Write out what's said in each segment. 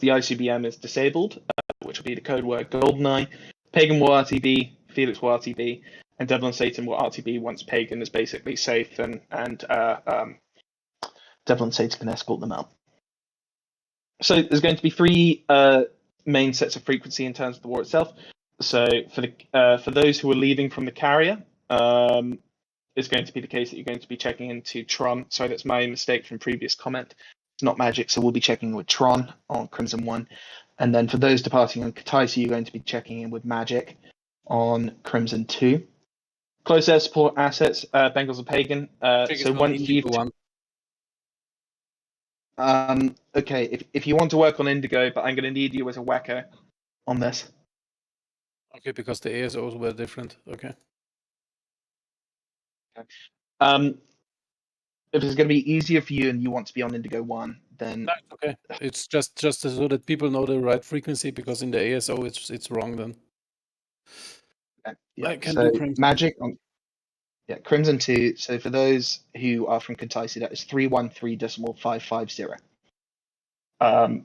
the ICBM is disabled, which will be the code word GoldenEye. Pagan will RTB, Felix will RTB, and Devil and Satan will RTB once Pagan is basically safe, and Devil and Satan can escort them out. So there's going to be three main sets of frequency in terms of the war itself. So for those who are leaving from the carrier, it's going to be the case that you're going to be checking into Tron. Sorry, that's my mistake from previous comment. It's not Magic, so we'll be checking with Tron on Crimson 1. And then for those departing on Kataisi, you're going to be checking in with Magic on Crimson 2. Close air support assets, Bengals and Pagan. So once you've... okay, if you want to work on Indigo, but I'm going to need you as a whacker on this. Okay, because the ASOs were different. Okay. If it's going to be easier for you and you want to be on Indigo 1, then... That's okay. It's just so that people know the right frequency, because in the ASO it's wrong then. Yeah, so Magic on... Yeah, Crimson 2. So for those who are from Kataisi, that is 313.550.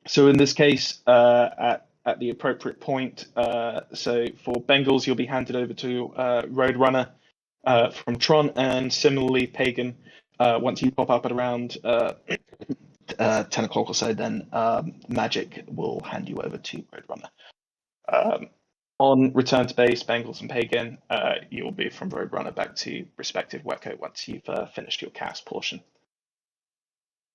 So in this case, at the appropriate point, so for Bengals, you'll be handed over to Roadrunner from Tron, and similarly, Pagan, once you pop up at around 10 o'clock or so, then Magic will hand you over to Roadrunner. On return to base, Bengals and Pagan, you will be from Roadrunner back to respective Wecco once you've finished your cast portion.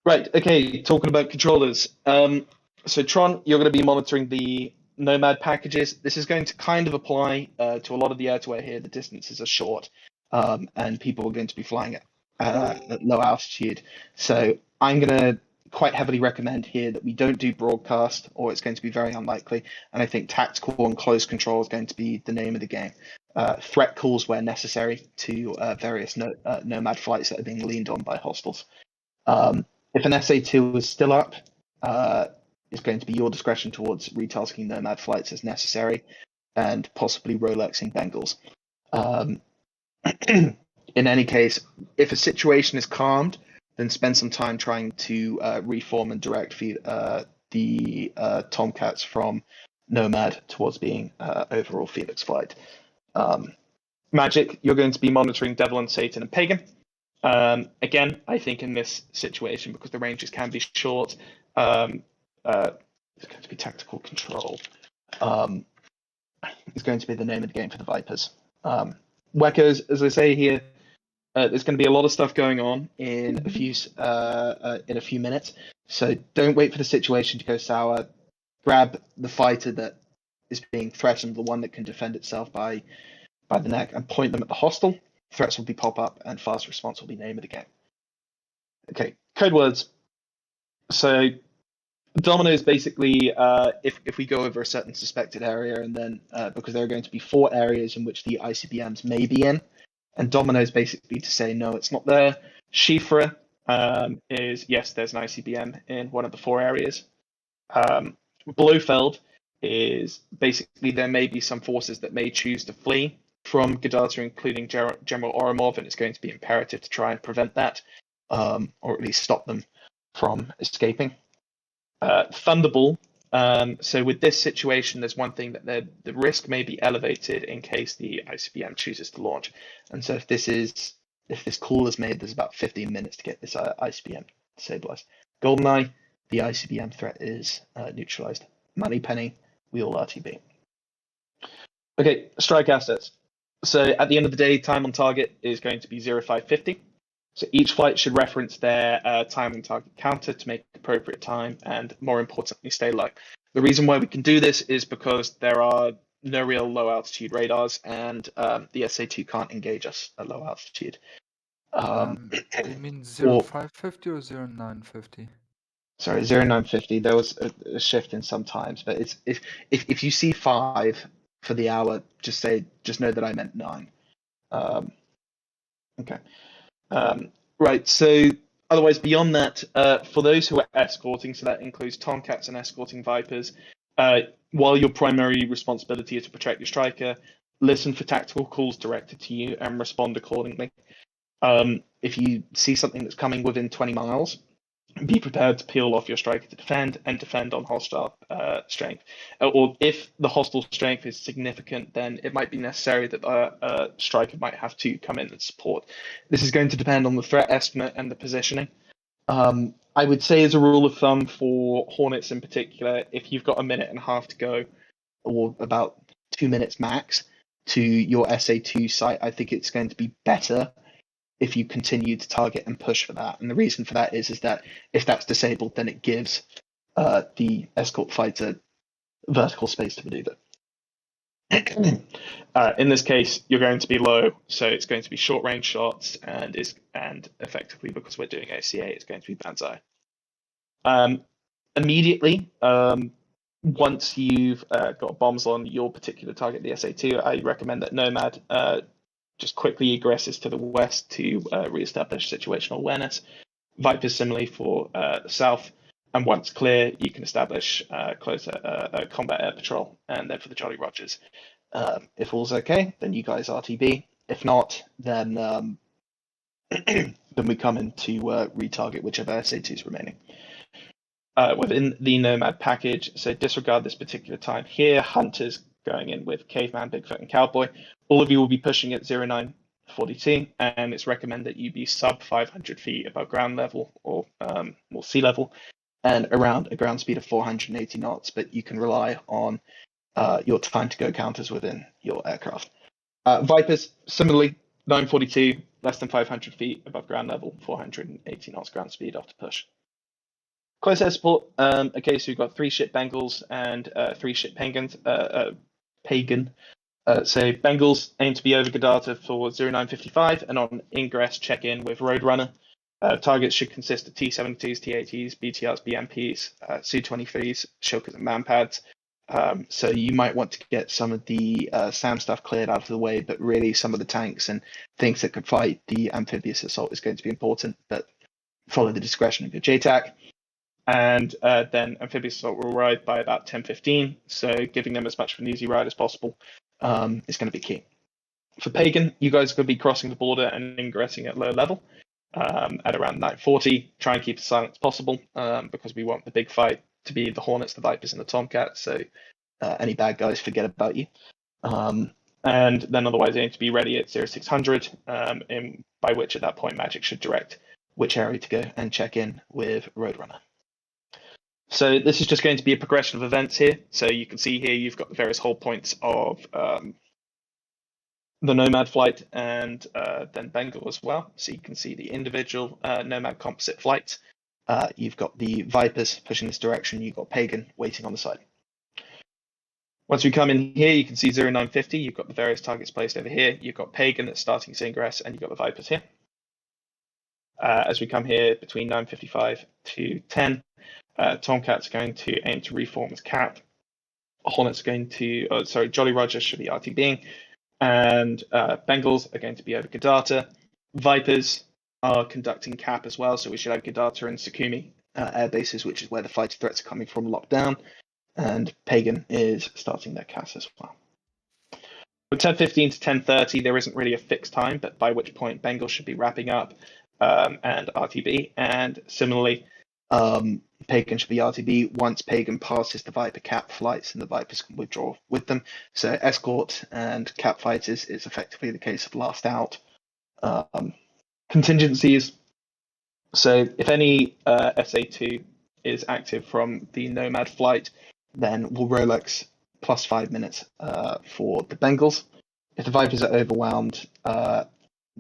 Right, okay, talking about controllers. So Tron, you're going to be monitoring the Nomad packages. This is going to kind of apply to a lot of the air-to-air here. The distances are short, and people are going to be flying at low altitude. So I'm going to quite heavily recommend here that we don't do broadcast, or it's going to be very unlikely. And I think tactical and close control is going to be the name of the game. Threat calls where necessary to various Nomad flights that are being leaned on by hostiles. If an SA2 is still up, it's going to be your discretion towards retasking Nomad flights as necessary, and possibly Rolexing Bengals. In any case, if a situation is calmed, then spend some time trying to reform and direct the Tomcats from Nomad towards being overall Felix flight. Magic, you're going to be monitoring Devil and Satan and Pagan. Again, I think in this situation, because the ranges can be short, it's going to be tactical control. It's going to be the name of the game for the Vipers. Weckos, as I say here, there's going to be a lot of stuff going on in a few minutes. So don't wait for the situation to go sour. Grab the fighter that is being threatened, the one that can defend itself by the neck, and point them at the hostile. Threats will be pop up, and fast response will be name of the game. Okay, code words. So dominoes basically, if we go over a certain suspected area, and then because there are going to be 4 areas in which the ICBMs may be in, and dominoes basically to say no, it's not there. Shifra is yes, there's an ICBM in one of the 4 areas. Blofeld is basically there may be some forces that may choose to flee from Gadata, including General Oromov, and it's going to be imperative to try and prevent that, or at least stop them from escaping. Thunderball. So with this situation, there's one thing that the risk may be elevated in case the ICBM chooses to launch. And so if this call is made, there's about 15 minutes to get this ICBM stabilized. GoldenEye, the ICBM threat is neutralized. Moneypenny, we all RTB. Okay, strike assets. So at the end of the day, time on target is going to be 0550. So each flight should reference their time on target counter to make appropriate time, and more importantly, stay low. The reason why we can do this is because there are no real low altitude radars, and the SA2 can't engage us at low altitude. You mean 0550 or 0950? Sorry, 0950. There was a shift in some times, but it's if you see 5 for the hour, just know that I meant 9. Okay. Right, so otherwise beyond that, for those who are escorting, so that includes Tomcats and escorting Vipers, while your primary responsibility is to protect your striker, listen for tactical calls directed to you and respond accordingly. If you see something that's coming within 20 miles, be prepared to peel off your striker to defend and defend on hostile strength. Or if the hostile strength is significant, then it might be necessary that a striker might have to come in and support. This is going to depend on the threat estimate and the positioning. I would say, as a rule of thumb for Hornets in particular, if you've got a minute and a half to go, or about 2 minutes max, to your SA2 site, I think it's going to be better if you continue to target and push for that. And the reason for that is that if that's disabled, then it gives the escort fighter vertical space to maneuver. In this case, you're going to be low, so it's going to be short range shots, and effectively, because we're doing OCA, it's going to be Banzai. Immediately, once you've got bombs on your particular target, the SA2, I recommend that Nomad just quickly egresses to the west to re-establish situational awareness. Vipers similarly for the south, and once clear, you can establish closer combat air patrol. And then for the Jolly Rogers, if all's okay, then you guys RTB. If not, then then we come in to retarget whichever SA2 is remaining. Within the Nomad package, so disregard this particular time here. Hunters going in with Caveman, Bigfoot, and Cowboy. All of you will be pushing at 0942, and it's recommended that you be sub 500 feet above ground level or sea level, and around a ground speed of 480 knots. But you can rely on your time to go counters within your aircraft. Vipers, similarly, 942, less than 500 feet above ground level, 480 knots ground speed after push. Close air support. Okay, so we've got 3 ship Bengals and 3 ship Pagan. So Bengals aim to be over Gadata for 0955, and on ingress check in with Roadrunner. Targets should consist of T-72s, T-80s, BTRs, BMPs, Su-23s, Shilkers, and Manpads. So you might want to get some of the SAM stuff cleared out of the way, but really some of the tanks and things that could fight the amphibious assault is going to be important, but follow the discretion of your JTAC. And then amphibious assault will arrive by about 10:15, so giving them as much of an easy ride as possible is going to be key. For Pagan, you guys are going to be crossing the border and ingressing at low level at around 9:40. Try and keep as silent as possible because we want the big fight to be the Hornets, the Vipers, and the Tomcats, so any bad guys forget about you. And then otherwise aim to be ready at 0600, by which at that point Magic should direct which area to go and check in with Roadrunner. So this is just going to be a progression of events here. So you can see here you've got the various hold points of the Nomad flight and then Bengal as well. So you can see the individual Nomad composite flights. You've got the Vipers pushing this direction. You've got Pagan waiting on the side. Once we come in here, you can see 0950. You've got the various targets placed over here. You've got Pagan that's starting its ingress, and you've got the Vipers here. As we come here between 9:55 to 10, Tomcat's going to aim to reform as Cap. Hornet's going to, Jolly Roger should be RTBing, and Bengals are going to be over Gadata. Vipers are conducting Cap as well, so we should have Gadata and Sukumi air bases, which is where the fighter threats are coming from, locked down, and Pagan is starting their CAS as well. From 10:15 to 10:30, there isn't really a fixed time, but by which point Bengals should be wrapping up and RTB, and similarly, Pagan should be RTB once Pagan passes the Viper Cap flights and the Vipers can withdraw with them. So escort and Cap fighters is effectively the case of last out. Contingencies. So if any SA2 is active from the Nomad flight, then we'll Rolex plus 5 minutes for the Bengals. If the Vipers are overwhelmed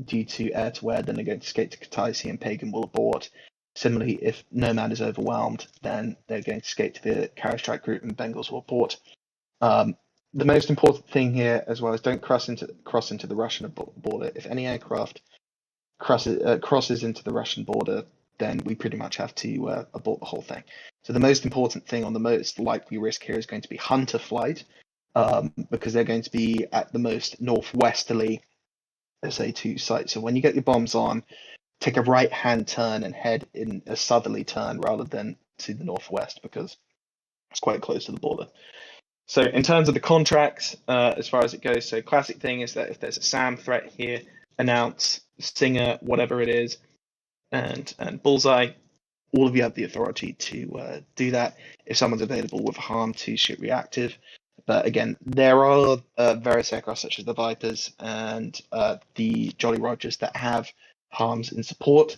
due to air-to-air, then they're going to skate to Kataisi and Pagan will abort. Similarly, if Nomad is overwhelmed, then they're going to skate to the Carrier Strike group and Bengals will abort. The most important thing here as well is don't cross into the Russian border. If any aircraft crosses into the Russian border, then we pretty much have to abort the whole thing. So the most important thing on the most likely risk here is going to be Hunter flight, because they're going to be at the most northwesterly SA2 site. So when you get your bombs on, take a right-hand turn and head in a southerly turn rather than to the northwest, because it's quite close to the border. So in terms of the contracts, as far as it goes, so classic thing is that if there's a SAM threat here, announce, Stinger, whatever it is, and Bullseye. all of you have the authority to do that. If someone's available with harm to shoot reactive. But again, there are various aircraft such as the Vipers and the Jolly Rogers that have harms in support.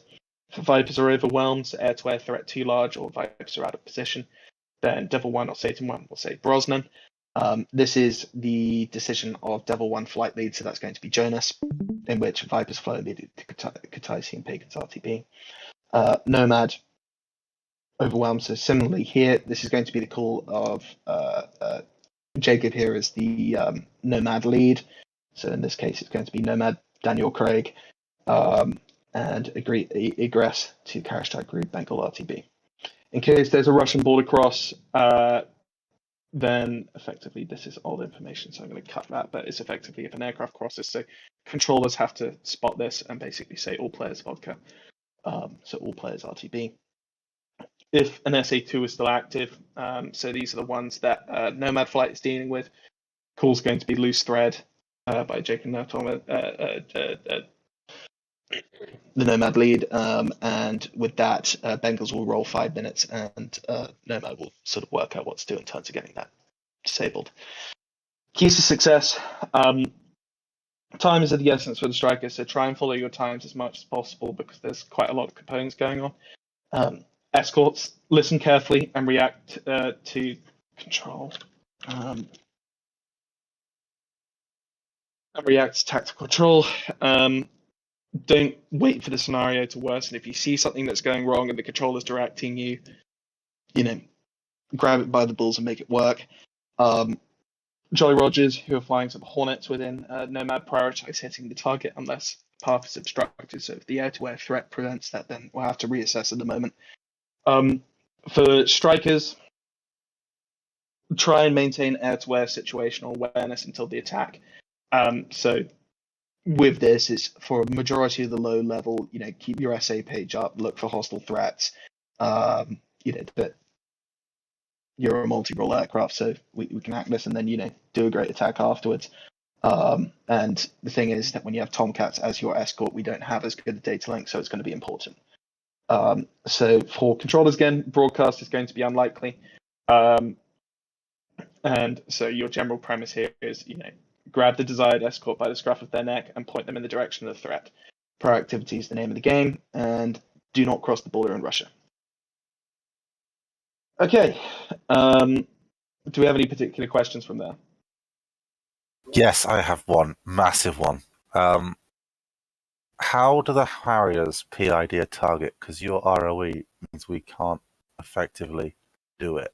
If Vipers are overwhelmed, air-to-air threat too large, or Vipers are out of position, then Devil 1 or Satan 1 will say Brosnan. This is the decision of Devil 1 flight lead, so that's going to be Jonas, in which Vipers fly lead to Kataisi and Pagan's RTB. Nomad overwhelmed, so similarly here, this is going to be the call of Jacob here as the Nomad lead. So in this case, it's going to be Nomad Daniel Craig and egress to Karastai Group Bengal RTB. In case there's a Russian border cross, then effectively this is old information, so I'm going to cut that, but it's effectively if an aircraft crosses, so controllers have to spot this and basically say all players vodka, so all players RTB. If an SA2 is still active, so these are the ones that Nomad Flight is dealing with, call's going to be loose thread by Jake and Tom, the Nomad lead, and with that, Bengals will roll 5 minutes, and Nomad will sort of work out what to do in terms of getting that disabled. Keys to success. Time is of the essence for the strikers, so try and follow your times as much as possible because there's quite a lot of components going on. Escorts, listen carefully and react to control. And react to tactical control. Don't wait for the scenario to worsen. If you see something that's going wrong and the controller's directing you, grab it by the balls and make it work. Jolly Rogers, who are flying some Hornets within Nomad, prioritize hitting the target unless the path is obstructed. So if the air-to-air threat prevents that, then we'll have to reassess at the moment. For strikers, try and maintain air-to-air situational awareness until the attack. So with this, it's for a majority of the low level, keep your SA page up, look for hostile threats. But you're a multi-role aircraft, so we can act this and then, do a great attack afterwards. And the thing is that when you have Tomcats as your escort, we don't have as good a data link, so it's going to be important. So for controllers, again, broadcast is going to be unlikely. And so your general premise here is, grab the desired escort by the scruff of their neck and point them in the direction of the threat. Proactivity is the name of the game, and do not cross the border in Russia. Okay. Do we have any particular questions from there? Yes, I have one. Massive one. How do the Harriers PID a target? Because your ROE means we can't effectively do it.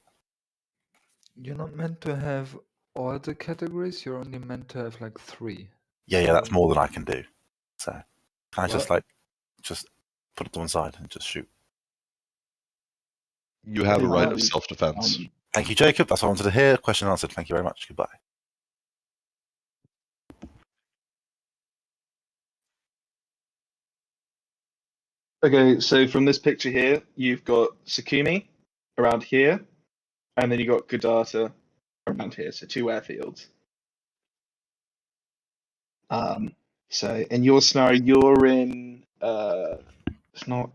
You're not meant to have all the categories, you're only meant to have like 3. Yeah, that's more than I can do. So can I What? just put it to one side and just shoot? You have a right of self-defense. Thank you, Jacob. That's what I wanted to hear. Question answered. Thank you very much. Goodbye. Okay, so from this picture here, you've got Sukumi around here, and then you've got Gudata around here, so 2 airfields. So in your scenario, you're in, it's not.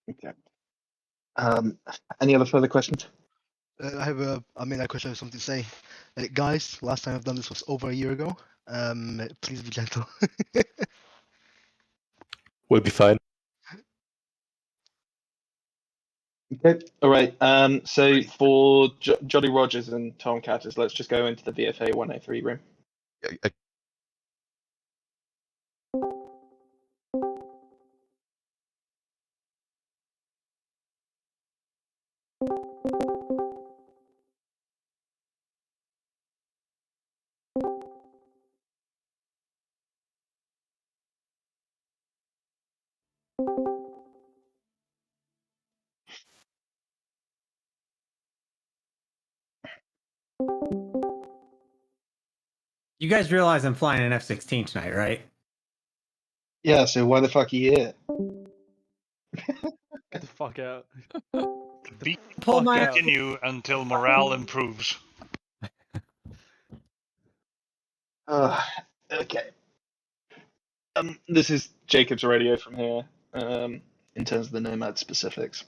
Okay. Any other further questions? I have a question, I have something to say. Guys, last time I've done this was over a year ago. Please be gentle. We'll be fine. Okay, all right. So for Jolly Rogers and Tom Catters, let's just go into the VFA 103 room. You guys realize I'm flying an F-16 tonight, right? Yeah, so why the fuck are you here? Get the fuck out. Pull my Continue until morale improves. Okay. This is Jacob's radio from here, in terms of the Nomad specifics.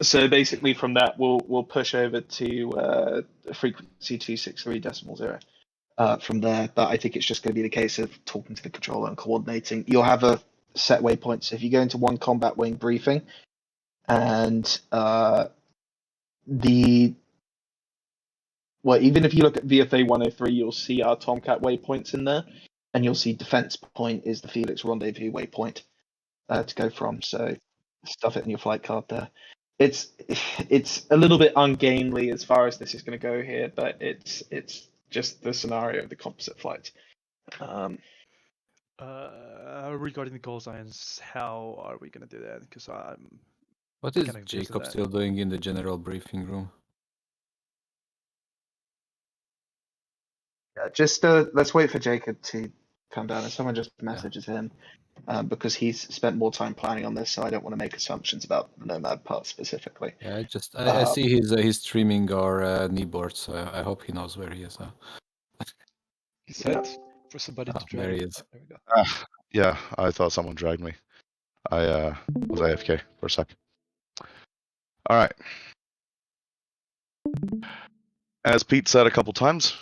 So basically from that, we'll push over to frequency 263.0 from there. But I think it's just going to be the case of talking to the controller and coordinating. You'll have a set waypoint. So if you go into one combat wing briefing, and even if you look at VFA 103, you'll see our Tomcat waypoints in there, and you'll see defense point is the Felix rendezvous waypoint to go from. So stuff it in your flight card there. It's a little bit ungainly as far as this is going to go here, but it's just the scenario of the composite flight. Regarding the call signs, how are we going to do that? Because I'm. What is kinda confused with Jacob that. still doing in the general briefing room? Yeah, just let's wait for Jacob to come down, and someone just messages him because he's spent more time planning on this, so I don't want to make assumptions about the Nomad part specifically. Yeah, I see he's streaming our kneeboard, so I hope he knows where he is. He said for somebody to there drag. he is. There we go. Yeah, I thought someone dragged me. I was AFK for a sec. All right. As Pete said a couple times,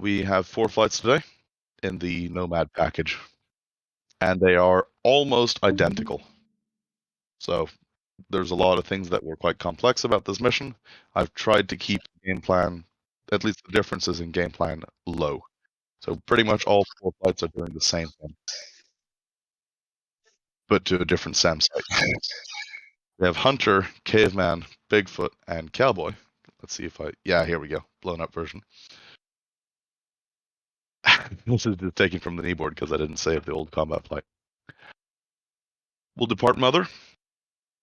we have 4 flights today in the Nomad package, and they are almost identical. So there's a lot of things that were quite complex about this mission. I've tried to keep the game plan, at least the differences in game plan, low. So pretty much all 4 flights are doing the same thing, but to a different SAM site. We have Hunter, Caveman, Bigfoot, and Cowboy. Let's see if yeah, here we go. Blown up version. This is just taken from the kneeboard because I didn't save the old combat flight. We'll depart Mother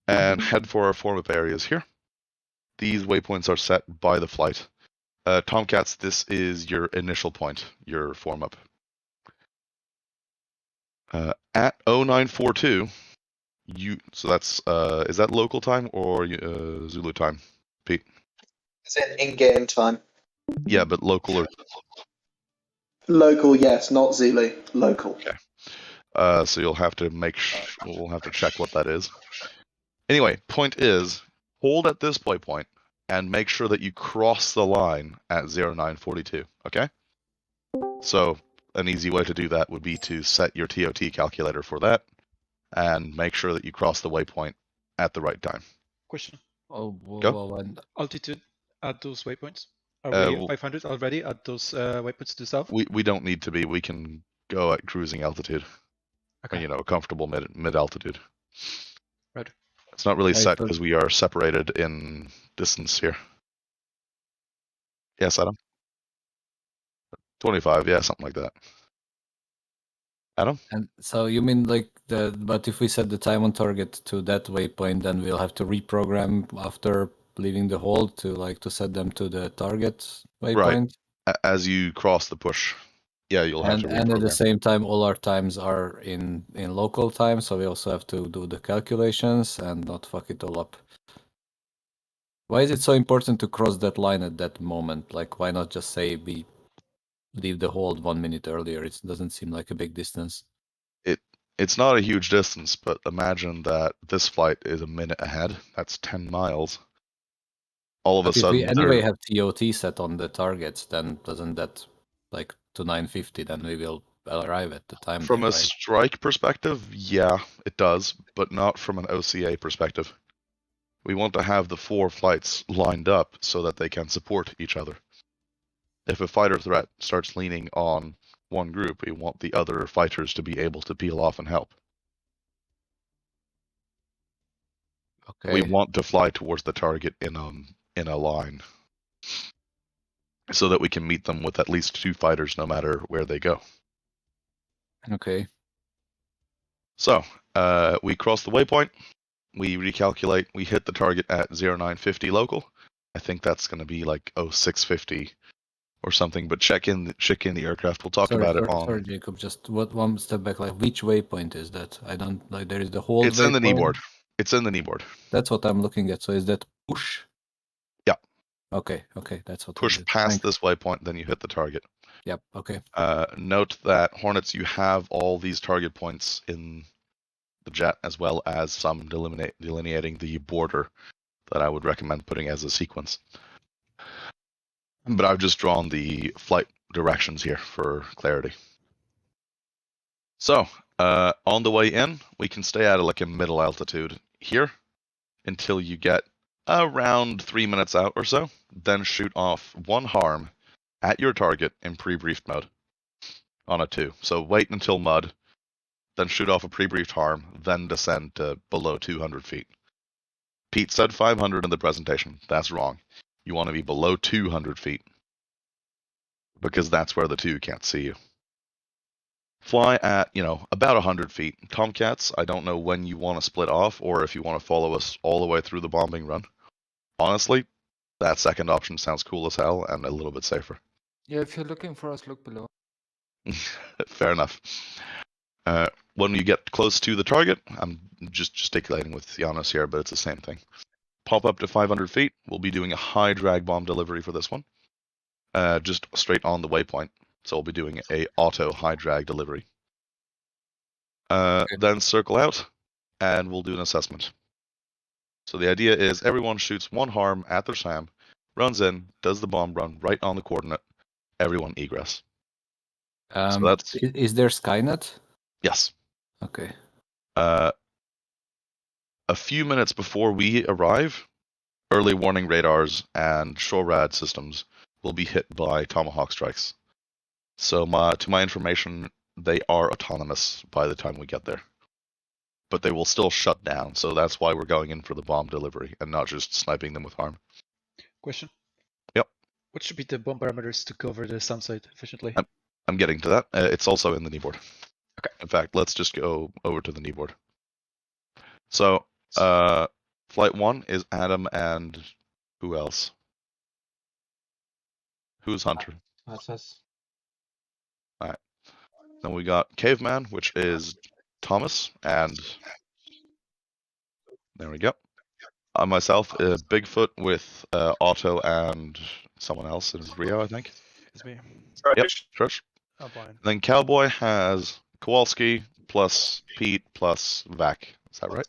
and head for our form-up areas here. These waypoints are set by the flight. Tomcats, this is your initial point, your form-up. At 0942, so that's is that local time or Zulu time, Pete? Is it in-game time? Yeah, but local or Local, yes, not Zulu. Local. okay. So you'll have to we'll have to check what that is. Anyway, point is, hold at this waypoint and make sure that you cross the line at 0942. Okay. So an easy way to do that would be to set your TOT calculator for that, and make sure that you cross the waypoint at the right time. Question. Oh, Go. well, and Altitude at those waypoints? Are we well- at 500 already at those waypoints to the south? We don't need to be. We can go at cruising altitude. Okay. You know, a comfortable mid altitude. Right. It's not really Right, set but- because we are separated in distance here. Yes, Adam? 25, yeah, something like that. Adam? And so you mean like but if we set the time on target to that waypoint, then we'll have to reprogram after leaving the hold to set them to the target waypoint. As you cross the push, yeah, you'll have to And at the reprogram. same time, all our times are in local time, so we also have to do the calculations and not fuck it all up. Why is it so important to cross that line at that moment? Like, why not just say we leave the hold 1 minute earlier? It doesn't seem like a big distance. It's not a huge distance, but imagine that this flight is a minute ahead. That's 10 miles. All of But a if sudden, we anyway have TOT set on the targets, then doesn't that, like, to 9:50, then we will arrive at the time. from there, a right? strike perspective, yeah, it does, but not from an OCA perspective. We want to have the 4 flights lined up so that they can support each other. If a fighter threat starts leaning on one group, we want the other fighters to be able to peel off and help. Okay. We want to fly towards the target in a line so that we can meet them with at least 2 fighters no matter where they go. Okay. So we cross the waypoint, we recalculate, we hit the target at 0950 local. I think that's going to be like 0650 or something, but check in the aircraft. We'll talk about it on. Sorry, Jacob. Just one step back. Like, which waypoint is that? I don't like. There is the whole. It's in the waypoint. kneeboard. It's in the kneeboard. That's what I'm looking at. So is that push Okay, that's what Push we did. past Thanks. this waypoint, then you hit the target. Yep. Okay. Note that Hornets, you have all these target points in the jet, as well as some delineating the border that I would recommend putting as a sequence. But I've just drawn the flight directions here for clarity. So, on the way in, we can stay at like a middle altitude here until you get around 3 minutes out or so, then shoot off one harm at your target in pre-briefed mode on a 2. So wait until mud, then shoot off a pre-briefed harm, then descend to below 200 feet. Pete said 500 in the presentation. That's wrong. You want to be below 200 feet because that's where the 2 can't see you. Fly at, about 100 feet. Tomcats, I don't know when you want to split off or if you want to follow us all the way through the bombing run. Honestly, that second option sounds cool as hell and a little bit safer. Yeah, if you're looking for us, look below. Fair enough. When you get close to the target, I'm just gesticulating with Janos here, but it's the same thing. Pop up to 500 feet. We'll be doing a high drag bomb delivery for this one. Just straight on the waypoint. So we'll be doing a auto high drag delivery. Then circle out, and we'll do an assessment. So the idea is everyone shoots one harm at their SAM, runs in, does the bomb run right on the coordinate. Everyone egress. So that's Is there Skynet? yes. Okay. A few minutes before we arrive, early warning radars and SHORAD systems will be hit by Tomahawk strikes. So to my information, they are autonomous by the time we get there. But they will still shut down, so that's why we're going in for the bomb delivery and not just sniping them with harm. Question? Yep. What should be the bomb parameters to cover the SAM site efficiently? I'm getting to that. It's also in the kneeboard. Okay. In fact, let's just go over to the kneeboard. So, flight 1 is Adam and who else? Who's Hunter? That's us. All right. Then we got Caveman, which is Thomas, and there we go. Myself, Bigfoot with Otto and someone else. It is Rio, I think. It's me. Yep, Trish. Oh, fine. Then Cowboy has Kowalski plus Pete plus Vac. Is that right?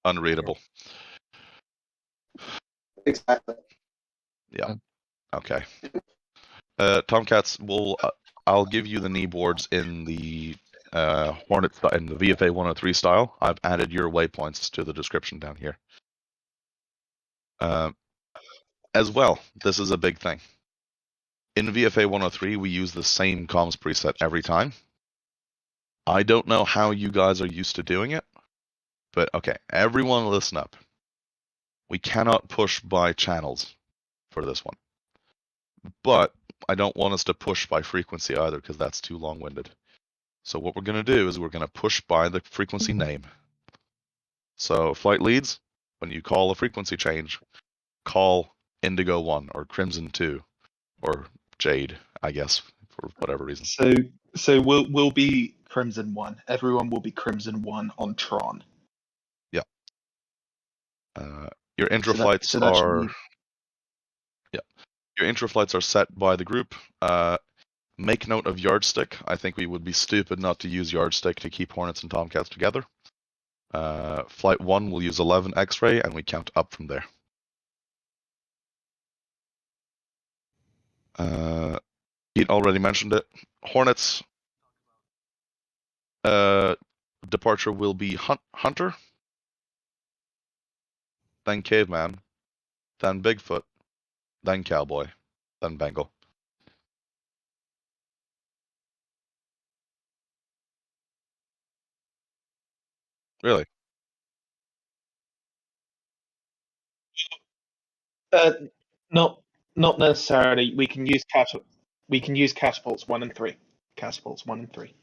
Unreadable. Exactly. Yeah. Okay. Tomcats, I'll give you the knee boards in the Hornet in the VFA 103 style. I've added your waypoints to the description down here. As well, this is a big thing. In VFA 103, we use the same comms preset every time. I don't know how you guys are used to doing it, but okay, everyone listen up. We cannot push by channels for this one. But I don't want us to push by frequency either, because that's too long-winded. So what we're going to do is we're going to push by the frequency name. So flight leads, when you call a frequency change, call Indigo 1 or Crimson 2 or Jade, I guess, for whatever reason. So we'll be Crimson 1. Everyone will be Crimson 1 on Tron. Yeah. Your intro flights are your intro flights are set by the group. Make note of yardstick. I think we would be stupid not to use yardstick to keep Hornets and Tomcats together. Flight 1 will use 11 X-ray, and we count up from there. Pete already mentioned it. Hornets departure will be Hunter, then Caveman, then Bigfoot, then Cowboy, then Bengal. Really? Not necessarily. We can use catapults 1 and 3. Catapults 1 and 3.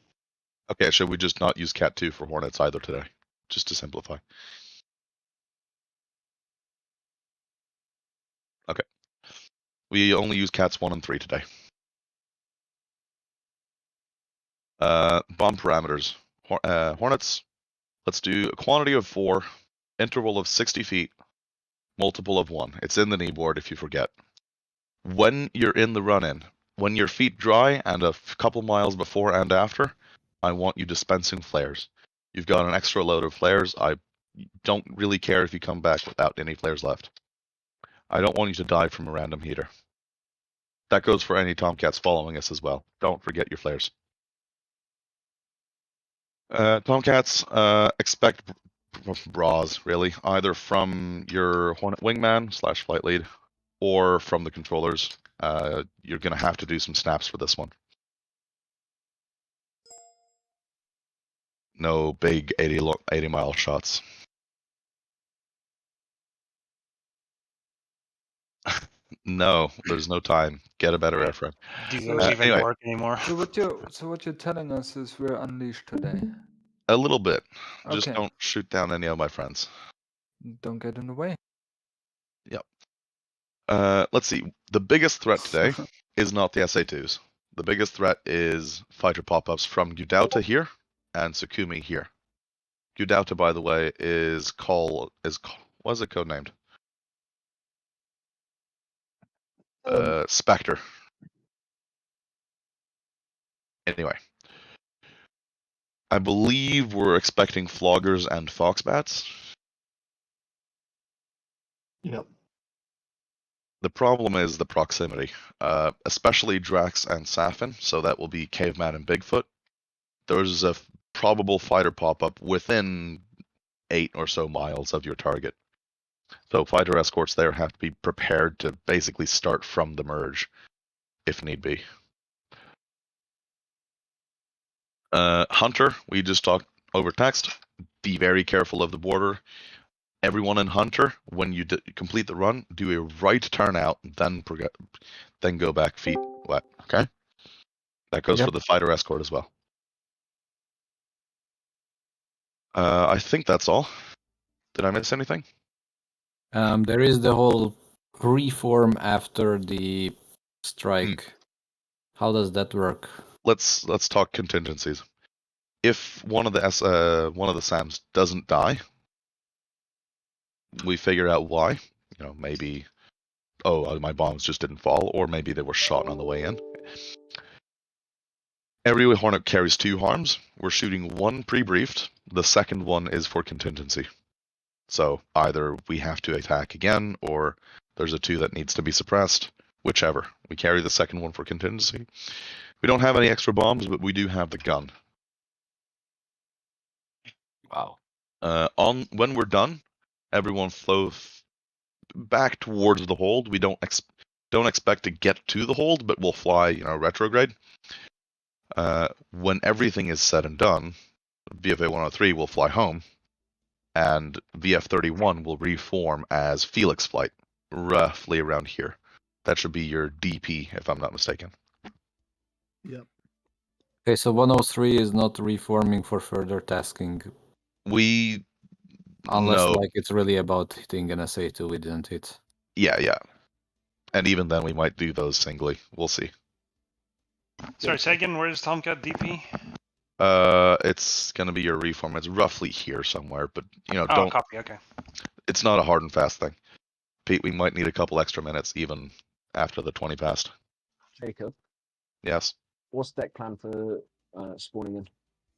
Okay, should we just not use Cat 2 for Hornets either today? Just to simplify. Okay. We only use Cats 1 and 3 today. Bomb parameters. Hornets, Let's do a quantity of 4, interval of 60 feet, multiple of 1. It's in the kneeboard if you forget. When you're in the run-in, when your feet dry and a couple miles before and after, I want you dispensing flares. You've got an extra load of flares. I don't really care if you come back without any flares left. I don't want you to die from a random heater. That goes for any Tomcats following us as well. Don't forget your flares. Tomcats, expect bras, really, either from your Hornet Wingman / flight lead or from the controllers. You're going to have to do some snaps for this one. No big 80-mile shots. No, there's no time. Get a better airframe. Do those even anyway, work anymore? So what you're telling us is we're unleashed today. a little bit. Just Okay. don't shoot down any of my friends. Don't get in the way. Yep. Let's see. The biggest threat today is not the SA2s. The biggest threat is fighter pop-ups from Gudauta here and Sukumi here. Gudauta, by the way, what is it codenamed? Spectre. Anyway. I believe we're expecting floggers and foxbats. Yep. The problem is the proximity, especially Drax and Safin, so that will be Caveman and Bigfoot. There's a probable fighter pop-up within 8 or so miles of your target. So fighter escorts there have to be prepared to basically start from the merge, if need be. Hunter, we just talked over text. Be very careful of the border. Everyone in Hunter, when you complete the run, do a right turn out, then go back feet wet. Okay, that goes for the fighter escort as well. I think that's all. Did I miss anything? There is the whole reform after the strike. How does that work? Let's talk contingencies. If one of the SAMs doesn't die, we figure out why. Maybe, my bombs just didn't fall, or maybe they were shot on the way in. Every Hornet carries 2 harms. We're shooting 1 pre-briefed. The second one is for contingency. So either we have to attack again, or there's a 2 that needs to be suppressed. Whichever. We carry the second one for contingency. We don't have any extra bombs, but we do have the gun. Wow. When we're done, everyone flow back towards the hold. We don't expect to get to the hold, but we'll fly, retrograde. When everything is said and done, VFA 103 will fly home, and VF31 will reform as Felix flight, roughly around here. That should be your DP, if I'm not mistaken. Yep. Okay, so 103 is not reforming for further tasking. Unless it's really about hitting an SA2 we didn't hit. Yeah. And even then we might do those singly. We'll see. Sorry, say again, where's Tomcat DP? It's gonna be your reform. It's roughly here somewhere, but don't copy, okay. It's not a hard and fast thing. Pete, we might need a couple extra minutes even after the 20 past. Jacob? Yes? What's deck plan for spawning in?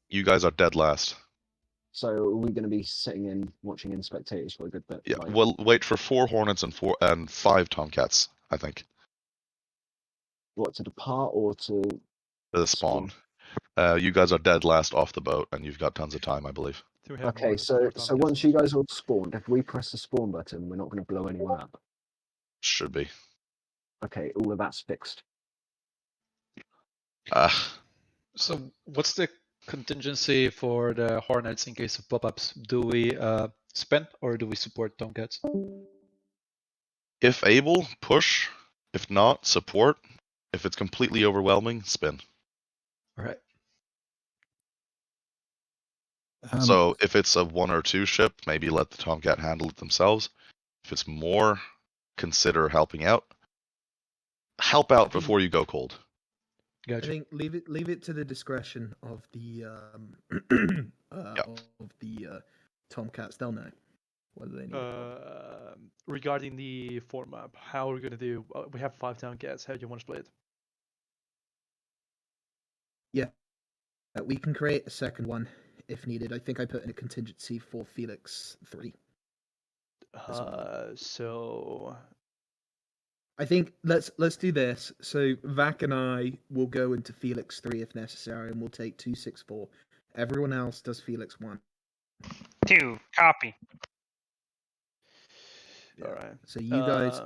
You guys are dead last. So are we going to be sitting in, watching in spectators for a good bit? Yeah, we'll wait for 4 Hornets and 5 Tomcats, I think. What, to depart or to... The spawn. You guys are dead last off the boat, and you've got tons of time, I believe. Okay, so once you guys all spawned, if we press the spawn button, we're not going to blow anyone up? Should be. Okay, all of that's fixed. So what's the contingency for the Hornets in case of pop-ups? Do we spend or do we support Tomcats? If able, push. If not, support. If it's completely overwhelming, spin. All right. So if it's a 1 or 2 ship, maybe let the Tomcat handle it themselves. If it's more, consider helping out. Help out before you go cold. I Gotcha. think leave it to the discretion of the Tomcats. They'll know whether they need it. Regarding the format, how are we gonna do? We have 5 Tomcats. How do you want to split it? Yeah, we can create a second one if needed. I think I put in a contingency for Felix 3. So I think let's do this. So Vac and I will go into Felix 3 if necessary, and we'll take 264. Everyone else does Felix 1. 2 copy. all right. So you guys,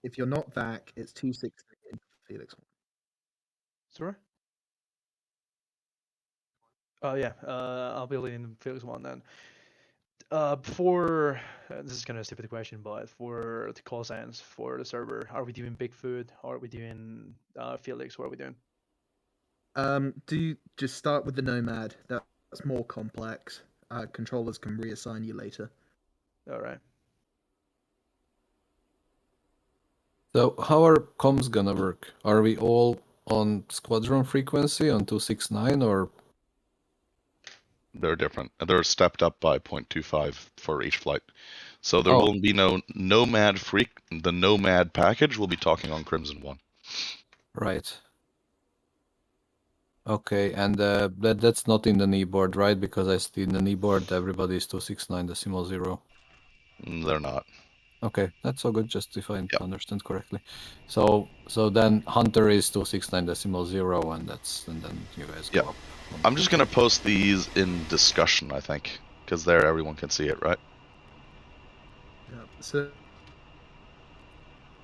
if you're not Vac, it's 263 and Felix 1. Sorry. Oh yeah. I'll build in Felix 1 then. Before this is kind of a stupid question, but for the call signs for the server, are we doing Bigfoot? Are we doing Felix? What are we doing? Do just start with the Nomad. That's more complex. Controllers can reassign you later. All right. So how are comms gonna work? Are we all on squadron frequency on 269 or? They're different. They're stepped up by 0.25 for each flight. So there will be no Nomad freak. The Nomad package will be talking on Crimson 1. Right. Okay, and that's not in the kneeboard, right? Because I see in the kneeboard everybody is 269.0. They're not. Okay, that's all good. Just if I understand correctly. So then Hunter is 269.0, and then you guys go up. I'm just gonna post these in discussion, I think, because there everyone can see it, right? Yeah. So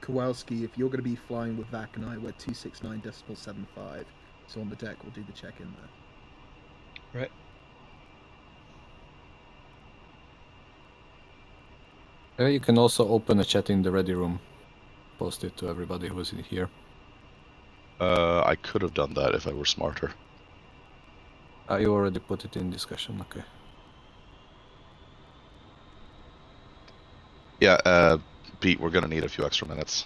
Kowalski, if you're going to be flying with Vac and I, we're 269.75. So on the deck, we'll do the check-in there. Right. You can also open a chat in the ready room. Post it to everybody who's in here. I could have done that if I were smarter. You already put it in discussion, okay. Yeah, Pete, we're gonna need a few extra minutes.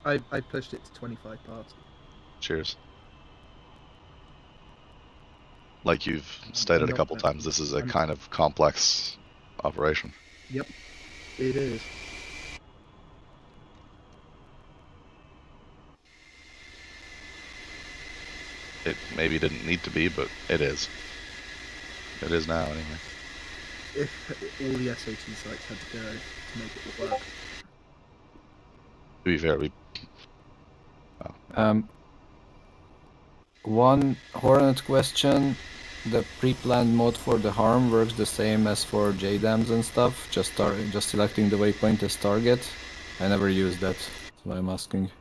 I pushed it to 25 past. Cheers. Like you've stated a couple times, this is a kind of complex operation. Yep, it is. It maybe didn't need to be, but it is. It is now, anyway. If all the SAT sites had to go to make it work. To be fair, we... One Hornet question. The pre-planned mode for the harm works the same as for JDAMs and stuff? Just selecting the waypoint as target? I never used that, that's why I'm asking.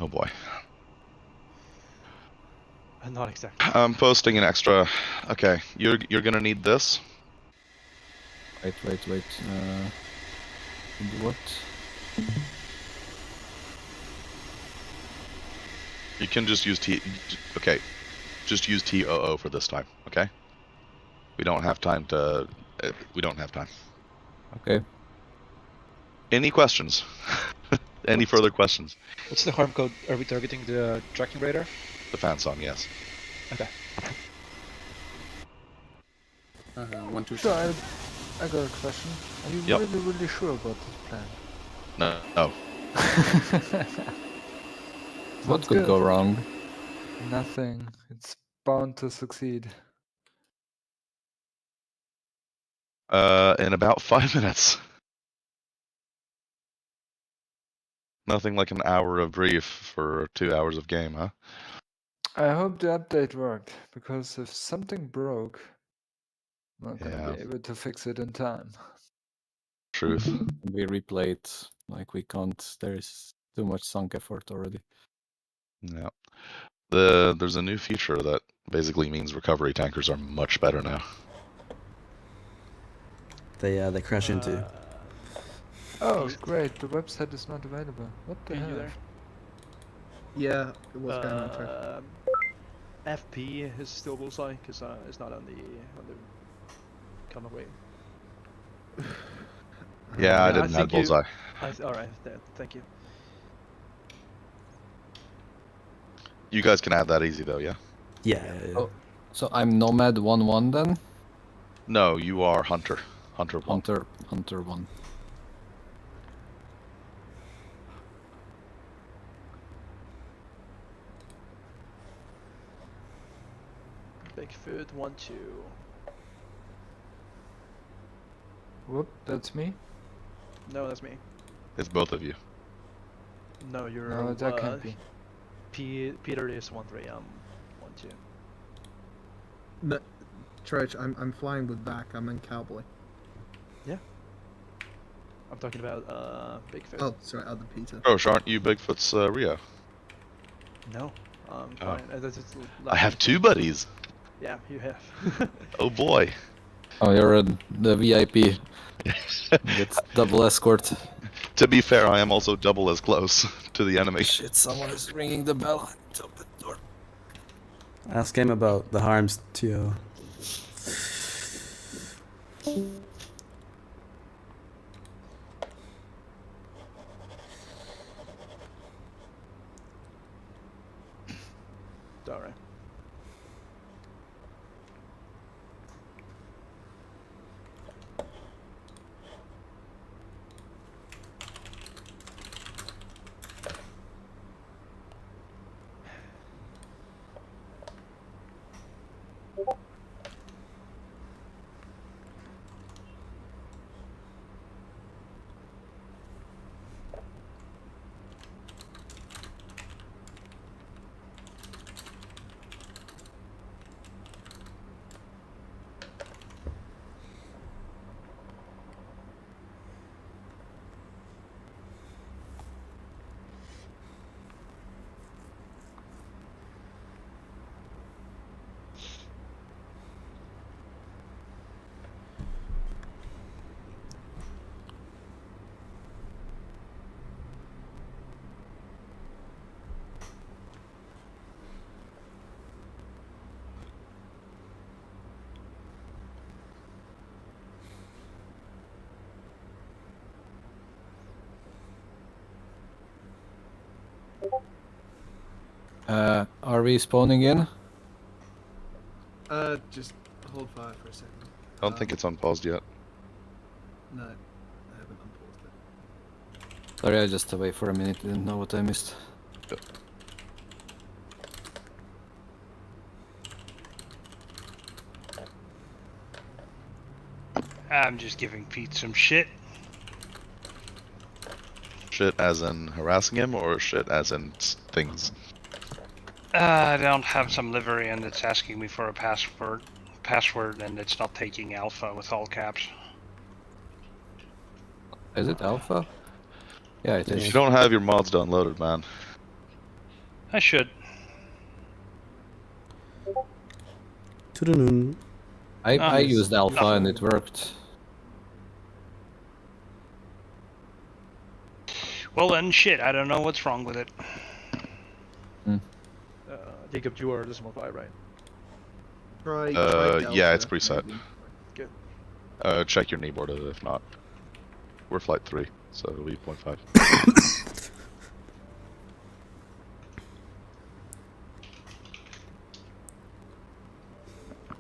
Oh boy. Not exactly. I'm posting an extra... Okay, you're gonna need this. Wait. What? You can just use Okay, just use TOO for this time, okay? We don't have time to... we don't have time. Okay. Any questions? Any further questions? What's the harm code? Are we targeting the tracking radar? The fan song, yes. Okay. 1, 2, 3. So I got a question. Are you really sure about this plan? No. What could go wrong? Nothing. It's bound to succeed. In about 5 minutes. Nothing like an hour of brief for 2 hours of game, huh? I hope the update worked, because if something broke, I'm not gonna be able to fix it in time. Truth. We replayed, like we can't, there's too much sunk effort already. Yeah. There's a new feature that basically means recovery tankers are much better now. They crash into. Oh, great! The website is not available. What the hell? Yeah, what's going on, Trev? FP is still bullseye because it's not on the common way. Yeah, I didn't have bullseye. All right, thank you. You guys can add that easy though, yeah? Yeah. Oh, so I'm Nomad 1-1 then? No, you are Hunter. Hunter 1. Hunter 1. Bigfoot 1-2. Whoop, that's me. No, that's me. It's both of you. No, you're. No, that can't be. Peter is 1-3. I'm 1-2. No, Troch, I'm flying with Vac. I'm in Cowboy. Yeah. I'm talking about Bigfoot. Oh, sorry, other Peter. Oh, aren't you Bigfoot's Rio? No, fine. I have 2 buddies. Yeah, you have. Oh boy. Oh, you're the VIP. That's double escort. To be fair, I am also double as close to the enemy. Shit, someone is ringing the bell. Open the door. Ask him about the harms to you. Alright. Are we spawning in? Just hold fire for a second. I don't think it's unpaused yet. No, I haven't unpaused it. Sorry, I just away for a minute. Didn't know what I missed. I'm just giving Pete some shit. Shit as in harassing him, or shit as in things? I don't have some livery and it's asking me for a password and it's not taking alpha with all caps. Is it alpha? Yeah, it is. You don't have your mods downloaded, man. I should. I used alpha and it worked. Well then, shit, I don't know what's wrong with it. Jacob, you are decimal 5, right? Try yeah, Delta, it's preset. maybe. Good. Check your kneeboard if not. We're flight 3, so it'll be 0.5.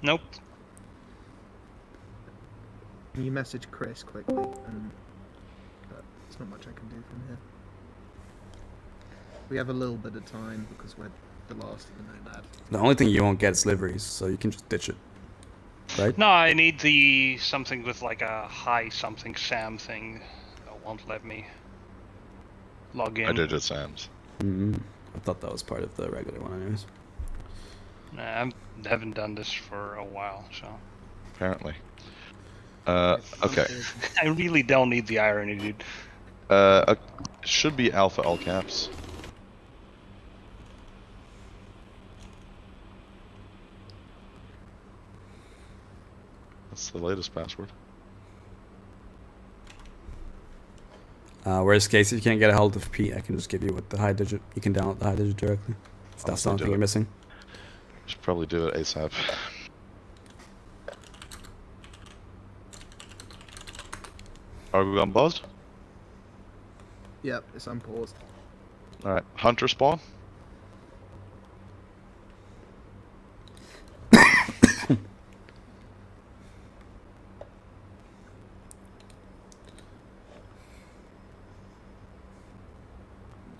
Nope. Can you message Chris quickly? And there's not much I can do from here. We have a little bit of time because we're the last of the Nomad. The only thing you won't get is liveries, so you can just ditch it. Right? No, I need the something with like a high something Sam thing. That won't let me log in. I did it, Sam's. I thought that was part of the regular one, anyways. Nah, I haven't done this for a while, so. Apparently. Okay. I really don't need the irony, dude. Should be alpha all caps. That's the latest password. Worst case, if you can't get a hold of Pete, I can just give you with the high digit. You can download the high digit directly. If that's the only thing you're missing. Should probably do it ASAP. Are we unpaused? Yep, it's unpaused. Alright, Hunter spawn?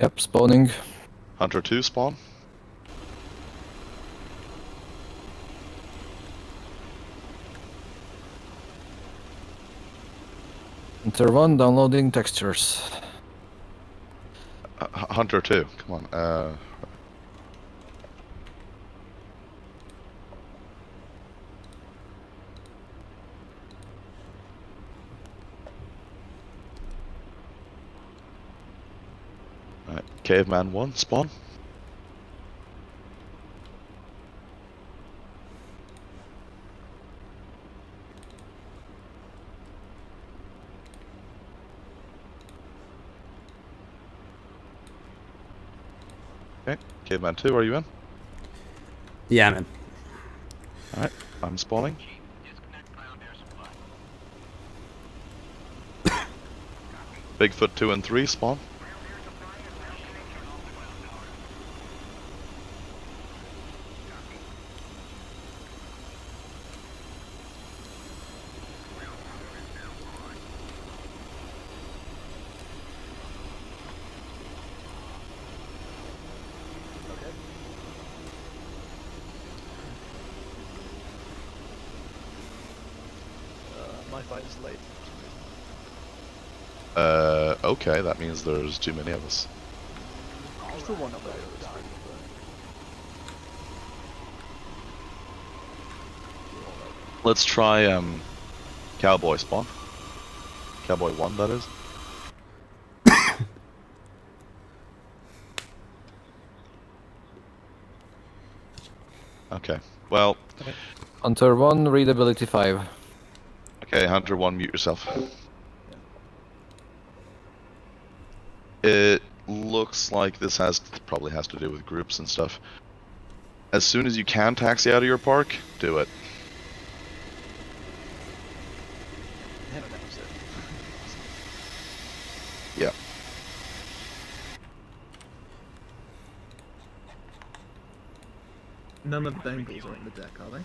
Yep, spawning. Hunter 2 spawn. Hunter 1 downloading textures. Hunter 2, come on. Alright, Caveman 1 spawn. Okay, Caveman 2, are you in? Yeah, I'm in. Alright, I'm spawning. Bigfoot 2 and 3 spawn. My fight is late. Okay, that means there's too many of us. There's still one up there. Let's try, Cowboy spawn. Cowboy 1, that is. Okay, well... Hunter 1, readability 5. Okay, Hunter 1, mute yourself. It looks like this probably has to do with groups and stuff. As soon as you can taxi out of your park, do it. Yeah. None of the Bengals are on the deck, are they?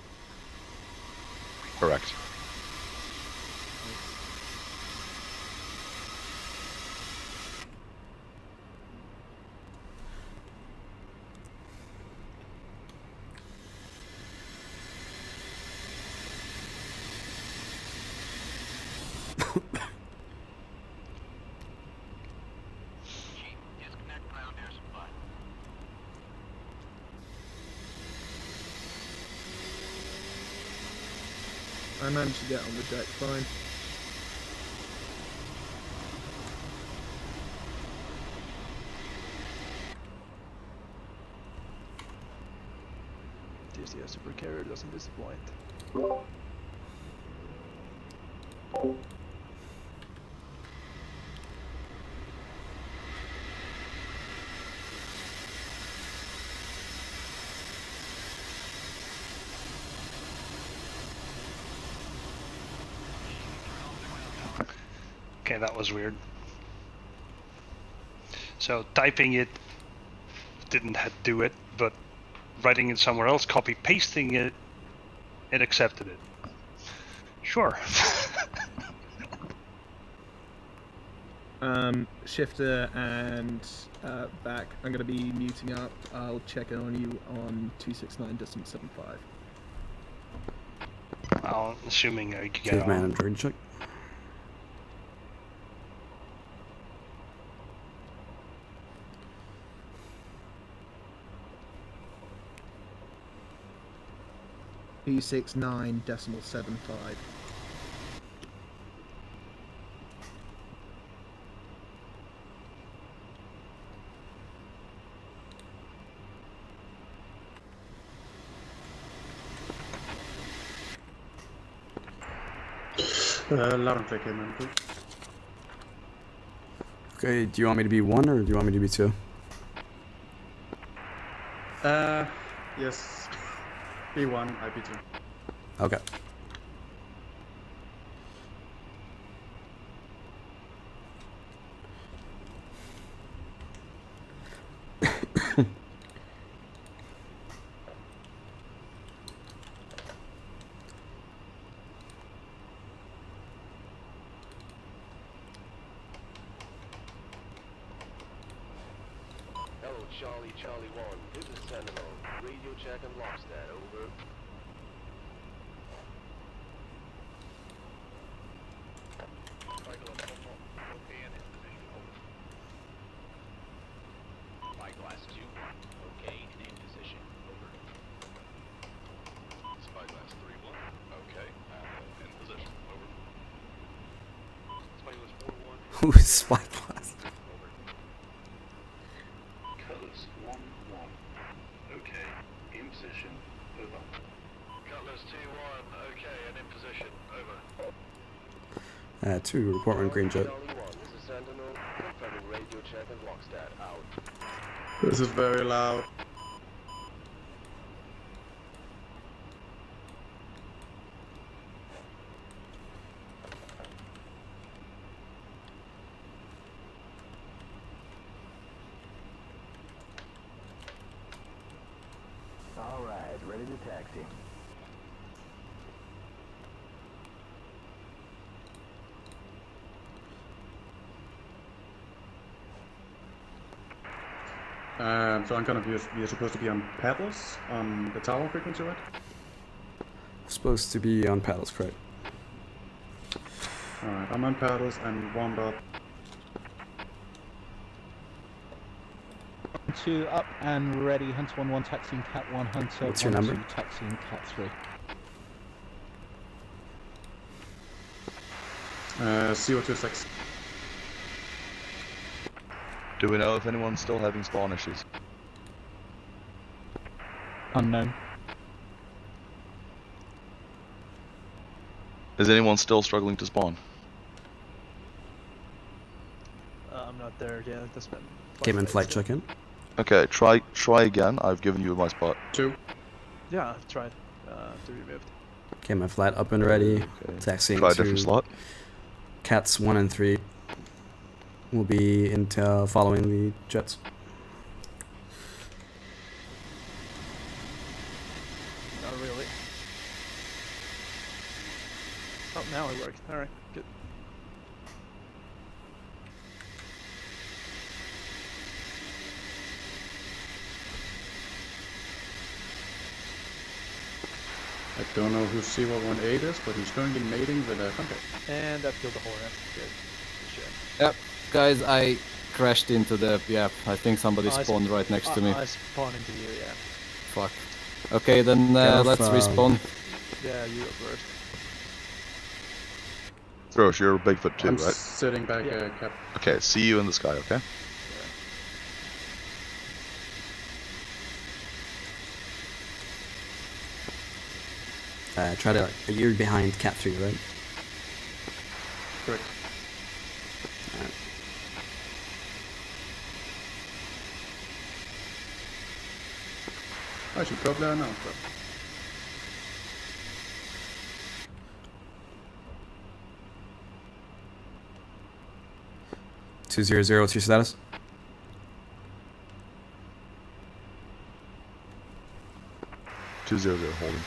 Correct. I managed to get on the deck fine. TCS super carrier doesn't disappoint. Okay, that was weird. So typing it didn't do it, but writing it somewhere else, copy pasting it, it accepted it. Sure. Shifter and back. I'm going to be muting up. I'll check in on you on 269.75. Well, assuming I could get Caveman on. and droid check. 269.75. Loud and clear, Caveman, please. Okay, do you want me to be 1 or do you want me to be 2? Yes. B1, IP2. Okay. Hello, Charlie 1. This is Sentinel. Radio check and Lockstead, over. Spyglass 2, okay, and in position, over. Spyglass 3-1, okay, and in position, over. Spyglass 4-1. Who is Spyglass? Colors 1-1, okay, in position, over. Cutlass 2-1, okay, and in position, over. 2, report on green jet. Charlie 1, this is Sentinel, confirming radio check and Lockstead, out. This is very loud. All right, ready to taxi. So I'm gonna be, we are supposed to be on paddles on the tower frequency, right? Supposed to be on paddles, correct? Alright, I'm on paddles, I'm warmed up. 2 up and ready. Hunter 1-1 taxiing Cat 1. Hunter What's your number? 1-2 taxiing Cat 3. CO26. Do we know if anyone's still having spawn issues? Unknown. Is anyone still struggling to spawn? I'm not there yet. That's been. Came in flight check-in. Okay, try again. I've given you my spot. 2. Yeah, I've tried to be moved. Came in flat, up and ready. Taxiing Try a to different slot. Cats 1 and 3. Will be into following the jets. Not really. Oh, now it worked. Alright, good. I don't know who C118 is, but he's currently mating with a contact. And that killed the Hornet. Good. Good shit. Yep, guys, I crashed into the. Yeah, I think somebody spawned right next to me. I spawned into you, yeah. Fuck. Okay, then let's respawn. Yeah, you go first. Throsh, you're Bigfoot too, I'm right? sitting back, Cap. Okay, see you in the sky, okay? Try to. You're behind Cat 3, right? Correct. Alright. I should probably announce that. Two zero zero. What's your status? holding.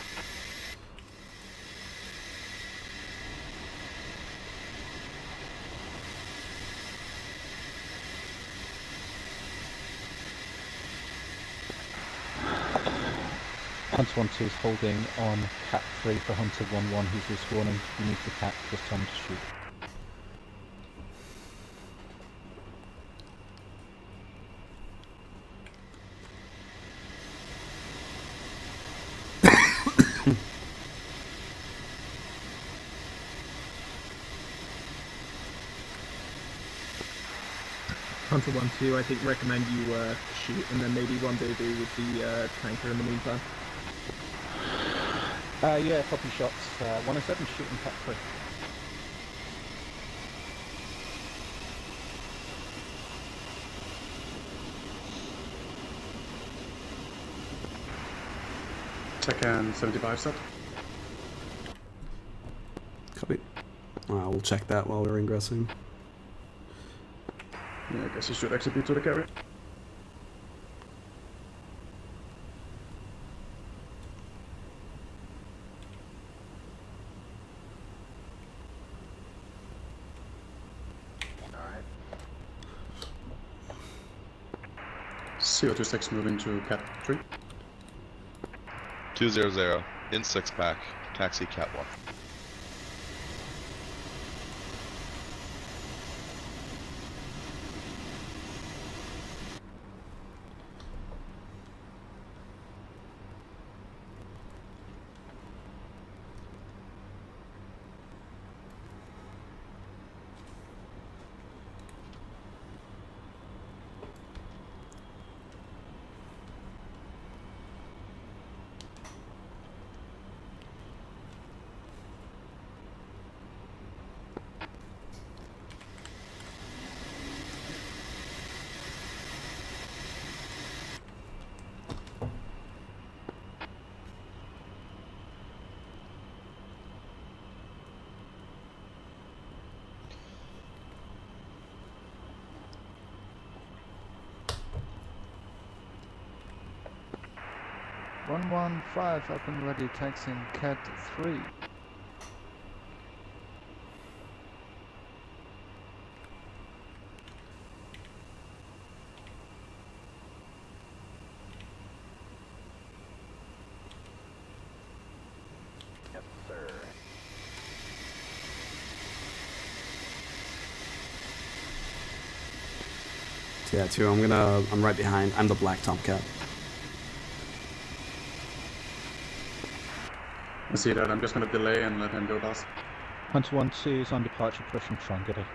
Hunter 1-2 is holding on Cat 3 for Hunter 1-1 who's respawning. You need the Cat, just tell him to shoot. Hunter 1-2, I think recommend you shoot and then maybe rendezvous with the tanker in the meantime. Yeah, copy shots. 107 shooting Cat 3. Second 75 set. Copy. We'll check that while we're ingressing. Yeah, I guess you should execute to the carrier. CO26 moving to Cat 3. 200 in 6-pack, taxi Cat 1. (115) up and ready, taxiing Cat 3. Yes, sir. Yeah, 2. I'm right behind. I'm the black Tomcat. I see that. I'm just gonna delay and let him go past. Hunter 1-2 is on departure, pushing Tron, get it.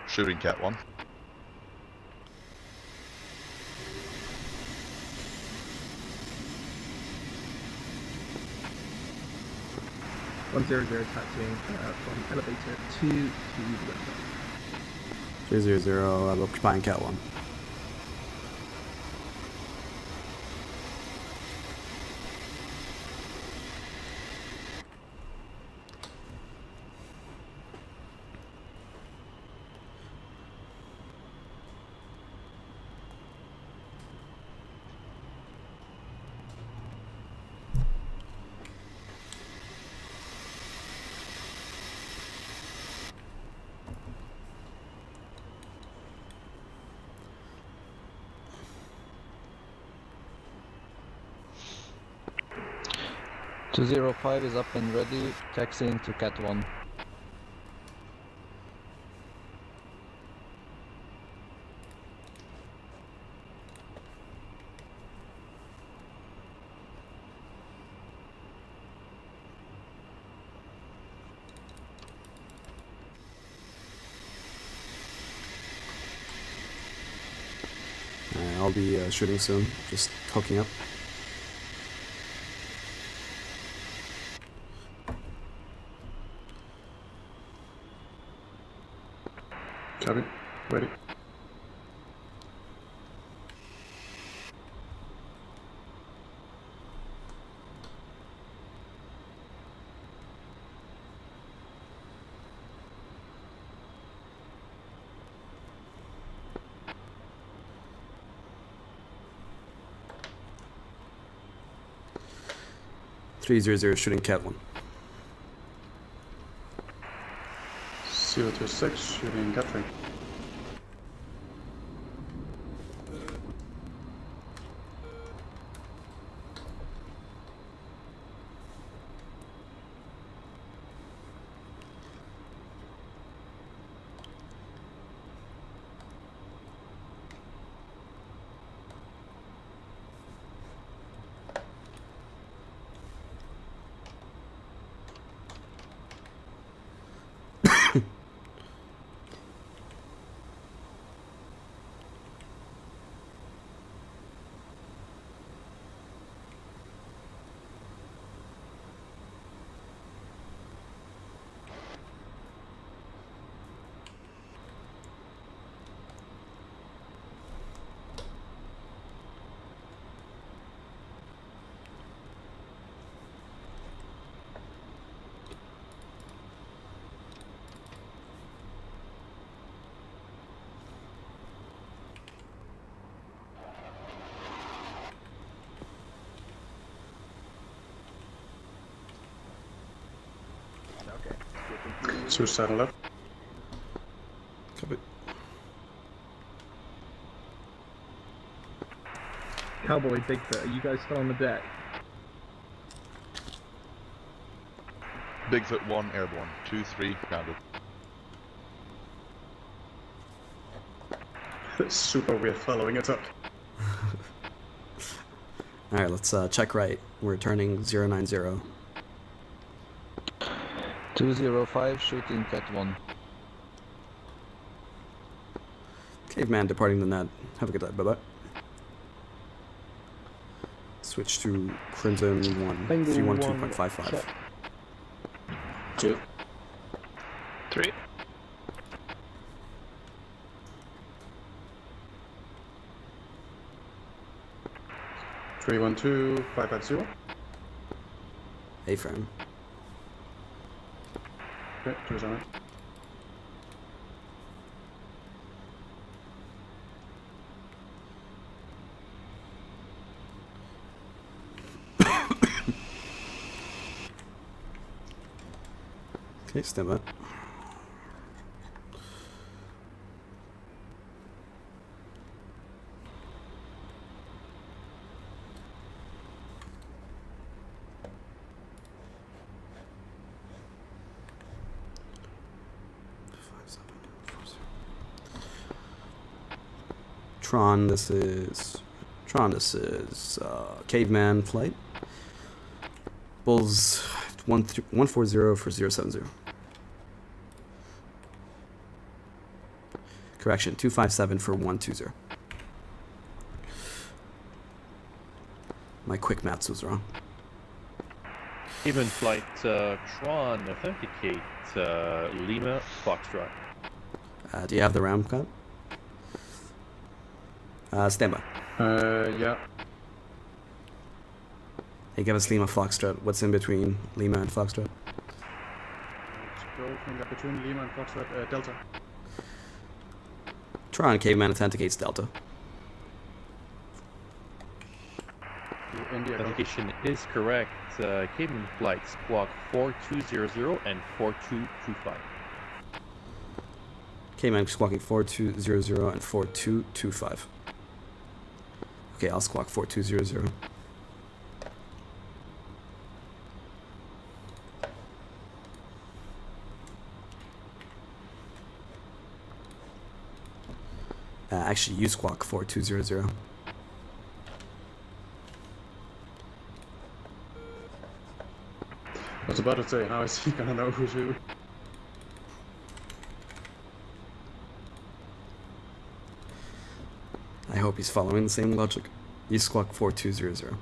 Shooting Cat 1. Taxiing from elevator 2 to the window. 300, occupying Cat 1. (205) is up and ready, taxiing to Cat 1. I'll be shooting soon, just hooking up. Copy. Ready. .300 shooting Cat 1. 026 shooting Cat 3. Suicidal left. Copy. Cowboy, Bigfoot, are you guys still on the deck? Bigfoot 1 airborne. 2, 3 grounded. It's super weird following it up. Alright, let's check right. We're turning 090. 205 shooting Cat 1. Caveman departing the net. Have a good day. Bye bye. Switch to Crimson 1. Bengal 312.55. check. 2. 3. Three, 1, 2, 550. A-frame. Okay, 2 is on it. Okay, stand by. Tron, this is Caveman flight. Bulls 140 for 070. Correction, 257 for 120. My quick maths was wrong. Even flight Tron authenticate Lima Foxtrot. Do you have the RAM cut? Stand by. Yeah. Hey, give us Lima Foxtrot. What's in between Lima and Foxtrot? Scroll finger between Lima and Foxtrot, Delta. Tron Caveman authenticates Delta. India. Authentication is correct. Caveman flight squawk 4200 and 4225. Caveman squawking 4200 and 4225. Okay, I'll squawk 4200. Actually, you squawk 4200. I was about to say, how is he gonna know who's who? I hope he's following the same logic. You squawk 4200.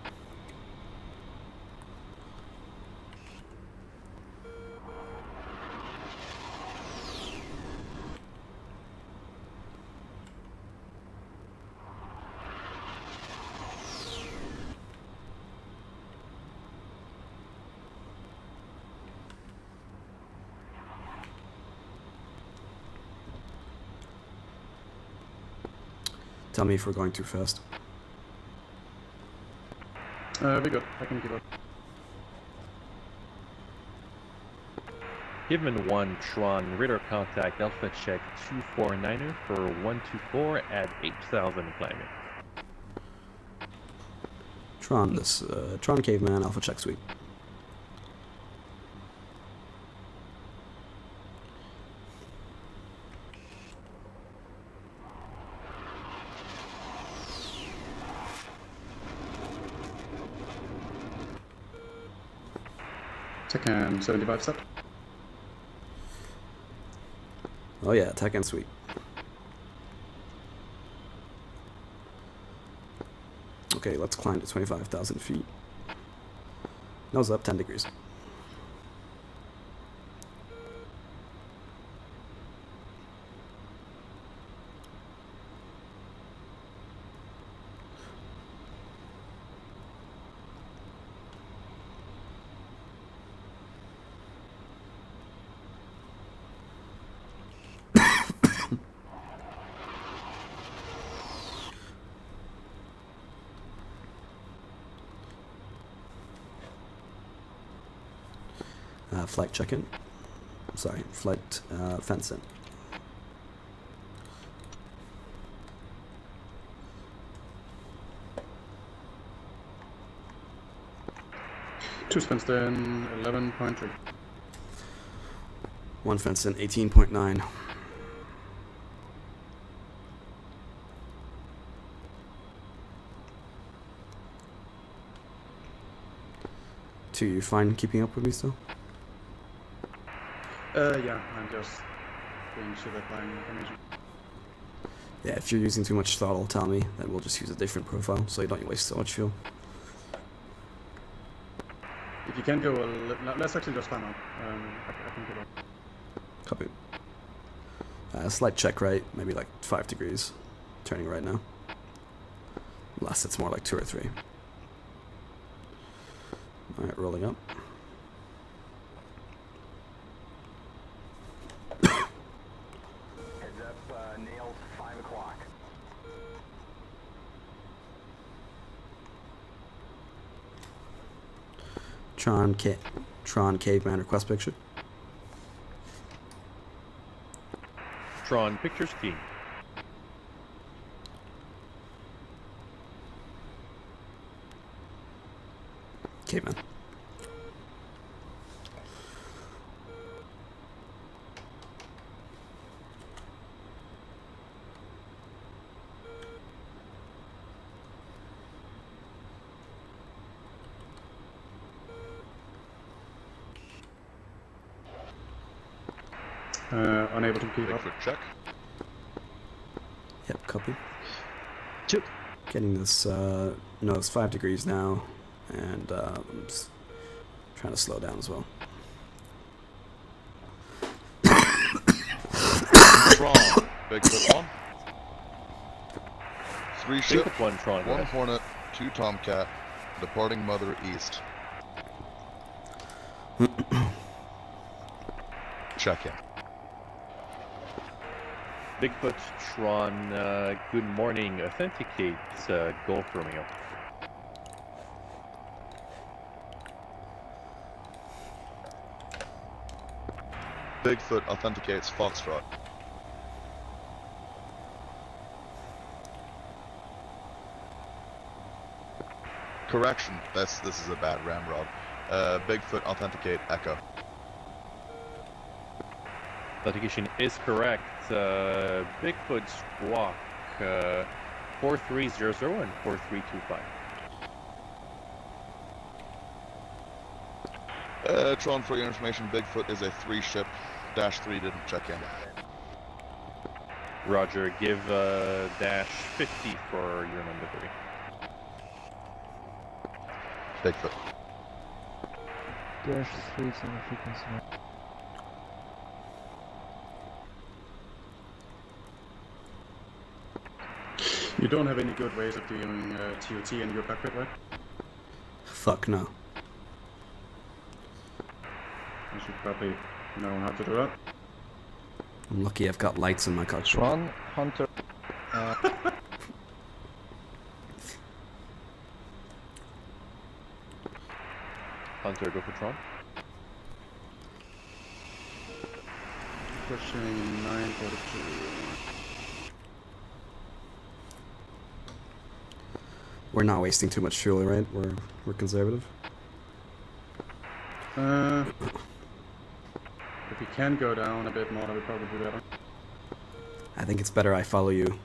Tell me if we're going too fast. Be good. I can keep up. Given 1 Tron radar contact Alpha check 249er for 124 at 8,000 climbing. Tron, this Tron Caveman Alpha check suite. Second 75 set. Oh yeah, tech and suite. Okay, let's climb to 25,000 feet. Nose up 10 degrees. Flight check-in. sorry, flight fence in. Two fenced in, 11.3. One fence in, 18.9. Two, you fine keeping up with me still? Yeah, I'm just doing sugar flying information. Yeah, if you're using too much throttle, tell me, then we'll just use a different profile so you don't waste so much fuel. If you can go, let's actually just climb up. I can go up. Copy. Slight check right, maybe like 5 degrees. Turning right now. Unless it's more like 2 or 3. Alright, rolling up. Heads up, nails 5 o'clock. Tron caveman request picture. Tron pictures key. Caveman. Unable to keep up. Bigfoot check. Yep, copy. Two. Getting this, no, it's 5 degrees now, and I'm just trying to slow down as well. Tron. Bigfoot 1. 3 ship. Bigfoot 1, Tron. 1 Hornet, 2 Tomcat. Departing Mother East. Check in. Bigfoot Tron, good morning. Authenticate Golf Romeo. Bigfoot authenticates Foxtrot. Correction, this is a bad ramrod. Bigfoot authenticate Echo. Authentication is correct. Bigfoot Squawk 4300 and 4325. Tron, for your information, Bigfoot is a 3 ship. Dash 3 didn't check in. Roger, give dash 50 for your number 3. Bigfoot. Dash 3 is on the frequency now. You don't have any good ways of doing TOT in your cockpit, right? Fuck no. I should probably know how to do that. I'm lucky I've got lights in my cockpit. Tron, Hunter. Hunter, go for Tron. Pushing 942. We're not wasting too much fuel, right? We're conservative. If you can go down a bit more, that would probably be better. I think it's better I follow you.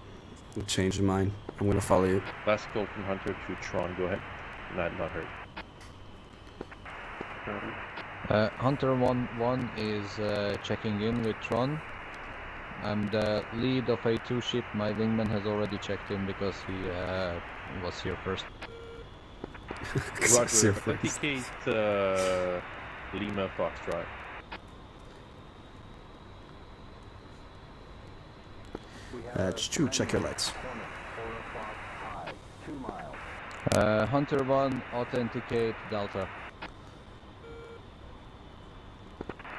With change in mind, I'm gonna follow you. Last call from Hunter to Tron, go ahead. Not heard. Hunter 1-1 is checking in with Tron. I'm the lead of a 2 ship. My wingman has already checked in because he was here first. Roger, authenticate Lima Foxtrot. Chu, check your lights. Hunter 1, authenticate Delta.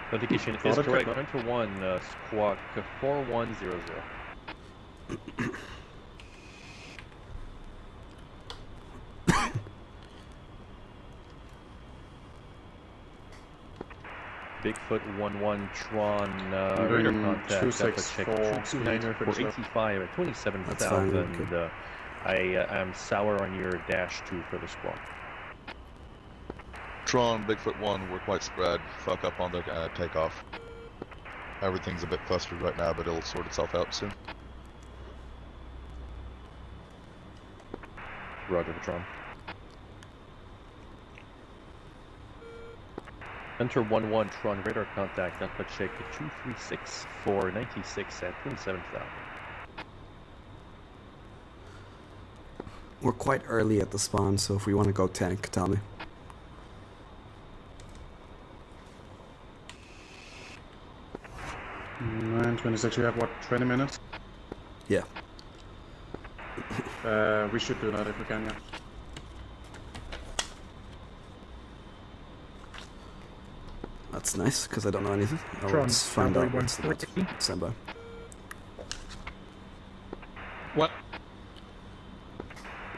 Authentication is correct. Hunter 1, Squawk 4100. Bigfoot 1-1 Tron I'm radar doing contact. Alpha check 264 229er pretty for slow. 85 at That's fine, 27,000. I am sour on your -2 for the squawk. Tron, Bigfoot 1, we're quite spread. Fuck up on the takeoff. Everything's a bit flustered right now, but it'll sort itself out soon. Roger, Tron. Hunter 1-1 Tron radar contact. Alpha check 236 for 96 at 27,000. We're quite early at the spawn, so if we want to go tank, tell me. Nine 26. We have what, 20 minutes? Yeah. We should do that if we can, yeah. That's nice, because I don't know anything. Tron, Let's find out Cowboy what's the 140. stand by. What?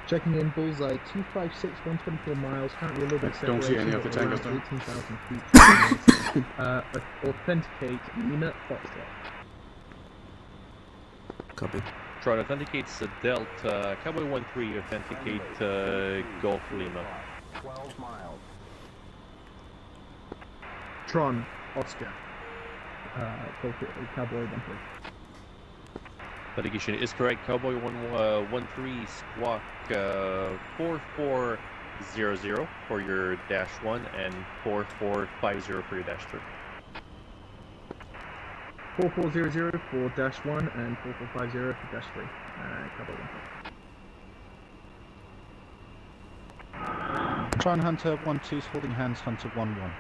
Checking in, bullseye, 256, 124 miles, currently a little bit Don't see any separation, of the but around tankers though. 18,000 feet. Authenticate, Nina Foxtrot. Copy. Tron authenticates Delta. Cowboy 1-3 authenticate Golf Lima. 12 miles. Tron, Oscar. Cowboy 1-3. Authentication is correct. Cowboy 1-3 squawk 4400 for your -1 and 4450 for your -3. 4400 for -1 and 4450 for -3. Cowboy 1-3. Tron Hunter 1-2 holding hands, Hunter 1-1.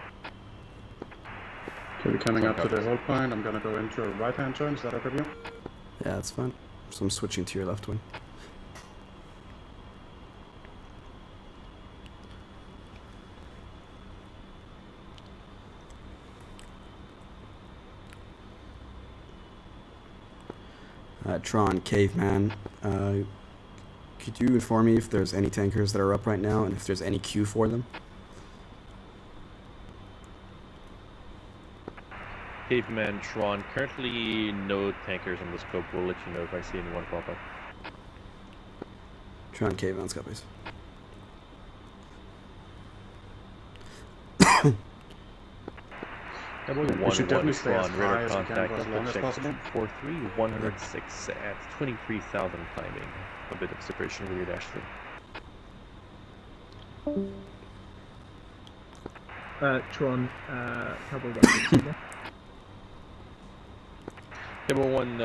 Okay, we're coming up to the hold point. I'm gonna go into a right-hand turn. Is that okay with you? Yeah, that's fine. So I'm switching to your left wing. Tron, Caveman, could you inform me if there's any tankers that are up right now and if there's any queue for them? Caveman Tron, currently no tankers on the scope. We'll let you know if I see anyone pop up. Tron, Caveman's copies. We should definitely stay as Tron, high radar as we can contact, for as long as check possible. 43 106 at 23,000 climbing. A bit of separation with your -3. Tron, Cowboy 1-6. Number 1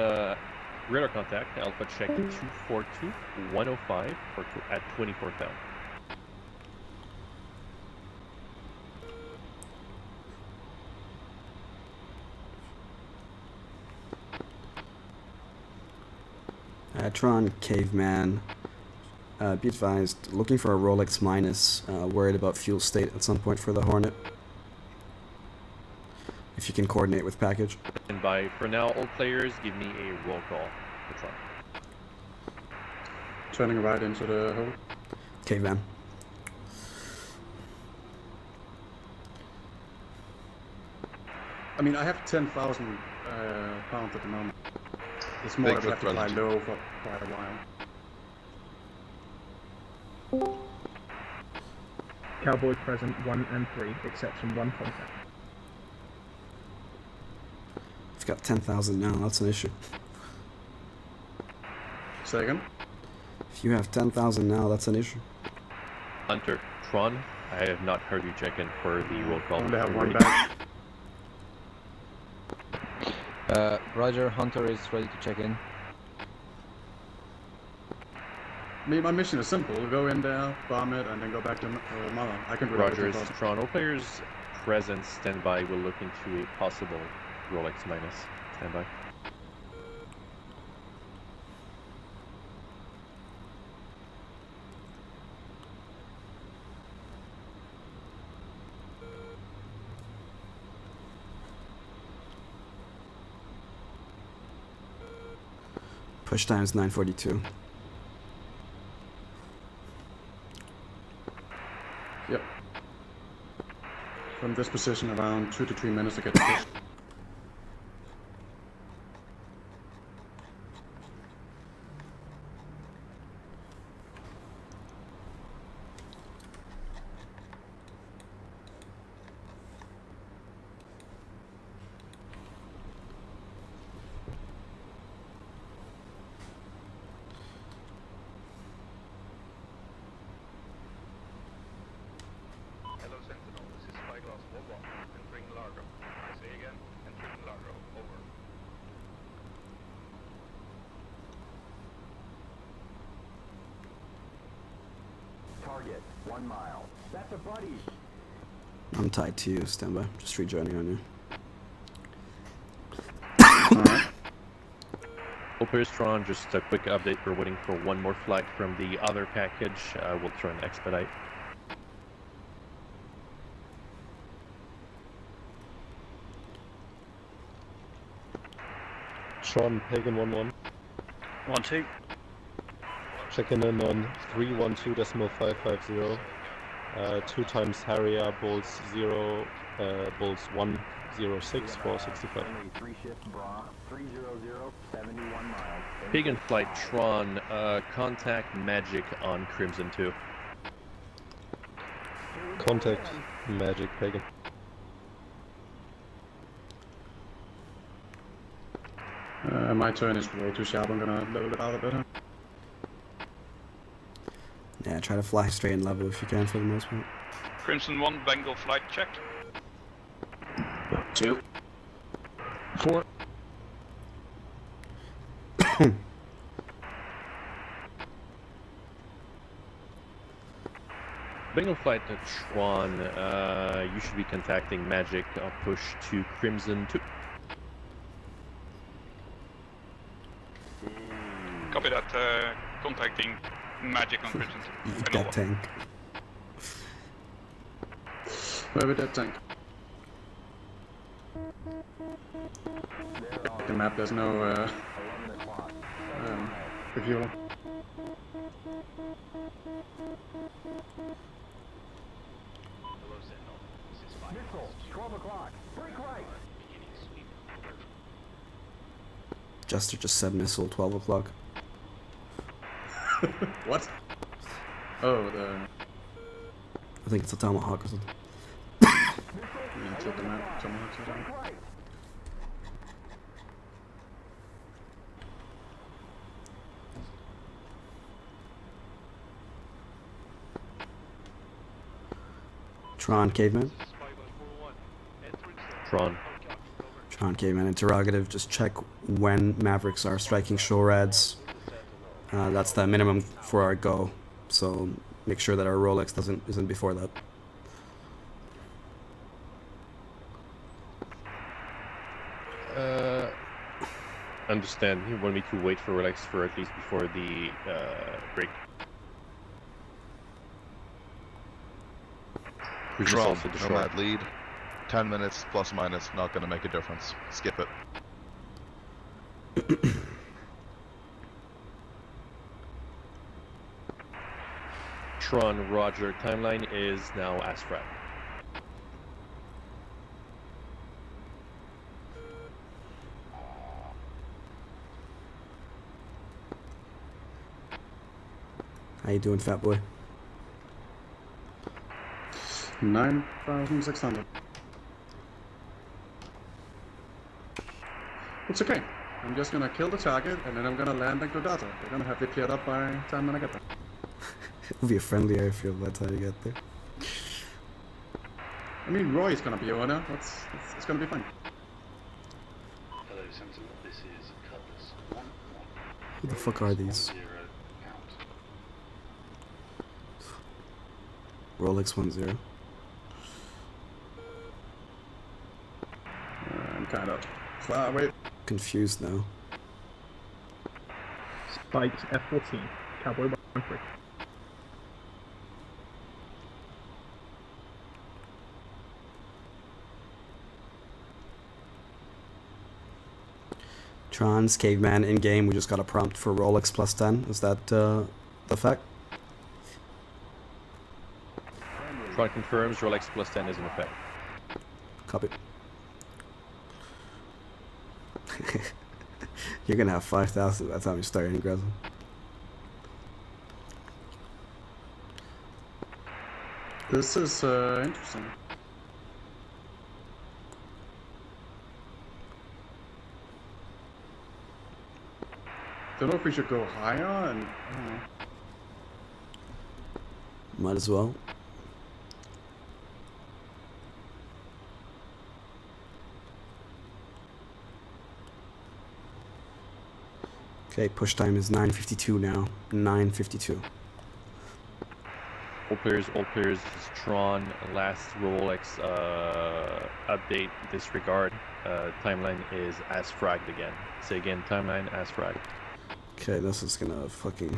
radar contact, Alpha check 242 105 at 24,000. Tron, Caveman, be advised, looking for a Rolex minus, worried about fuel state at some point for the Hornet. If you can coordinate with package. And by for now, all players give me a roll call for Tron. Turning right into the hole. Caveman. I mean, I have 10,000 pounds at the moment. It's more that we have to fly low for quite a while. Cowboy present 1 and 3, exception 1 contact. I've got 10,000 now, that's an issue. Second. If you have 10,000 now, that's an issue. Hunter, Tron, I have not heard you check in for the roll call. Only have one back. Roger, Hunter is ready to check in. My mission is simple. Go in there, bomb it, and then go back to Mother. I can do Roger, it. is Tron. All players present standby will look into a possible Rolex minus. Standby. Push time is 9:42. Yep. For from this position around 2 to 3 minutes to get the push. Hello Sentinel, this is Spyglass 1-1, entering Largo. I say again, entering Largo, over. Target, 1 mile. That's a buddy. I'm tied to you. Stand by. Just rejoining on you. Tron, just a quick update. We're waiting for one more flight from the other package. We'll try and expedite. Tron, Pagan 1-1. 1-2. Checking in on 312.550. 2 times Harrier, Bolts 0, Bolts 106 for 65. Pagan flight Tron, contact Magic on Crimson 2. Contact Magic Pagan. My turn is way too sharp. I'm gonna level it out a bit. Huh? Yeah, try to fly straight and level if you can for the most part. Crimson 1, Bengal flight checked. 2. 4. Bengal flight to Tron, you should be contacting Magic. I'll push to Crimson 2. Copy that, contacting Magic on Crimson 2. Eat that tank. Where with that tank? The map, there's no refuel. Missile, 12 o'clock. Break right. Jester just said missile 12 o'clock. What? Oh, the... I think it's a tomahawk or something. Yeah, check the map. Tomahawks or something. Tron Caveman. Tron. Tron Caveman interrogative. Just check when Mavericks are striking SHORADs. That's the minimum for our go. So make sure that our Rolex isn't before that. Understand. You want me to wait for Rolex for at least before the break. Tron, Nomad lead. 10 minutes plus or minus, not going to make a difference. Skip it. Tron, Roger. Timeline is now ASFRAG. How you doing, fat boy? 9,600. It's okay. I'm just gonna kill the target and then I'm gonna land and go data. They're gonna have it cleared up by the time when I get there. It'll be a friendly airfield by the time you get there. I mean, Roy is gonna be over there. It's gonna be fine. Hello Sentinel, this is Cutlass 1-1. Who the fuck are these? Rolex 10. I'm kind of far away. Confused now. Spikes F-14. Cowboy 1-3. Trons, Caveman, in-game, we just got a prompt for Rolex plus 10. Is that the fact? Tron confirms Rolex plus 10 is in effect. Copy. You're gonna have 5,000 by the time you start ingressing. This is interesting. Don't know if we should go higher, and I don't know. Might as well. Okay, push time is 9:52 now. 9:52. All players, Tron, last Rolex update disregard. Timeline is as fragged again. Say again, timeline as fragged. Okay, this is gonna fucking...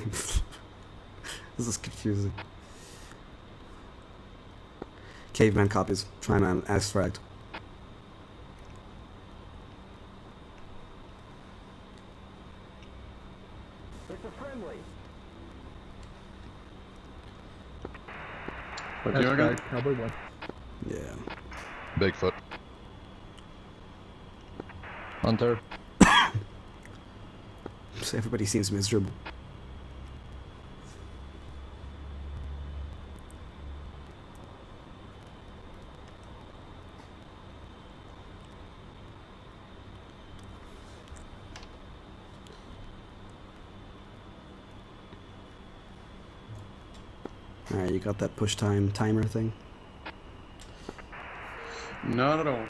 This is confusing. Caveman copies. Tryman as fragged. It's a friendly. But That's you're right, gonna... Cowboy 1. Yeah. Bigfoot. Hunter. So everybody seems miserable. Alright, you got that push timer thing? Not at all.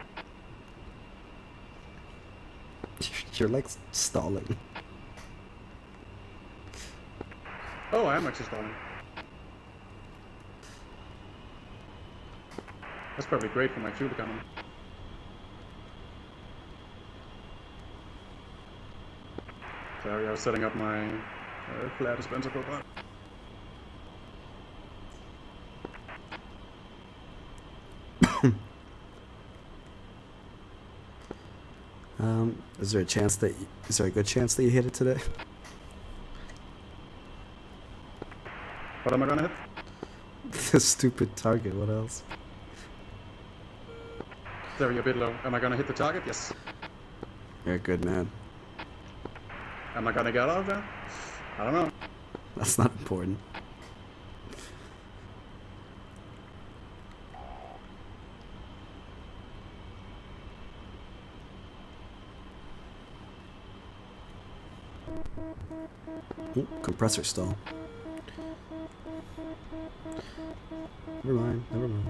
You're like stalling. Oh, I am actually stalling. That's probably great for my fuel economy. Sorry, I was setting up my flare dispenser profile. Is there a good chance that you hit it today? What am I gonna hit? The stupid target, what else? There, you're a bit low. Am I gonna hit the target? Yes. You're a good man. Am I gonna get out of there? I don't know. That's not important. Ooh, compressor stall. Never mind, never mind.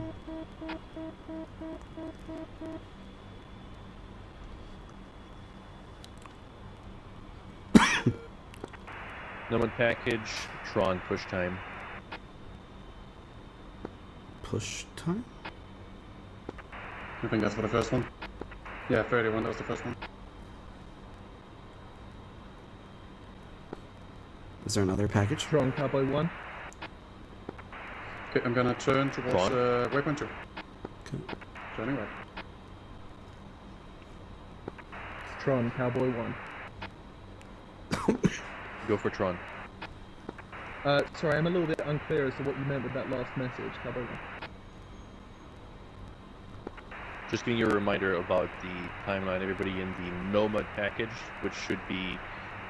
Nomad package, Tron push time. Push time? I think that's for the first one. Yeah, 31, that was the first one. Is there another package? Tron Cowboy 1. Okay, I'm gonna turn towards waypoint 2. Okay. Turning right. Tron Cowboy 1. Go for Tron. Sorry, I'm a little bit unclear as to what you meant with that last message, Cowboy 1. Just giving you a reminder about the timeline. Everybody in the Nomad package, which should be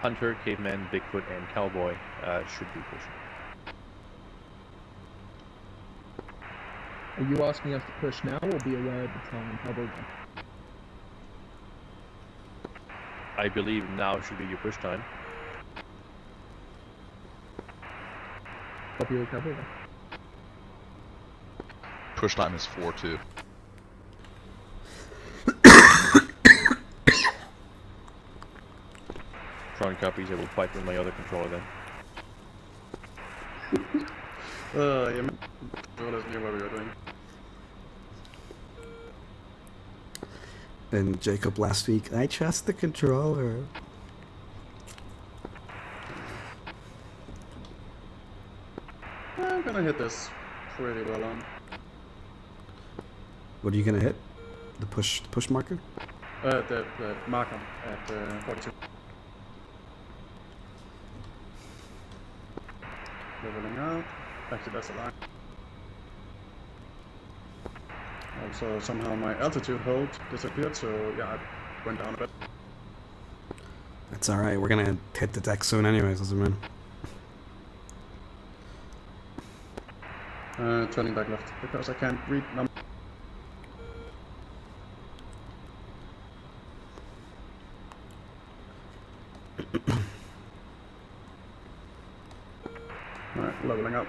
Hunter, Caveman, Bigfoot, and Cowboy, should be pushing. Are you asking us to push now or be aware of the time, Cowboy 1? I believe now should be your push time. Copy your Cowboy 1. Push time is 4-2. Tron copies. I will fight with my other controller then. Yeah, controllers knew what we were doing. And Jacob last week, I trust the controller. I'm gonna hit this pretty well on. What are you gonna hit? The push marker? The marker at 42. Leveling out. Actually, that's a line. All so somehow my altitude hold disappeared, so yeah, I went down a bit. It's alright, we're gonna hit the deck soon anyways, doesn't matter. Turning back left, because I can't read numbers. Alright, leveling up.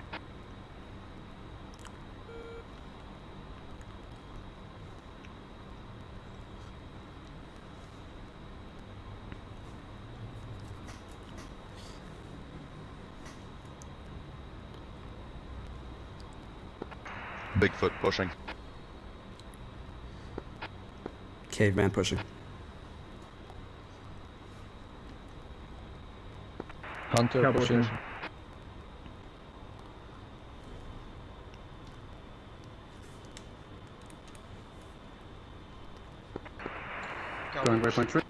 Bigfoot pushing. Caveman pushing. Hunter pushing. Going waypoint 3.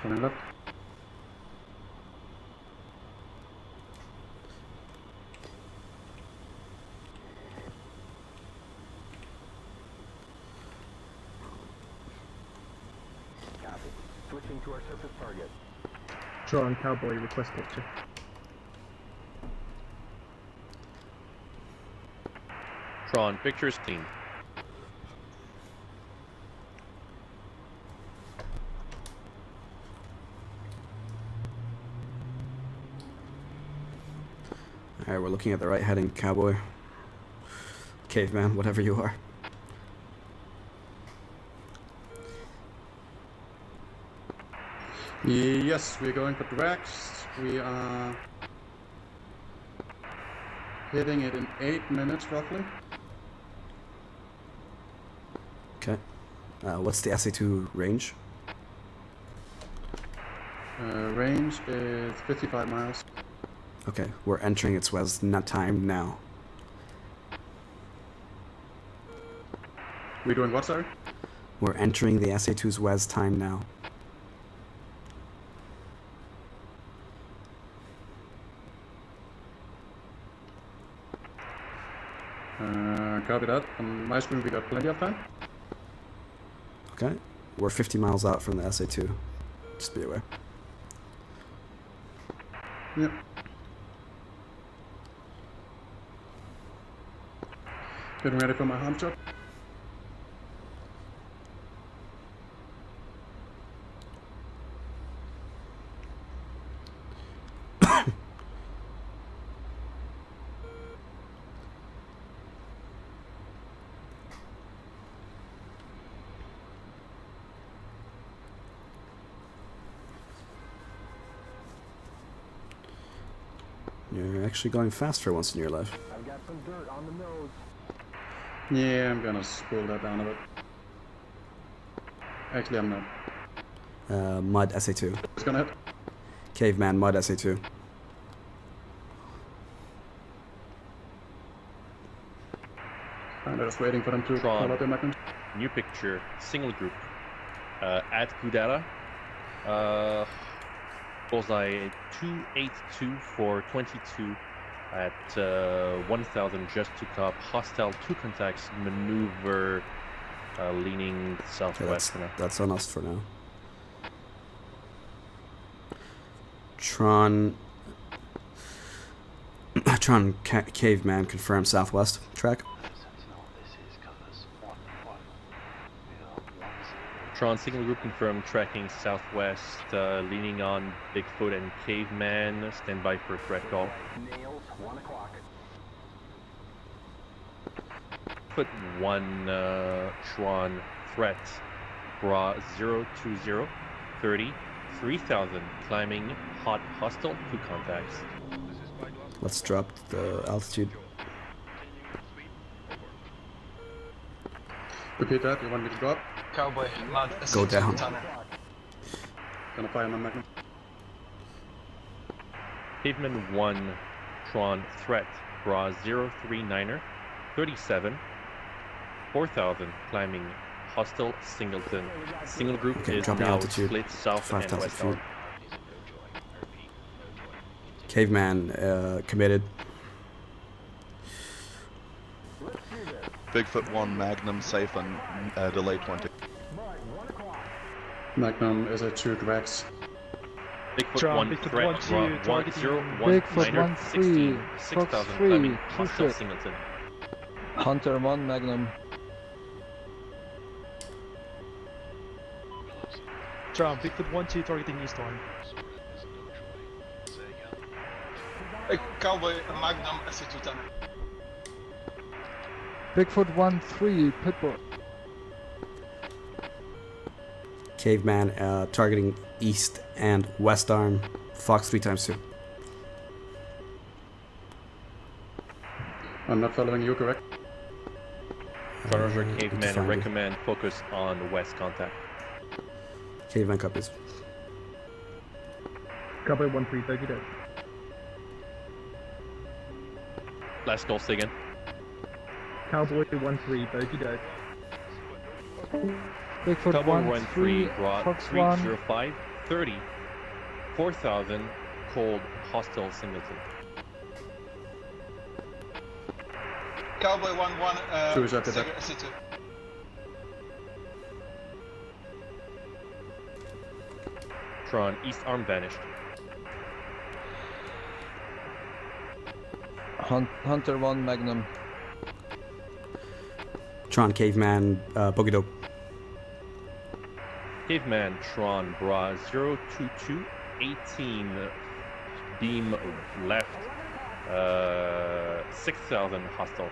Turning left. Switching to our surface target. Tron Cowboy request picture. Tron, picture is clean. Alright, we're looking at the right heading, Cowboy. Caveman, whatever you are. Yes, we're going for tracks. We are hitting it in 8 minutes roughly. Okay. What's the SA2 range? Range is 55 miles. Okay, we're entering its west time now. We doing what, sorry? We're entering the SA2's west time now. Copy that. On my screen we got plenty of time. Okay, we're 50 miles out from the SA2. Just be aware. Yep. Getting ready for my hump job. You're actually going fast for once in your life. I've got some dirt on the nose. Yeah, I'm gonna spool that down a bit. Actually, I'm not. Mud SA2. It's gonna hit. Caveman, Mud SA2. I'm just waiting for them to call out their mechanism. New picture, single group. At Gudara. Bullseye 282 for 22 at 1000 just to cop. Hostile 2 contacts, maneuver leaning southwest. Okay, that's on us for now. Tron Caveman confirmed southwest track. Tron single group confirmed tracking southwest, leaning on Bigfoot and Caveman. Stand by for threat call. Nails, 1 o'clock. Put 1 Tron threat. Bra 020 30 3000 climbing hot hostile 2 contacts. Let's drop the altitude. Repeat that. You want me to drop? Cowboy, lad. Go down. Gonna fire my mechanism. Caveman 1 Tron threat. Bra 039er 37 4000 climbing hostile singleton. Single group Okay, is dropping now altitude. split south and 5,000 west. feet. Caveman committed. Let's do this. Bigfoot 1 Magnum safe on delay 20. Magnum is a 2 Drax. Bigfoot Tron, 1 Bigfoot threat, 1, 2, draw 1 targeting 0 1 Bigfoot Niner 1, 3, 16 Fox 6000 3, climbing two hostile ship. Singleton. Hunter 1 Magnum. Tron, Bigfoot 1, 2, targeting East Horn. Cowboy Magnum SC210. Bigfoot 1, 3, Pitbull. Caveman targeting east and west arm. Fox 3x2. I'm not following you, correct? Roger, Need to Caveman, find you. recommend focus on west contact. Caveman copies. Cowboy 1-3, thank you, Dave. Last call, say again. Cowboy 1-3, bogey Dave. Bigfoot Cowboy 1, 1 3, 3, brought Fox 1. 305 30 4000 cold hostile Singleton. Cowboy 1-1, Two is at the Sega back. SC2. Tron, east arm vanished. Hunter 1 Magnum. Tron Caveman Boogie Dope. Caveman, Tron, Bra 022 18 beam left 6000 hostile.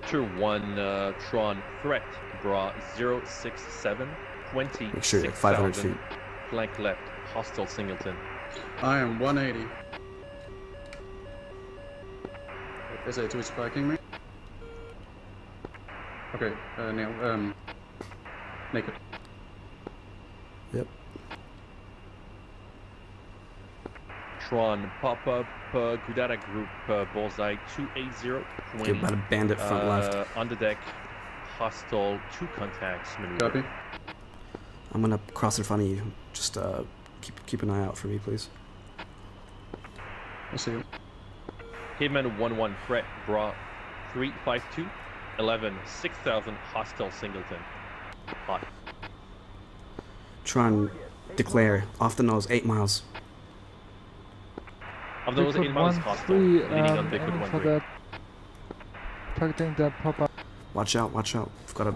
Tier 1 Tron threat Bra 067 20 Make sure you're at 500 feet. flank left hostile Singleton. I am 180. SA2 is spiking me. Okay, Neil, naked. Yep. Tron pop up Gudata group bullseye 280 20 Get about a bandit front left. on the deck hostile 2 contacts maneuver. Copy. I'm gonna cross in front of you. Just keep an eye out for me, please. I see you. Caveman 1-1 threat Bra 352 11 6000 hostile Singleton. Hot. Tron declare off the nose 8 miles. Of those 8 miles hostile, 3, leading on Bigfoot aiming 1 for 3. that. Targeting that pop-up. Watch out, watch out. We've got a...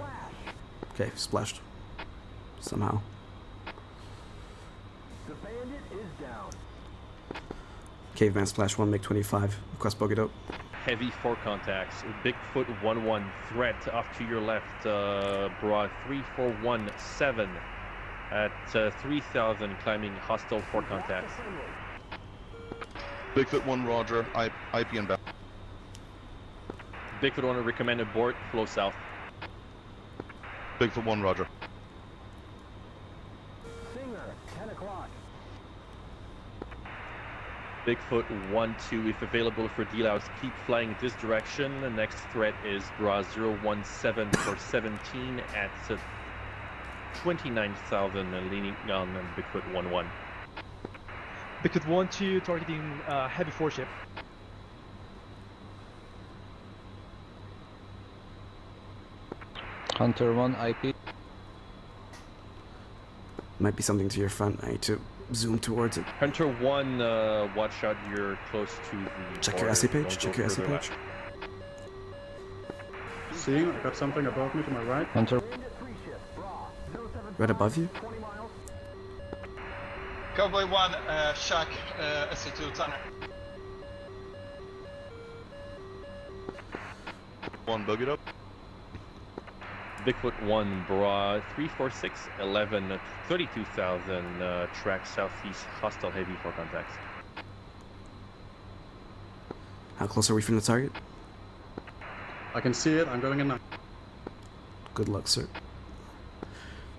Okay, splashed. Somehow. The bandit is down. Caveman splash 1, make 25. Request Boogie Dope. Heavy 4 contacts. Bigfoot 1-1 threat off to your left. Broad 3417 at 3000 climbing hostile 4 contacts. Bigfoot 1 Roger, IP and back. Bigfoot 1 recommended board, flow south. Bigfoot 1 Roger. Singer, 10 o'clock. Bigfoot 1-2, if available for deal-outs, keep flying this direction. The next threat is Bra 017 for 17 at 29,000, leaning on Bigfoot 1-1. Bigfoot 1-2, targeting heavy 4 ship. Hunter 1 IP. Might be something to your front. I need to zoom towards it. Hunter 1, watch out, you're close to the Check your border. SC page. Don't Check go your SC further page. left. See, I got something above me to my right. Hunter. Right above you? Cowboy 1, Shack, SC2 Tanner. 1 boogied up. Bigfoot 1, Bra 346 11 32,000 track southeast, hostile heavy 4 contacts. How close are we from the target? I can see it, I'm going in now. Good luck, sir.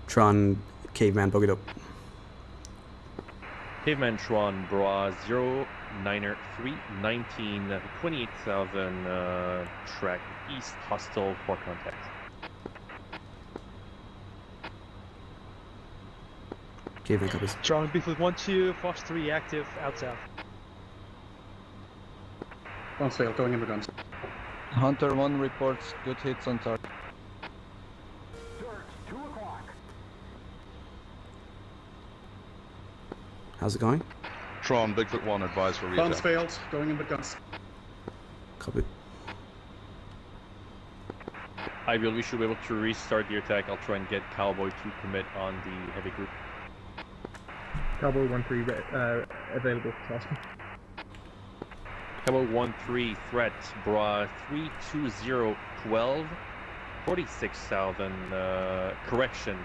Tron, Caveman, Boogie Dope. Caveman Tron, Bra 093 19 28,000 track east, hostile 4 contacts. Caveman copies. Tron, Bigfoot 1-2, Fox 3 active, out south. Guns failed, going in with guns. Hunter 1 reports good hits on target. How's it going? Tron, Bigfoot 1, advise for Guns reattack. failed, going in with guns. Copy. Ideally, we should be able to restart the attack. I'll try and get Cowboy to commit on the heavy group. Cowboy 1-3 available for tasking. Cowboy 1-3 threat, Bra 32012, 46,000, correction,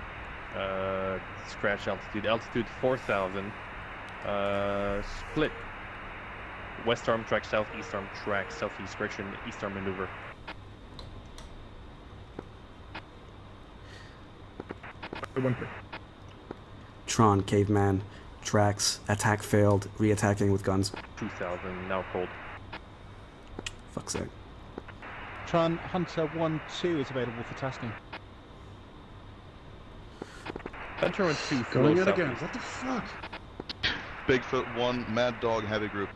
scratch altitude 4,000, split, west arm track, southeast arm track, southeast correction, east arm maneuver. Tron, Caveman, tracks, attack failed, re-attacking with guns. 2,000, now cold. Fuck's sake. Tron, Hunter 1-2 is available for tasking. Hunter 1-2 Going in flow again, southeast. what the fuck? Bigfoot 1, Mad Dog, heavy group.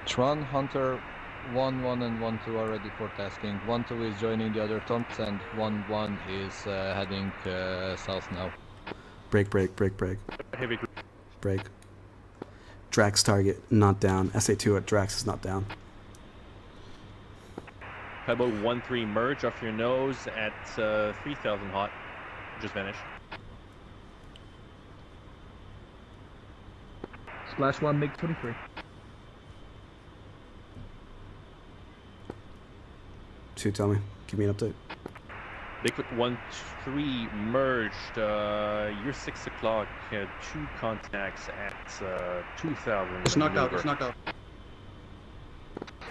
Tron, Hunter 1-1 and 1-2 are ready for tasking. 1-2 is joining the other Tomps and 1-1 is heading south now. Break. Heavy group. Break. Drax target, not down. SA2 at Drax is not down. Cowboy 1-3 merge off your nose at 3,000 hot. Just vanished. Splash 1, MiG-23. Two, tell me. Give me an update. Bigfoot 1-3 merged. You're 6 o'clock. 2 contacts at 2,000. It's knocked out, maneuver. it's knocked out.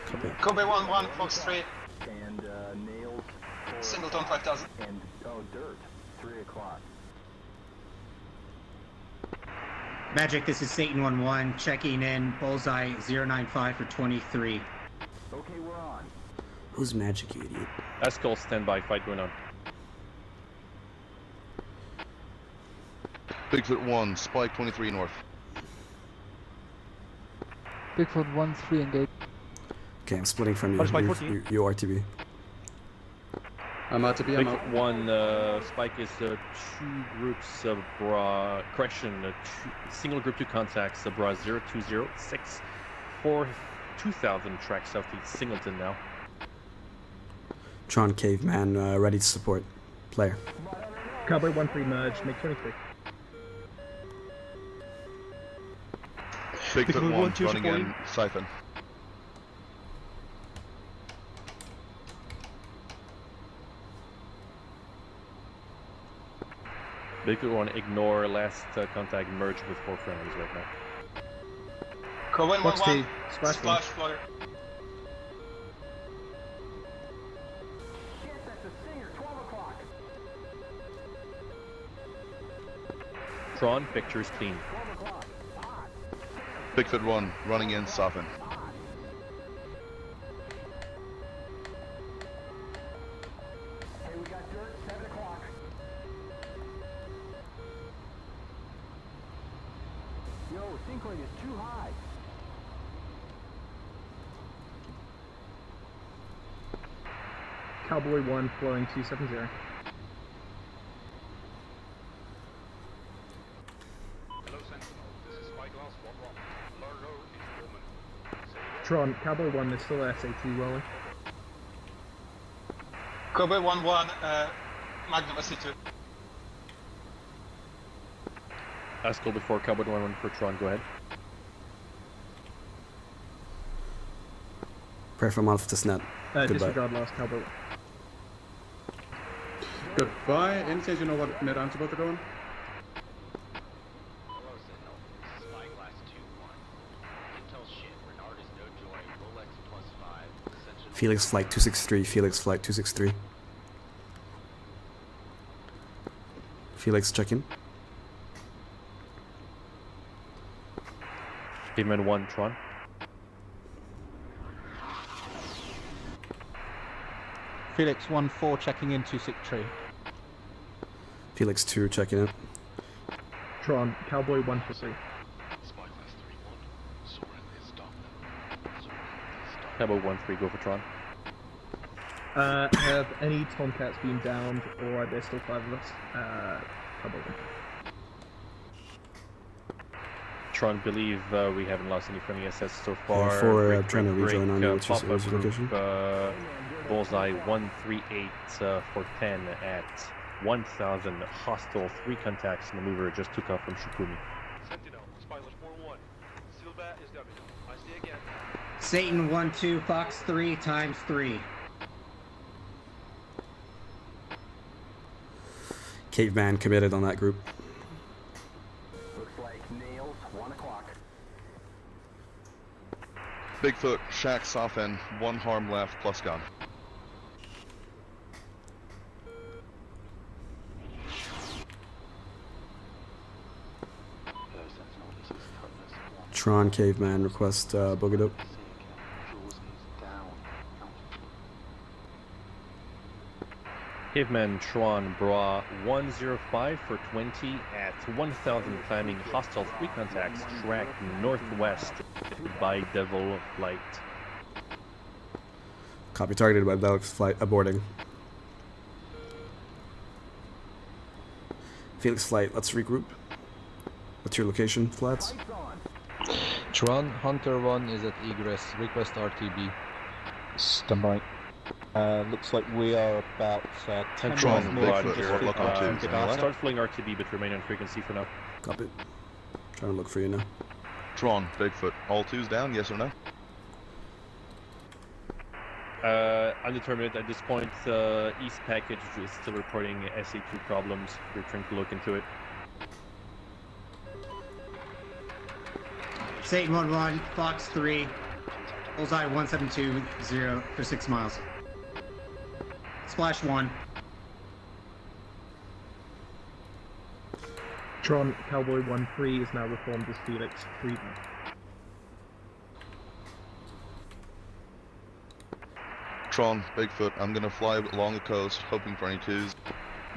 Copy. Kobe 1-1, Fox 3, And nails. Singleton 5,000. And dirt. 3 o'clock. Magic, this is Satan 1-1, checking in, bullseye 095 for 23. Okay, we're on. Who's Magic, you idiot? Escol standby, fight going on. Bigfoot 1, Spike 23 north. Bigfoot 1-3 engage. Okay, I'm splitting from you. Oh, Spike You 14. RTB. I'm out to be, I'm out. Bigfoot 1, Spike is 2 groups of bra, correction, single group 2 contacts, bra 0206 for 2,000 track southeast Singleton now. Tron, Caveman, ready to support. Player. Cowboy 1-3 merge, MiG-23. Bigfoot 1, 1-2 running in, supporting. Siphon. Bigfoot 1, ignore last contact merge with 4 friendlies right now. Kobe Fox 1-1, T, splash 1. splash flutter. Tron, pictures clean. Bigfoot 1, running in, Siphon. Yo, sync rate is too high. Cowboy 1 flowing 270. Hello, Sentinel. This is Spyglass 1-1. Largo is woman. Tron, Cowboy 1 is still SA2 rolling. Kobe 1-1, Magnum SC2. Escol before Cowboy 1-1 for Tron, go ahead. Prayer from off the net. Goodbye. Disregard last Cowboy. Goodbye. Any chance you know what net I'm about to go in? Hello, Sentinel. This is Spyglass 2-1. Intel shit. Renard is no joy. Rolex +5. Ascension. Felix Flight 263. Felix Flight 263. Felix, check in. Caveman 1, Tron. Felix 1-4 checking in 263. Felix 2 checking in. Tron, Cowboy 1 for 3. Cowboy 1-3, go for Tron. Have any Tomcats been downed, or are there still 5 of us? Cowboy 1. Tron, believe we haven't lost any friendly assets so far. 4 trying to rejoin on you, which is pop-up group, location. Bullseye 138 for 10 at 1,000. Hostile 3 contacts. Maneuver just took off from Shukumi. Sentinel, Spilot 4-1. Silva is coming. I see again. Satan 1-2, Fox 3 times 3. Caveman committed on that group. Looks like nails, 1 o'clock. Bigfoot, Shack, soft end, 1 harm left, plus gun. Tron Caveman request Boogadoo. Caveman Tron Bra 105 for 20 at 1,000 climbing. Hostile 3 contacts. Track northwest by Devil Flight. Copy, targeted by Belk flight aborting. Felix flight, let's regroup. What's your location, Flats? Tron, Hunter 1 is at egress. Request RTB. Standby. Looks like we are about 10 Tron, miles north from Roger. Gadara. Start flying RTB, but remain on frequency for now. Copy. Trying to look for you now. Tron, Bigfoot, all 2s down, yes or no? Undetermined at this point. East package is still reporting SA2 problems. We're trying to look into it. Satan 1-1, Fox 3, Bullseye 1720 for 6 miles. Splash 1. Tron, Cowboy 1-3 is now reformed as Felix 3. Tron, Bigfoot, I'm gonna fly along the coast, hoping for any 2s,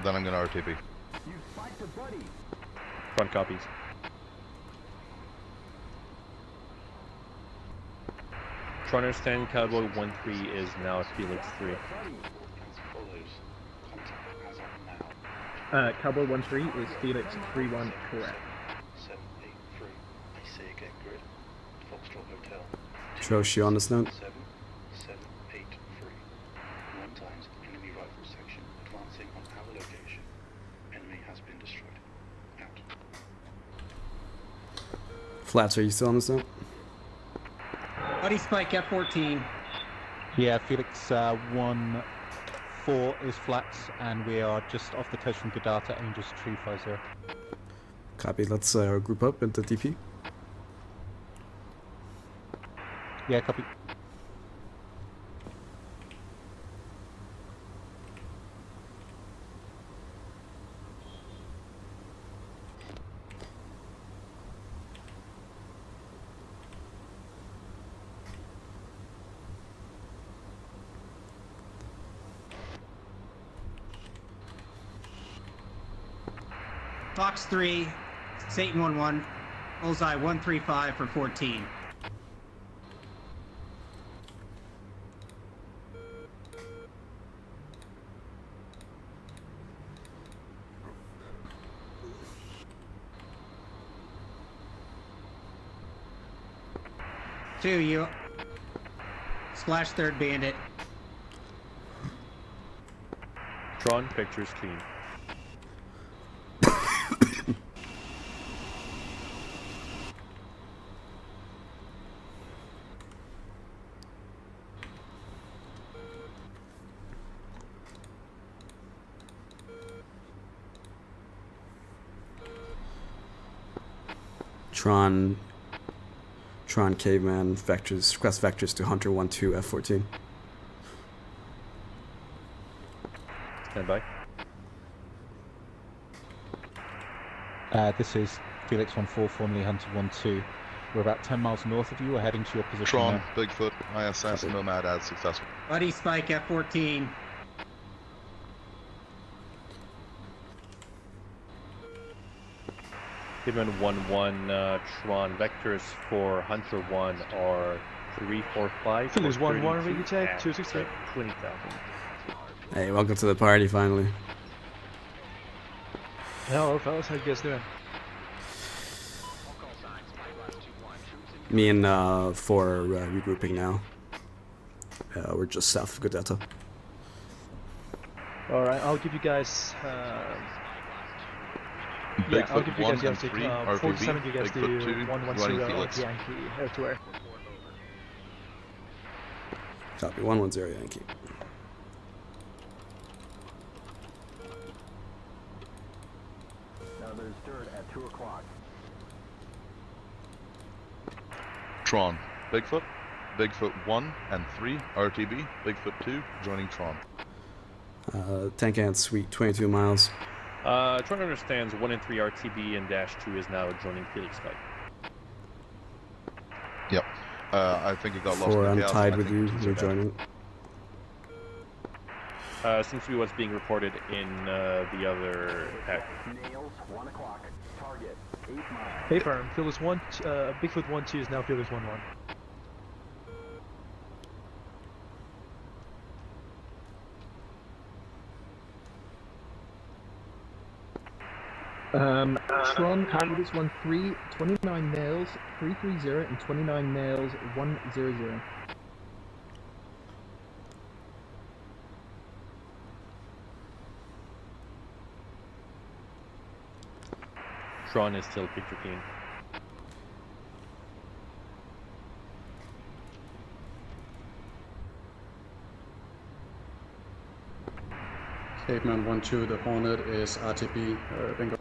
then I'm gonna RTB. Front copies. Tron understand Cowboy 1-3 is now Felix 3. Cowboy 1-3 is Felix 3-1, correct. 783. I see again, grid. Foxtrot Hotel. Troshi on this note. 7783. 1 times enemy rifle section advancing on our location. Enemy has been destroyed. Out. Flats, are you still on this note? Buddy Spike F14. Yeah, Felix 1-4 is flats, and we are just off the coast from Gadara, Angels 350. Copy, let's group up into TP. Yeah, copy. Fox 3, Satan 1-1, Bullseye 135 for 14. Two, you. Splash 3rd bandit. Tron, pictures clean. Tron Caveman vectors, request vectors to Hunter 1-2 F14. Stand by. This is Felix 1-4, formerly Hunter 1-2. We're about 10 miles north of you. We're heading to your position Tron, now. Bigfoot, ISS, Nomad ad successful. Buddy Spike F14. Hitman 1-1, Tron vectors for Hunter 1 are 345. Felix 1-1, 32 Ricky check, at 263. 20,000. Hey, welcome to the party finally. Hello, fellas. How you guys doing? Me and 4 are regrouping now. We're just south of Godetta. All right, I'll give you guys. Yeah, I'll give you guys the update. 47, you guys do 110 Yankee air-to-air. Copy, 110 Yankee. Now there's dirt at 2 o'clock. Tron, Bigfoot, Bigfoot 1 and 3, RTB, Bigfoot 2, joining Tron. Tank Ant Suite, 22 miles. Tron understands 1 and 3 RTB and -2 is now joining Felix Spike. Yep. I think it got lost 4, in I'm the chaos. tied I with think you, it's you're bad. joining. Seems to be what's being reported in the other pack. Nails, 1 o'clock. Target, 8 miles. Hey, firm. Felix 1, Bigfoot 1-2 is now Felix 1-1. Tron, Felix 1-3, 29 nails, 330, and 29 nails, 100. Tron is still picture clean. Caveman 1-2, the Hornet is RTB, bingo.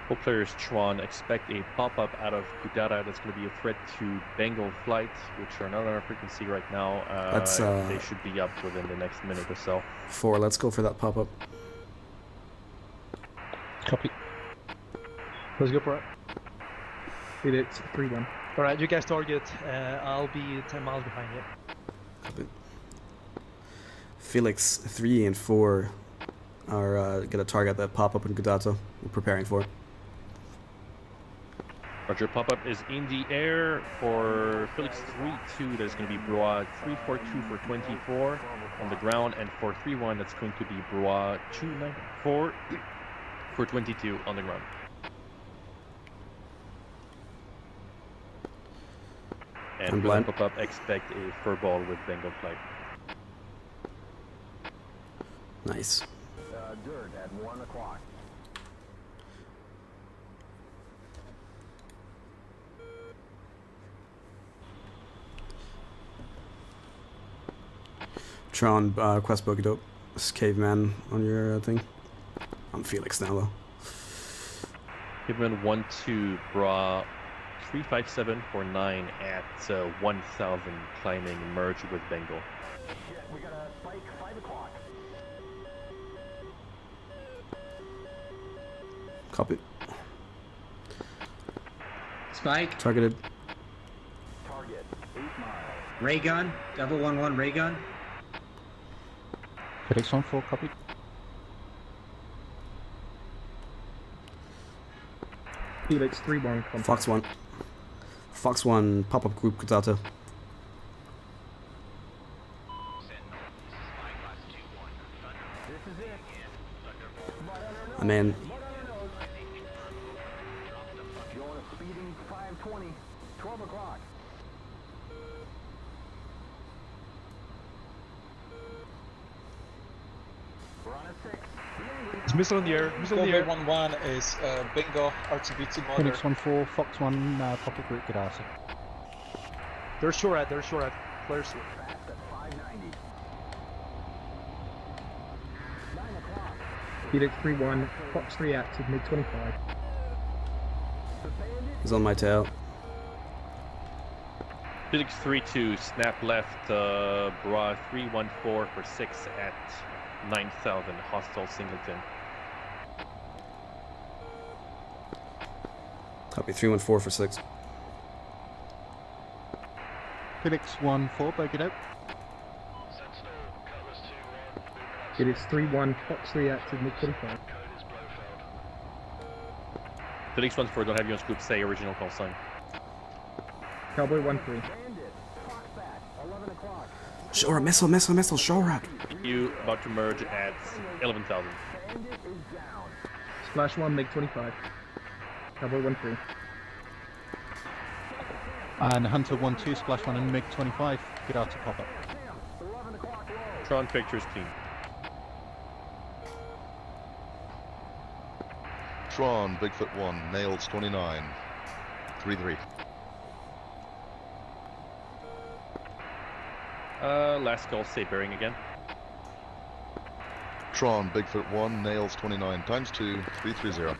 All players Tron expect a pop-up out of Kudara that's going to be a threat to Bengal flights, which are not on our frequency right now. They should be up within the next minute or so. 4, let's go for that pop-up. Copy. Let's go for it. Felix 3-1. All right, you guys target. I'll be 10 miles behind you. Copy. Felix 3 and 4 are gonna target that pop-up in Godata. We're preparing for it. Roger, pop-up is in the air for Felix 3-2. That's going to be Broad 342 for 24 on the ground, and for 3-1 that's going to be Broad 294 for 22 on the ground. And I'm for blind. the pop-up, expect a furball with Bengal flight. Nice. Dirt at 1 o'clock. Tron, quest boogie dope. This caveman on your thing. I'm Felix now though. Hitman 1-2, Bra 357 for 9 at 1000, climbing merge with Bengal. We got a spike, 5 o'clock. Copy. Spike. Targeted. Target, 8 miles. Ray gun. Double 1-1 ray gun. Felix 1-4, copy. Felix 3-1. Fox 1. Fox 1, pop-up group Godata. I'm in. Going a speeding 520, 12 o'clock. We're on a 6. It's missile in the air. Missile in the air. 1-1 is Bingo, RTB to mother. Felix 1-4, Fox 1, pop-up group Godata. They're shore at. Players. Fast at 590. 9 o'clock. Felix 3-1, Fox 3 active, mid 25. He's on my tail. Felix 3-2, snap left, Bra 314 for 6 at 9000, hostile singleton. Copy, 314 for 6. Felix 1-4, break it out. It is 3-1, Fox 3 active, mid-45. Felix 1-4, don't have you on scoop, say original call sign. Cowboy 1-3. Shore, missile, shore up. You about to merge at 11,000. Splash 1, MiG-25. Cowboy 1-3. And Hunter 1-2, Splash 1 and MiG-25, get out to pop up. Tron pictures clean. Tron, Bigfoot 1, Nails 29, 3-3. Last call, say bearing again. Tron, Bigfoot 1, Nails 29, times 2, 330.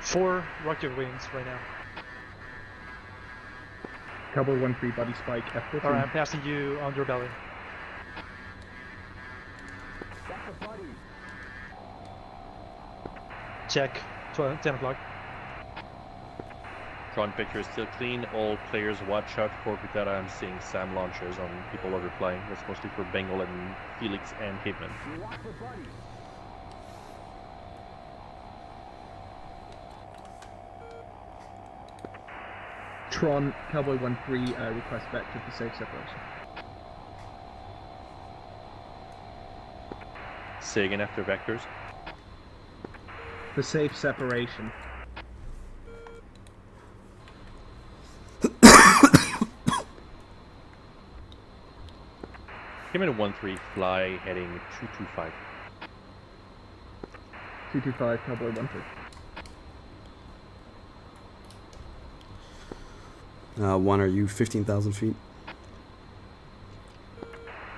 4 rocket wings right now. Cowboy 1-3, Buddy Spike, F14. Alright, I'm passing you on your belly. Check, 10 o'clock. Tron picture is still clean. All players watch out for Pitara. I'm seeing SAM launchers on people are replying. That's mostly for Bengal and Felix and Caveman. Tron, Cowboy 1-3, request vector for safe separation. Say again after vectors. For safe separation. Caveman 1-3, fly heading 225. 225, Cowboy 1-3. 1, are you 15,000 feet?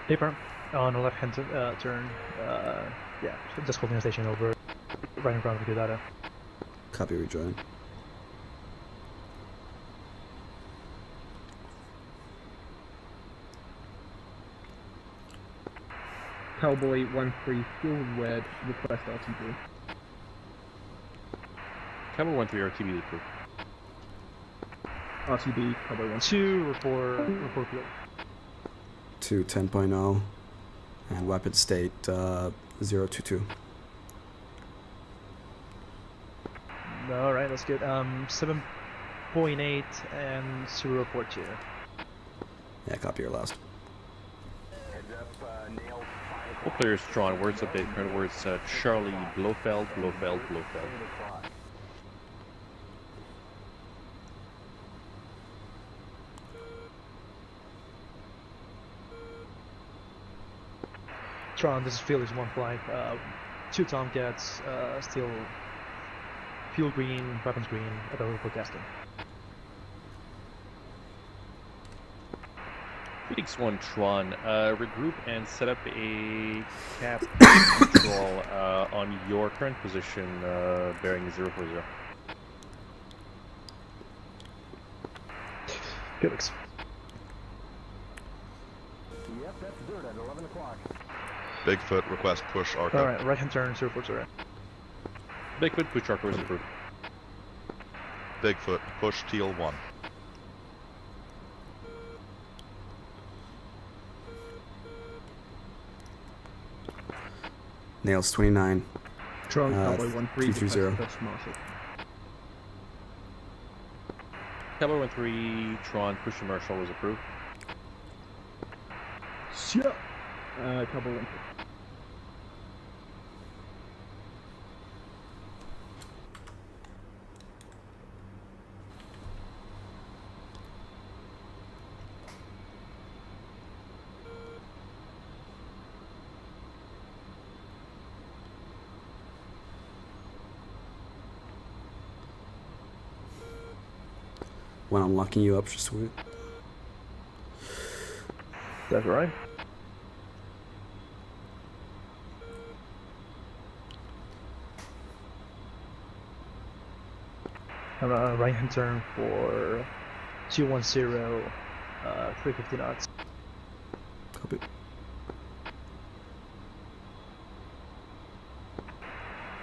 Paper on the left-hand turn. Yeah, just holding the station over, right in front of the data. Copy, rejoin. Cowboy 1-3, fuel red, request RTB. Cowboy 1-3, RTB approved. RTB, Cowboy 1-3. 2 report field. 2 10.0 and weapon state 022. Alright, that's good. 7.8 and 2 report here. Yeah, copy your last. All players Tron, words update, current words Charlie, Blofeld. Tron, this is Felix 1 flight. 2 Tomcats, still fuel green, weapons green, available for testing. Felix 1 Tron, regroup and set up a cap control on your current position, bearing 040. Felix. Yep, that's dirt at 11 o'clock. Bigfoot, request push Arco. Alright, right hand turn, 040. Bigfoot, push Arco is approved. Bigfoot, push Teal 1. Nails 29. Tron, Cowboy 1-3, 230. request Marshall. Cowboy 1-3, Tron, push to Marshall was approved. Yeah. Cowboy 1-3. When I'm locking you up, just wait. That's right. Right hand turn for 210, 350 knots. Copy.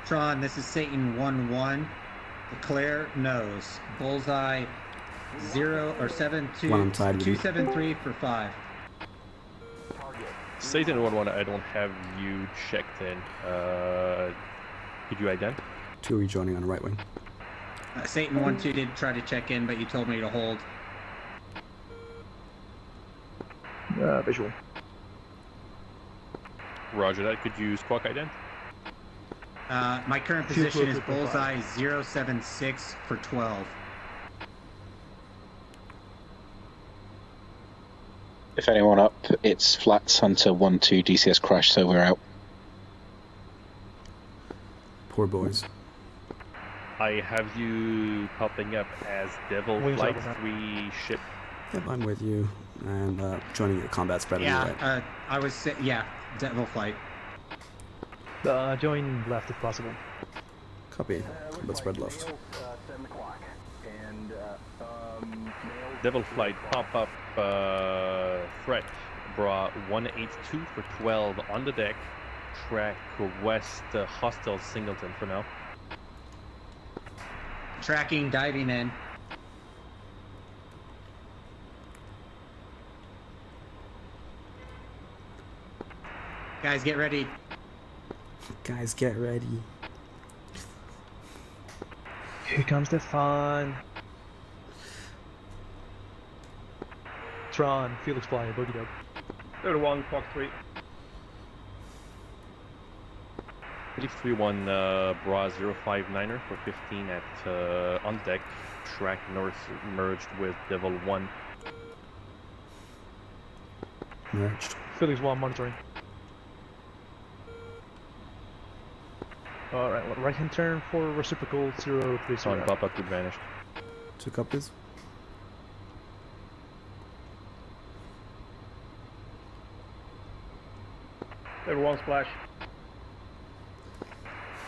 Tron, this is Satan 1-1. Declare nose. Bullseye 273 for 5. Satan 1-1, I don't have you checked in. Could you ident? 2 rejoining on the right wing. Satan 1-2 did try to check in, but you told me to hold. Visual. Roger that. Could you squawk ident? My current position is bullseye 076 for 12. If anyone up, it's Flats Hunter 1-2 DCS crash, so we're out. Poor boys. I have you popping up as Devil Flight 3 ship. Yep, I'm with you. And joining your combat spread on the right. I was Devil Flight. Join left if possible. Copy. Combat spread left. Devil Flight pop up threat bra 182 for 12 on the deck. Track west hostile Singleton for now. Tracking, diving in. Guys, get ready. Guys, get ready. Here comes the fun. Tron, Felix Fly, Boogie Dog. 31, Clock 3. 331 bra 059er for 15 at on deck. Track north merged with Devil 1. Merged. Felix 1 monitoring. Alright, right hand turn for reciprocal 030. On pop up to vanished. 2 copies. Everyone splash.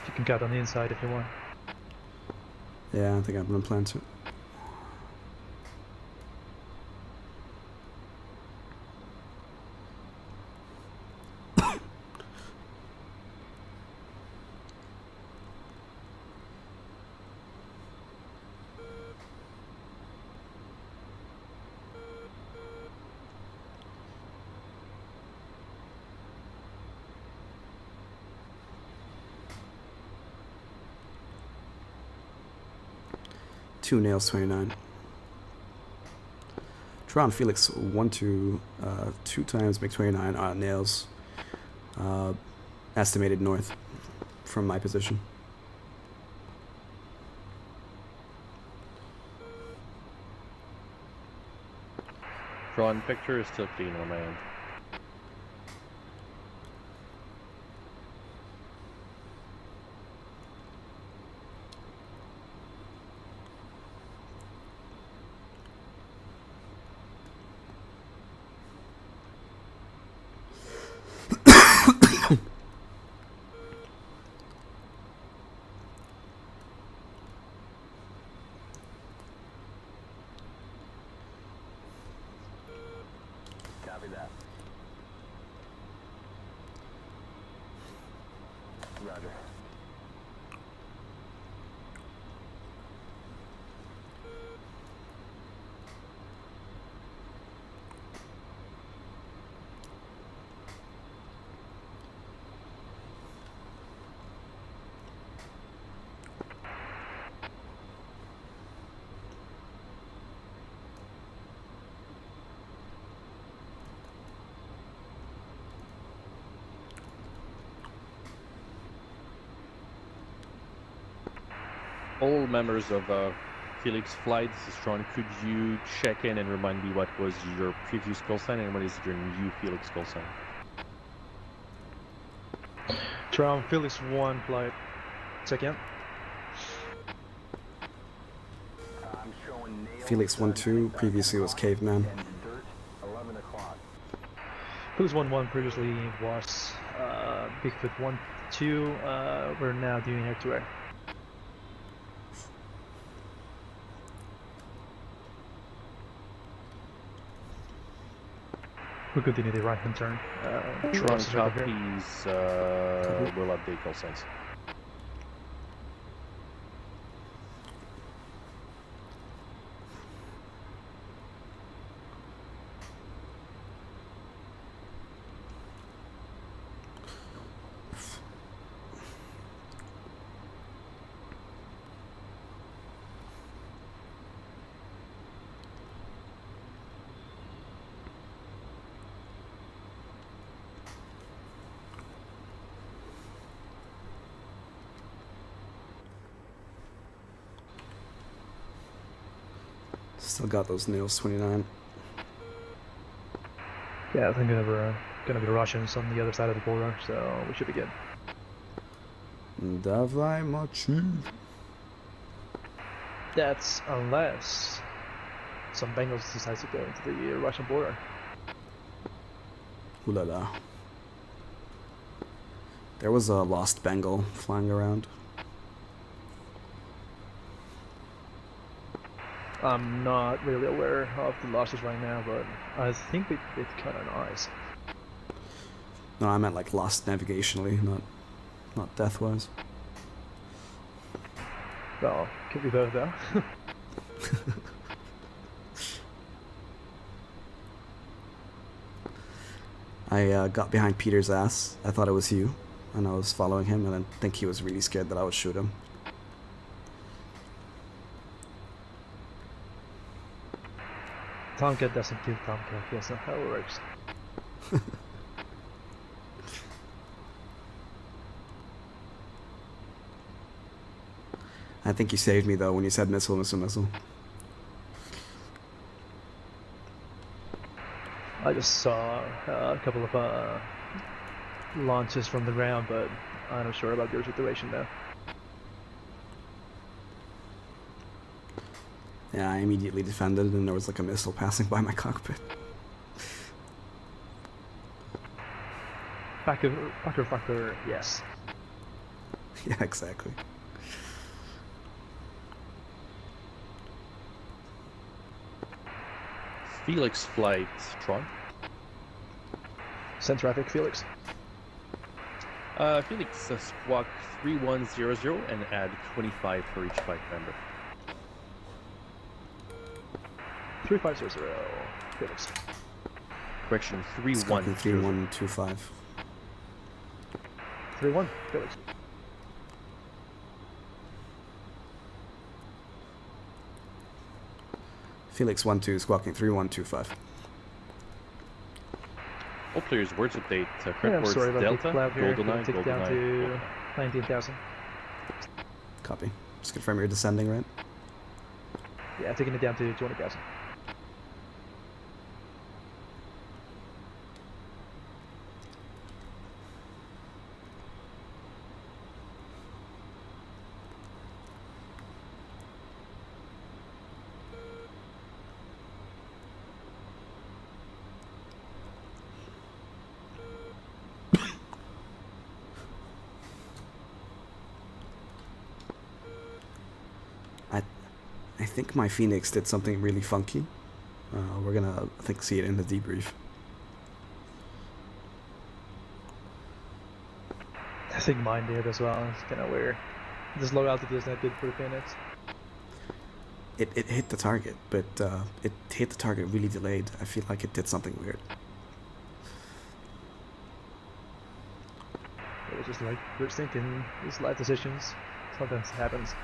You can cut on the inside if you want. Yeah, I think I'm gonna plan to. Two nails 29. Tron Felix 1-2 2 times make 29 on nails. Estimated north from my position. Tron picture is still clean on my end. Copy that. Roger. All members of Felix Flight, this is Tron. Could you check in and remind me what was your previous call sign and what is your new Felix call sign? Tron, Felix 1 Flight. Check in. Felix 1-2 previously was Caveman. Felix 1-1 previously was Bigfoot 1-2. We're now doing air to air. We continue the right hand turn. Tron copies will update call signs. Still got those nails 29. Yeah, I think we're gonna be Russians on the other side of the border, so we should be good. Davai machi. That's unless some Bengals decides to go into the Russian border. Ooh la la. There was a lost Bengal flying around. I'm not really aware of the losses right now, but I think it's kind of nice. No, I meant like lost navigationally, not death-wise. Well, could be both though. I got behind Peter's ass. I thought it was you, and I was following him, and I think he was really scared that I would shoot him. Tomcat doesn't kill Tomcat, that's not how it works. I think you saved me though when you said missile, missile, missile. I just saw a couple of launches from the ground, but I'm not sure about your situation now. Yeah, I immediately defended, and there was like a missile passing by my cockpit. Fucker, yes. Yeah, exactly. Felix flight, Tron. Send traffic, Felix. Felix, squawk 3100 and add 25 for each flight member. 3500, Felix. Correction, Squawking 3100. 3125. 31, Felix. Felix 12, squawking 3125. All players' words update. Yeah, Correct I'm words sorry about Delta, the cloud here. GoldenEye, Take it down to 19,000. Copy. Just confirm you're descending, right? Yeah, taking it down to 20,000. I think my Phoenix did something really funky. We're gonna, I think, see it in the debrief. I think mine did as well. It's kind of weird. This low altitude is not good for the Phoenix. It hit the target, but it hit the target really delayed. I feel like it did something weird. It was just like we're thinking these life decisions. Sometimes it happens.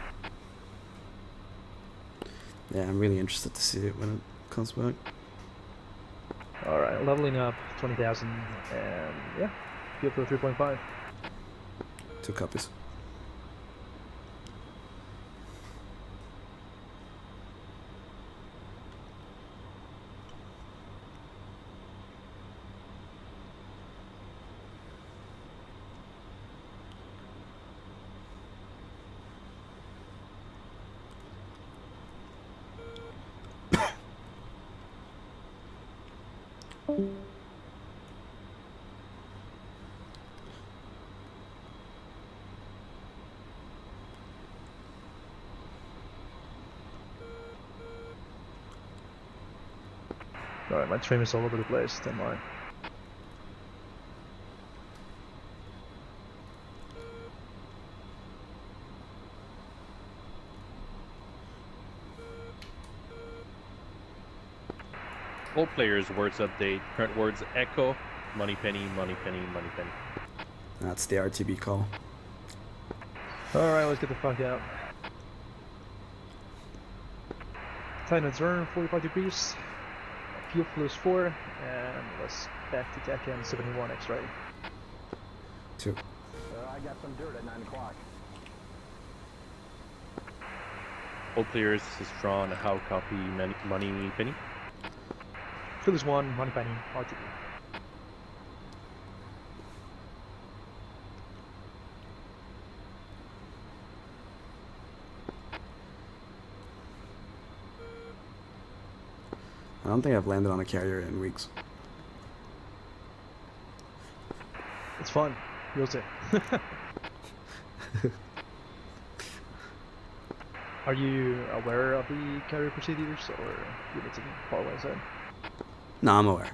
Yeah, I'm really interested to see it when it comes back. Alright, leveling up 20,000 and yeah, feel for 3.5. 2 copies. Alright, my trim is all over the place, don't mind. All players' words update. Current words echo. Money penny, money penny, money penny. That's the RTB call. Alright, let's get the fuck out. Time to turn 45 degrees. Fuel flow is 4, and let's back to TACAN 71 X-ray. 2. I got some dirt at 9 o'clock. All players, this is Tron. How copy Money Penny? Phillies 1, Money Penny, RTB. I don't think I've landed on a carrier in weeks. It's fun. You'll see. Are you aware of the carrier procedures, or you need to follow what I said? No, I'm aware.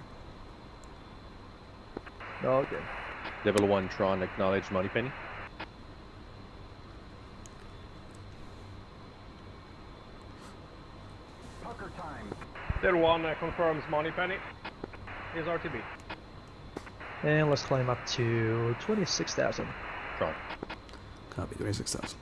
Oh, okay. Level 1 Tron, acknowledge Money Penny. Pucker time. Level 1 confirms Money Penny. Here's RTB. And let's climb up to 26,000. Tron. Copy, 26,000.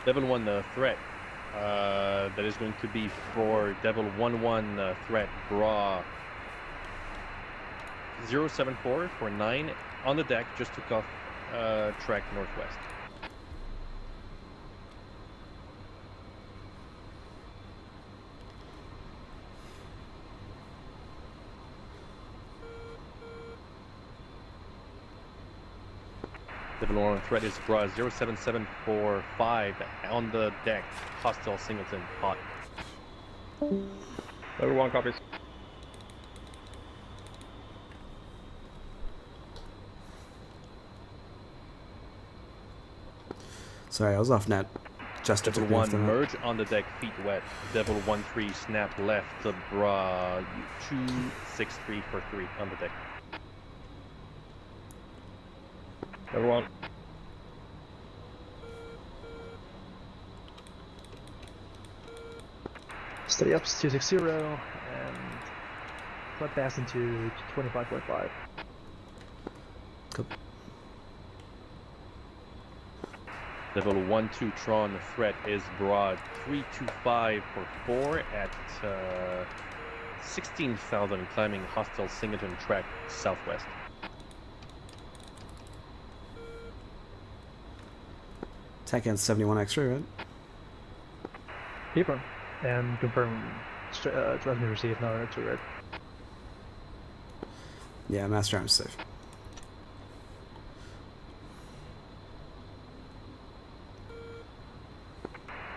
Level 1 threat. That is going to be for Devil 1-1 threat Bra 074 for 9 on the deck, just took off track northwest. Level 1 threat is Bra 07745 on the deck, hostile singleton, hot. Level 1 copies. Sorry, I was off net. Just Devil 1 merge on the deck, feet wet. Devil 1-3 snap left to Bra 263 for 3 on the deck. Level 1. Steady up 260 and flat pass into 25.5. Cool. Level 1-2 Tron threat is broad 325 for 4 at 16,000 climbing hostile singleton track southwest. Tech and 71 extra, right? Confirm. And confirm transmit receive now to red. Yeah, master arm's safe.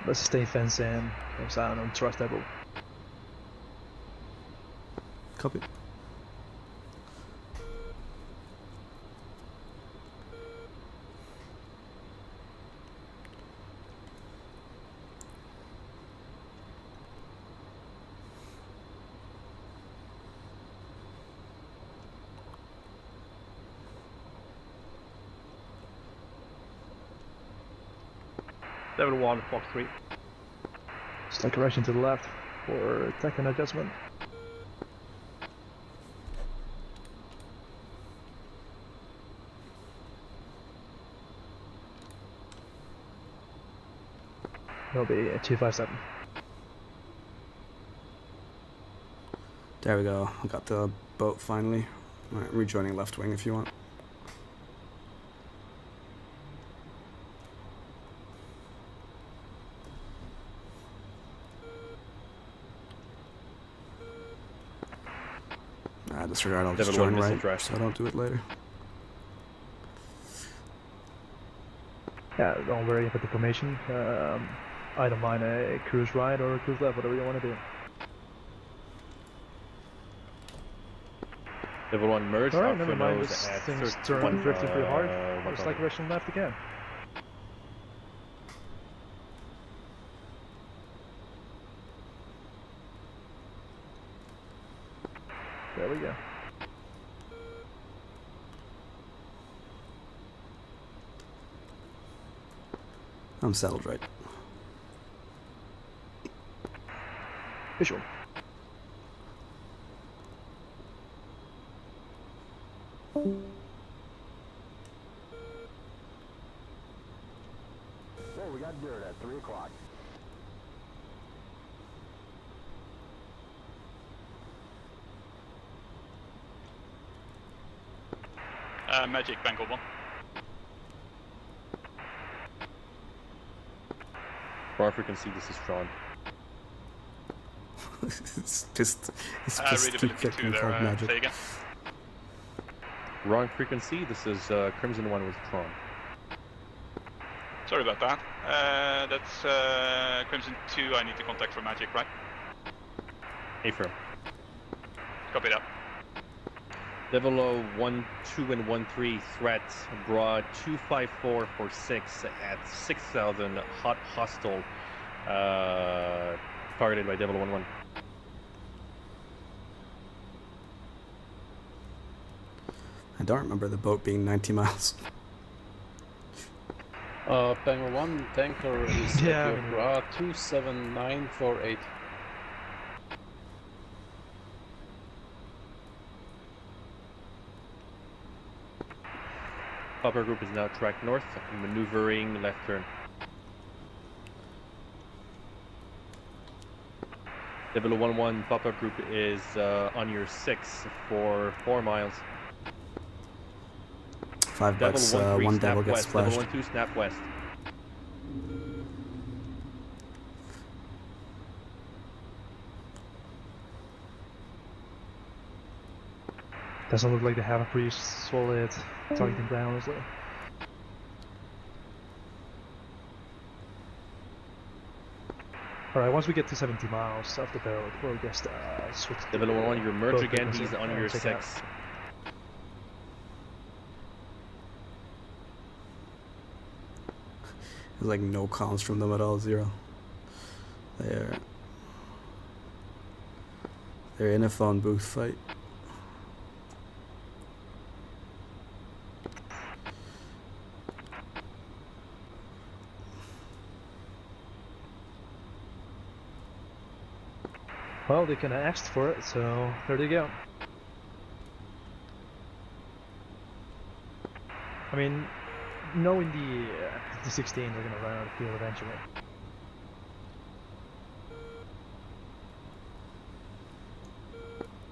Let's stay fence and comes down on trust devil. Copy. Level 1 Fox 3. Slight correction to the left for tech and adjustment. It'll be a 257. There we go. I got the boat finally. Alright, rejoining left wing if you want. Disregard, I'll just join right, so I don't do it later. Yeah, don't worry about the formation. I don't mind a cruise right or a cruise left, whatever you want to do. Level 1 merge. Alright, never mind, this thing's turning drifting pretty hard. Looks like direction left again. There we go. I'm settled right. Visual. Hey, we got dirt at 3 o'clock. Magic, Bengal 1. Wrong frequency, this is Tron. It's pissed. It's pissed. Keep readability 2 getting called there, magic. say again. Wrong frequency, this is Crimson 1 with Tron. Sorry about that. That's Crimson 2 I need to contact for Magic, right? Affirm. Copy that. Devil 1, 2, and 1, 3 threat. Bra 25446 at 6,000 hot hostile. Targeted by Devil 1, 1. I don't remember the boat being 90 miles. Bengal 1, tanker is Yeah, at your bra 27948. Popper group is now track north, maneuvering left turn. Devil 1-1 pop-up group is on your 6 for 4 miles. 5 bucks, one devil gets splashed. Devil 1-2 snap west. Doesn't look like they have a pretty solid targeting plan, honestly. Alright, once we get to 70 miles off the boat, we'll just switch to Devil 1-1, your merge boat again, frequency he's on and your check 6. out. There's like no comms from them at all, 0. They're in a phone booth fight. Well, they kinda asked for it, so there they go. I mean, knowing the 16, they're gonna run out of fuel eventually.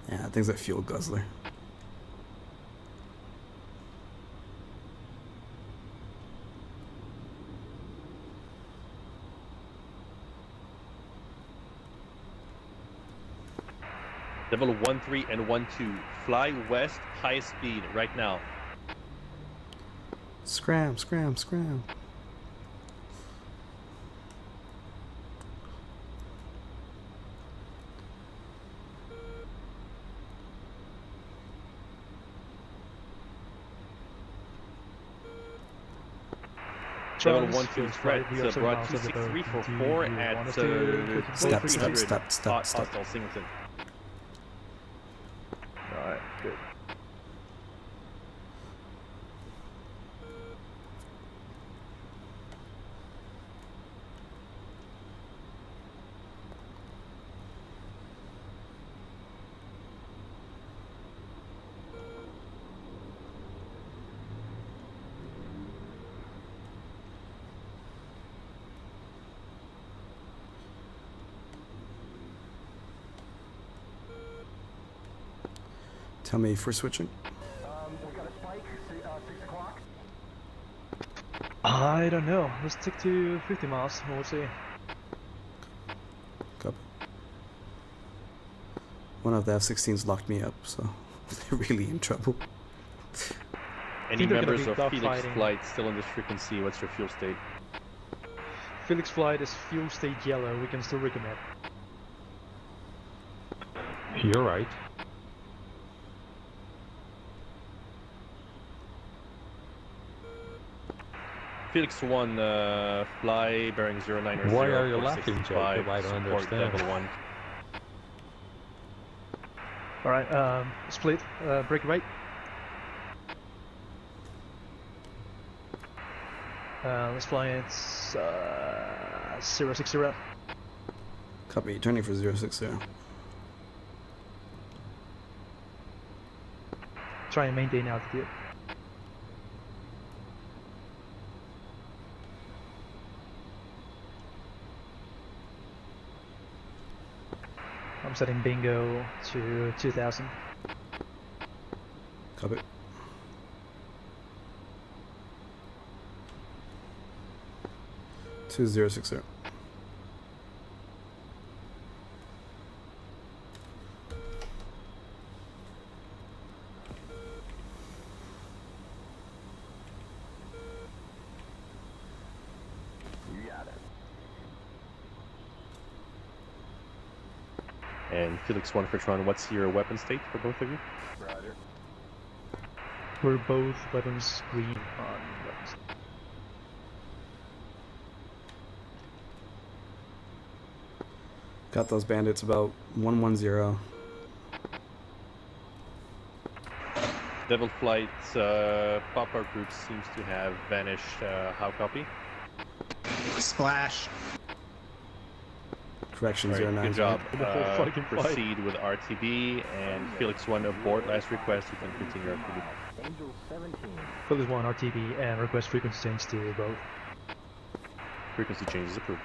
Yeah, that thing's a fuel guzzler. Devil 1-3 and 1-2. Fly west, high speed, right now. Scram, scram, scram. Devil 1-2 threat, brought 26344 at Step. Hostile Singleton. Alright, good. Tell me if we're switching. We got a spike, 6 o'clock. I don't know. Let's stick to 50 miles. We'll see. Copy. One of the F-16s locked me up, so they're really in trouble. Any members of Felix Flight still on this frequency? What's your fuel state? Felix Flight is fuel state yellow. We can still recommit. You're right. Felix 1, fly bearing 09 or Why 0, are you laughing, Jacob? I don't understand. Devil 1. Alright, split, break right. Let's fly it 060. Copy, turning for 060. Try and maintain altitude. I'm setting bingo to 2000. Copy. 2060. You got it. And Felix 1 for Tron, what's your weapon state for both of you? Roger. We're both weapons green on weapons. Got those bandits about 110. Devil Flight pop-up group seems to have vanished. How copy? Splash. Correction, All right, 09. good job. The whole fucking fight. Proceed with RTB, and Felix 1 abort last request. You can continue RTB. Angel 17. Felix 1 RTB and request frequency change to both. Frequency change is approved.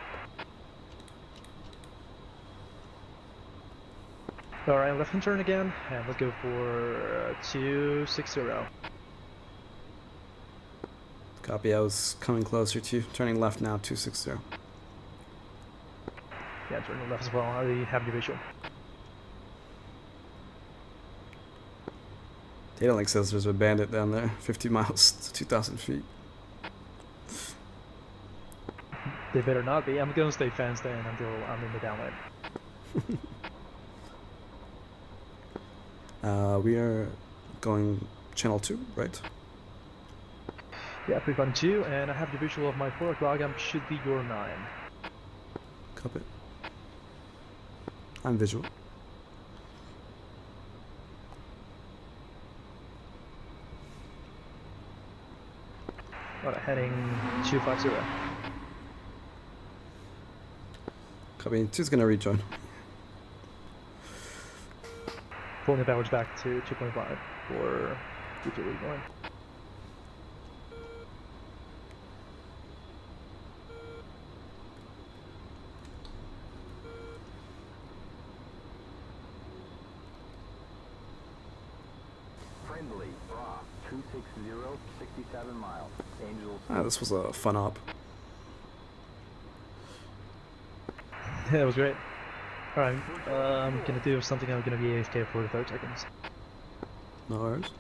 Alright, left hand turn again, and let's go for 260. Copy, I was coming closer to you. Turning left now, 260. Yeah, turning left as well. I already have your visual. Data link says there's a bandit down there, 50 miles to 2,000 feet. They better not be. I'm gonna stay fenced in until I'm in the downwind. We are going channel 2, right? Yeah, pre-button 2, and I have the visual of my 4 o'clock. Should be your 9. Copy. I'm visual. Alright, heading 250. Copy, 2's gonna rejoin. Pulling the powers back to 2.5 for future rejoin. Friendly, Bra, 260, 67 miles. Angels. This was a fun op. Yeah, that was great. Alright, I'm gonna do something. I'm gonna be AFK for 30 seconds. No worries.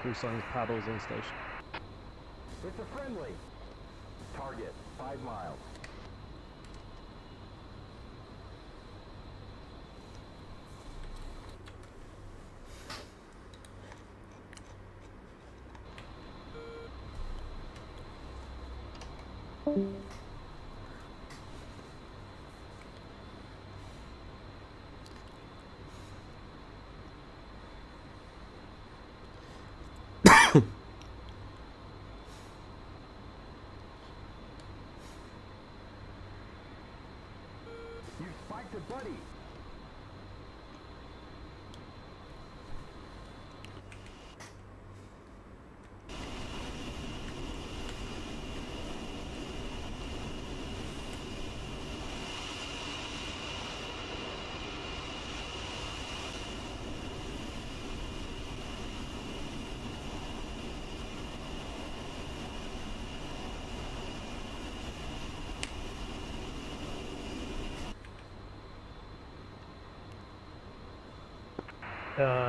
Crew signs paddles on station. It's a friendly. Target, 5 miles. You spiked it, buddy.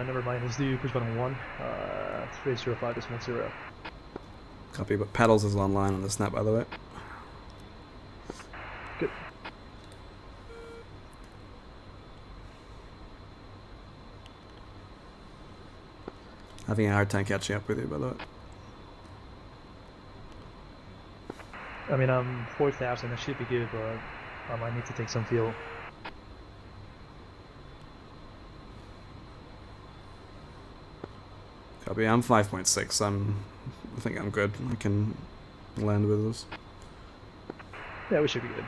Never mind, let's do push button 1, 305.10. Copy, but Paddles is online on the snap, by the way. Good. Having a hard time catching up with you, by the way. I mean, I'm 4,000, that should be good, but I might need to take some fuel. Copy, I'm 5.6. I think I'm good. I can land with this. Yeah, we should be good.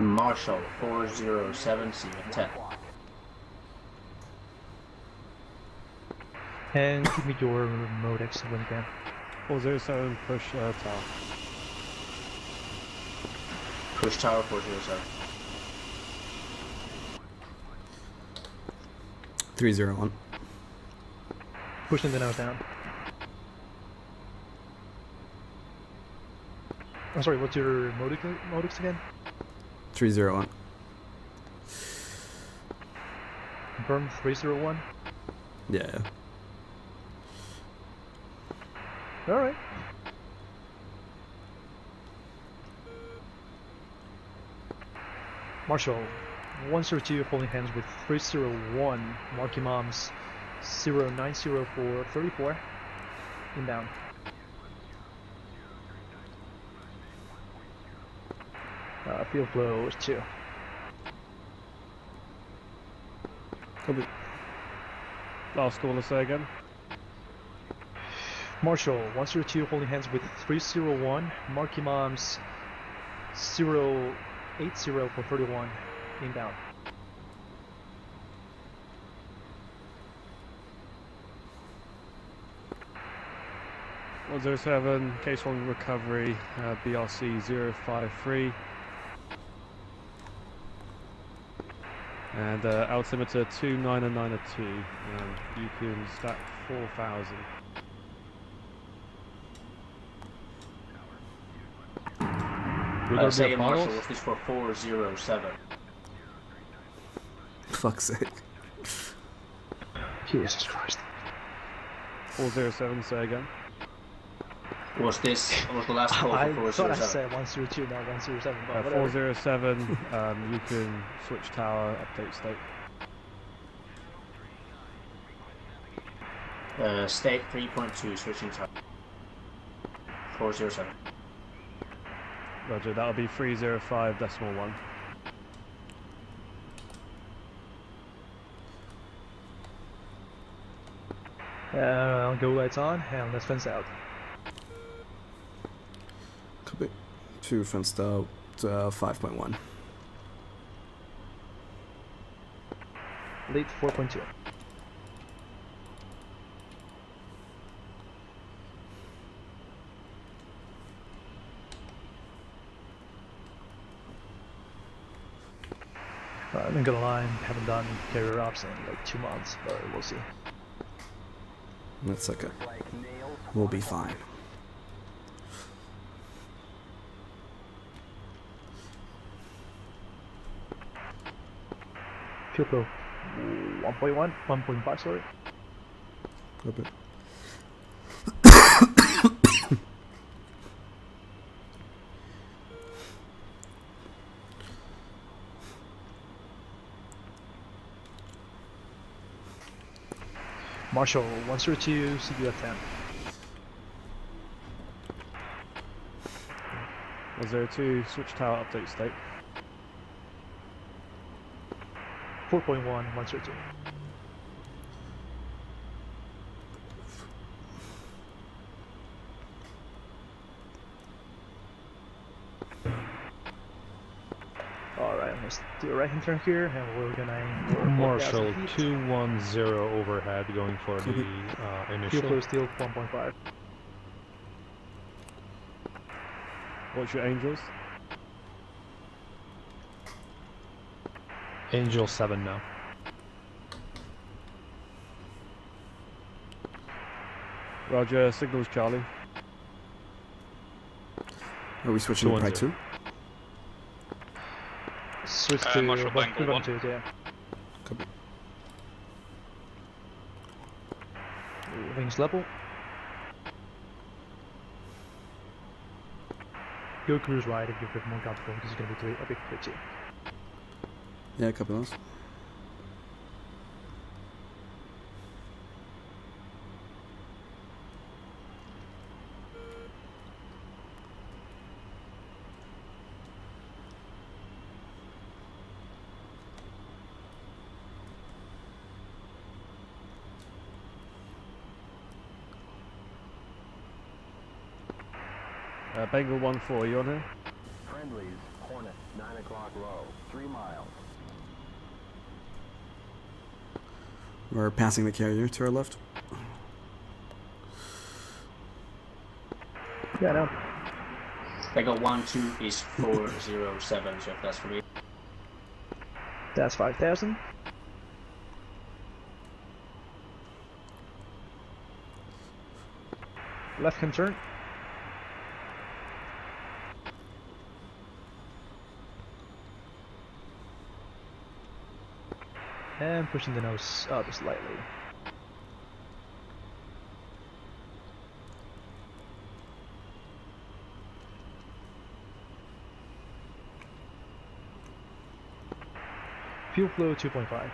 Marshall 407, see you at 10. And give me your modex when you can. 407, push tower. Push tower 407. 301. Pushing the node down. I'm sorry, what's your modex again? 301. Confirm 301? Yeah. Alright. Marshall, 102 holding hands with 301, Marky Moms 090434, inbound. Field flow is 2. Copy. Last caller, say again. Marshall, 102 holding hands with 301, Marky Moms 080 inbound. One 07, case 1 recovery, BRC 053. And altimeter 29902. You can stack 4,000. Second Marshall, was this for 407? Fuck's sake. Jesus Christ. 407, say again. Was the last call for 407? I thought I said 102, not 107, but whatever. 407, you can switch tower, update state. State 3.2, switching tower. 407. Roger, that'll be 305.1. I'll go lights on and let's fence out. Copy. 2 fenced out, 5.1. Lead 4.2. I'm not gonna lie, haven't done carrier ops in like 2 months, but we'll see. That's okay. We'll be fine. Field flow 1.1, 1.5, sorry. Okay. Marshall, 102, see you at 10. 102, switch tower, update state. 4.1, 102. Alright, I'm gonna do a right hand turn here, and we're gonna aim for Marshall 210 overhead, going for the initial. Field flow steel 1.5. What's your angels? Angel 7 now. Roger, signals Charlie. Are we switching to Pride 2? Switch to Marshall Bangle 1. Yeah. Copy. Wings level. Go cruise right if you feel more comfortable, because it's going to be a bit twitchy. Yeah, copy those. Bengal 1-4, you on here? Friendlies Hornet, 9 o'clock low, 3 miles. We're passing the carrier to our left. Yeah, no. Echo 1-2 is 407, so if that's for me. That's 5,000. Left hand turn. And pushing the nose up slightly. Fuel flow 2.5.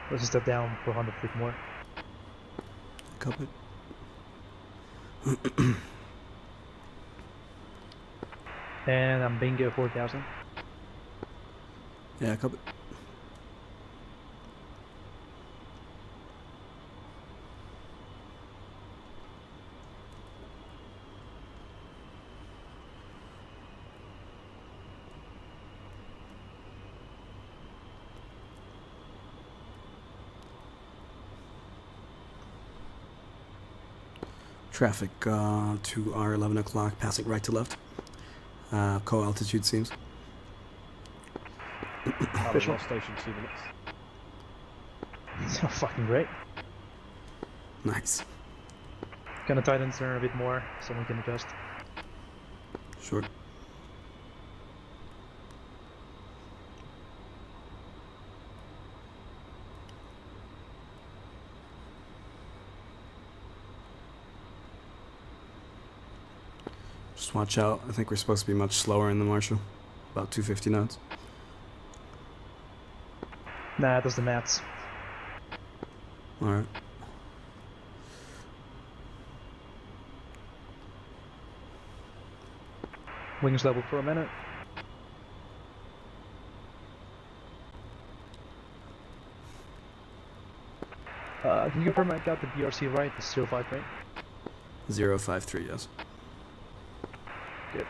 Let's just step down for 100 feet more. Copy. And I'm bingo 4,000. Yeah, copy. Traffic to our 11 o'clock, passing right to left. Co-altitude seems. Official station 2 minutes. So fucking great. Nice. Gonna tighten turn a bit more so we can adjust. Sure. Just watch out. I think we're supposed to be much slower in the Marshall. About 250 knots. Nah, that's the mats. Alright. Wings level for a minute. Can you confirm I got the BRC right? The 053? 053, yes. Good.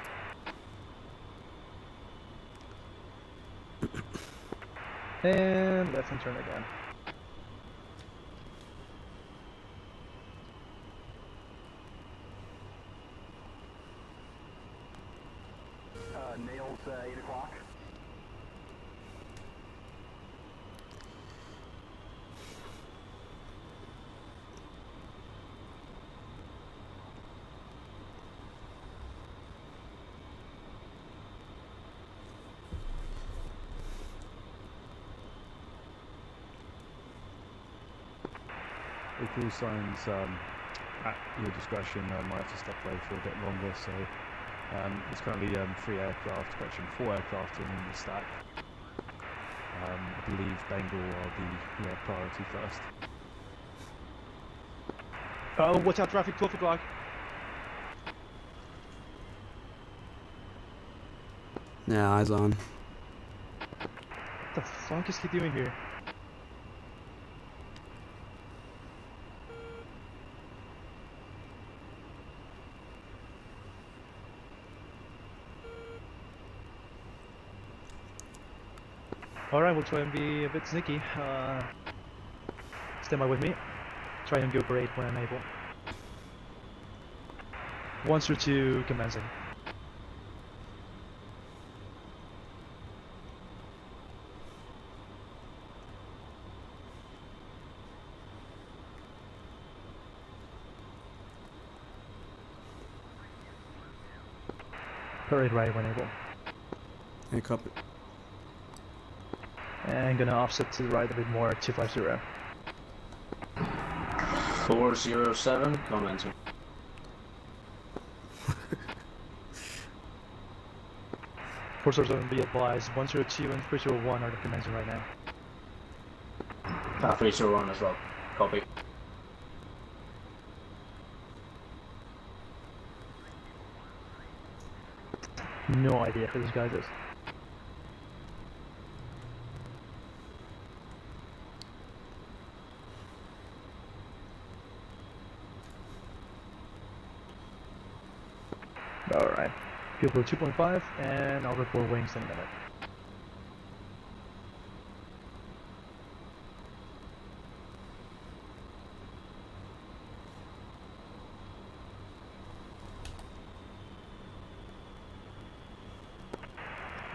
And left hand turn again. Nails 8 o'clock. The call signs at your discretion might have to step away for a bit longer, so it's currently 3 aircraft, correction, 4 aircraft in the stack. I believe Bengal are the priority first. Watch out, traffic, 12 o'clock. Yeah, eyes on. What the fuck is he doing here? Alright, we'll try and be a bit sneaky. Stand by with me. Try and go great when I'm able. 1 through 2 commencing. Parade right when able. Hey, copy. And gonna offset to the right a bit more, 250. 407, commenting. Force 7 be advised, 102 and 301 are commencing right now. 301 as well, copy. No idea who this guy is. Alright. Fuel for 2.5 and I'll report wings in a minute.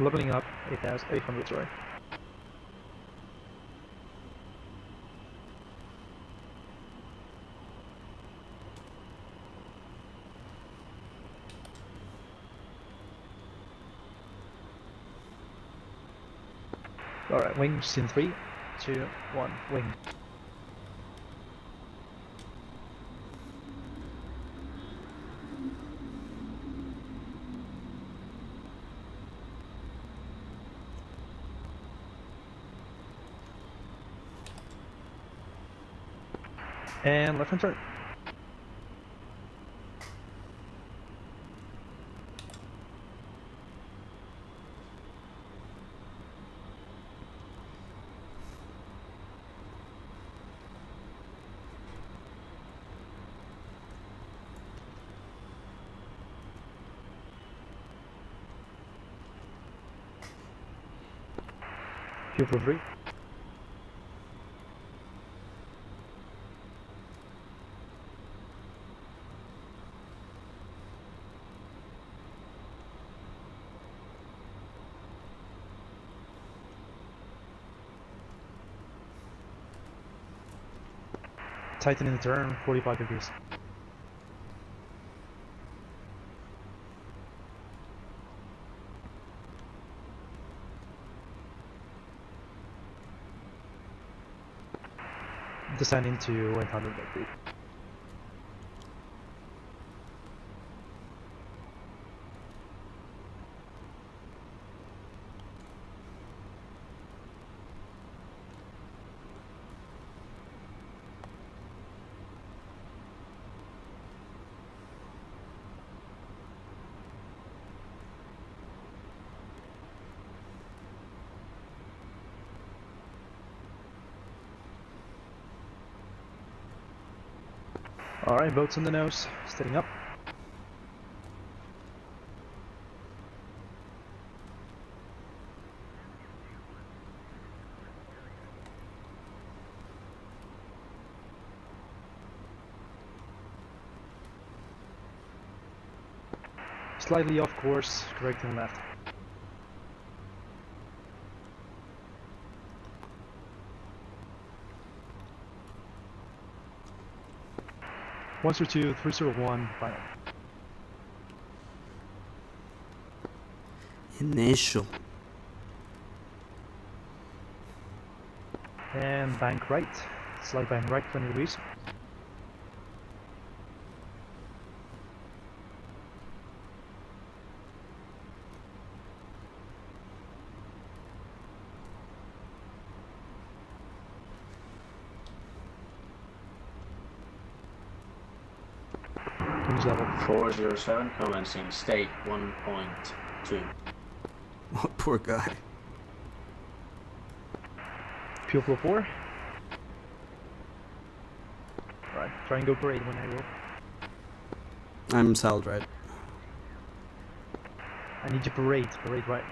Leveling up, 8,800, sorry. Alright, wings in 3, 2, 1, wing. And left hand turn. Fuel for 3. Tightening the turn, 45 degrees. Descending to 800 feet. Alright, boats on the nose, steadying up. Slightly off course, correcting left. One or two, 301, final. Initial. And bank right. Slight bank right, 20 degrees. Level 407, commencing state 1.2. Oh, poor guy. Fuel flow 4. Right, try and go parade when I will. I'm sailed right. I need you parade right.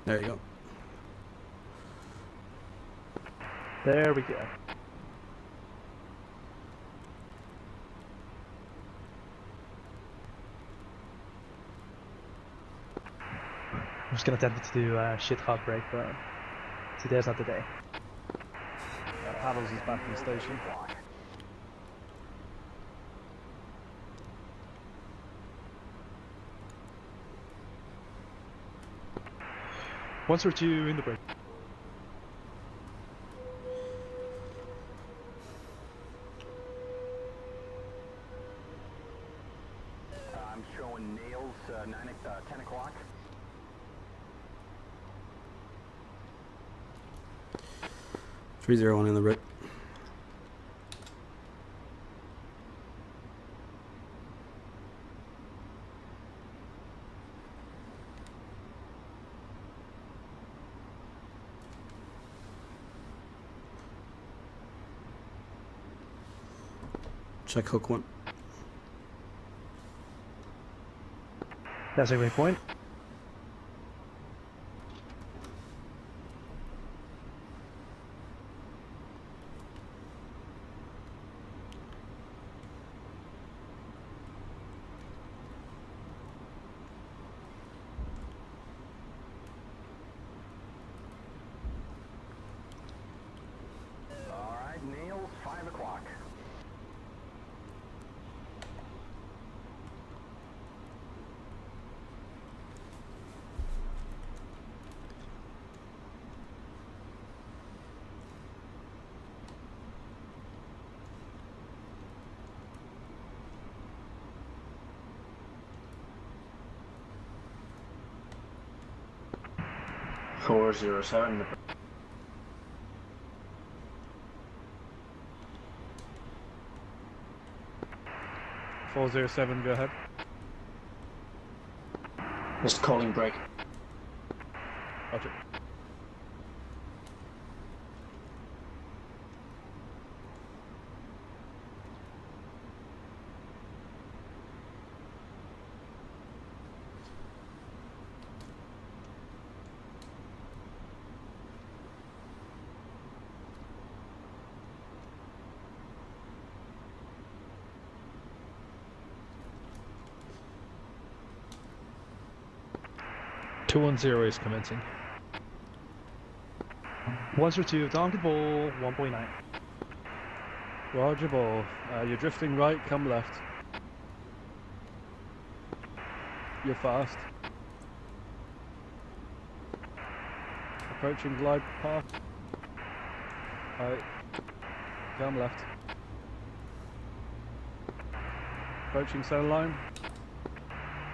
There you go. There we go. I'm just gonna attempt to do a shit hot break, but today's not the day. Paddles is back in the station. Once or two in the break. 10 o'clock. Three 301 in the brick. Check hook 1. That's a great point. All right, Niels, 5 o'clock. Four 07. 407, go ahead. Just calling break. Roger. .210 is commencing. 102, target ball 1.9. Roger ball. You're drifting right, come left. You're fast. Approaching glide path. Right. Come left. Approaching center line.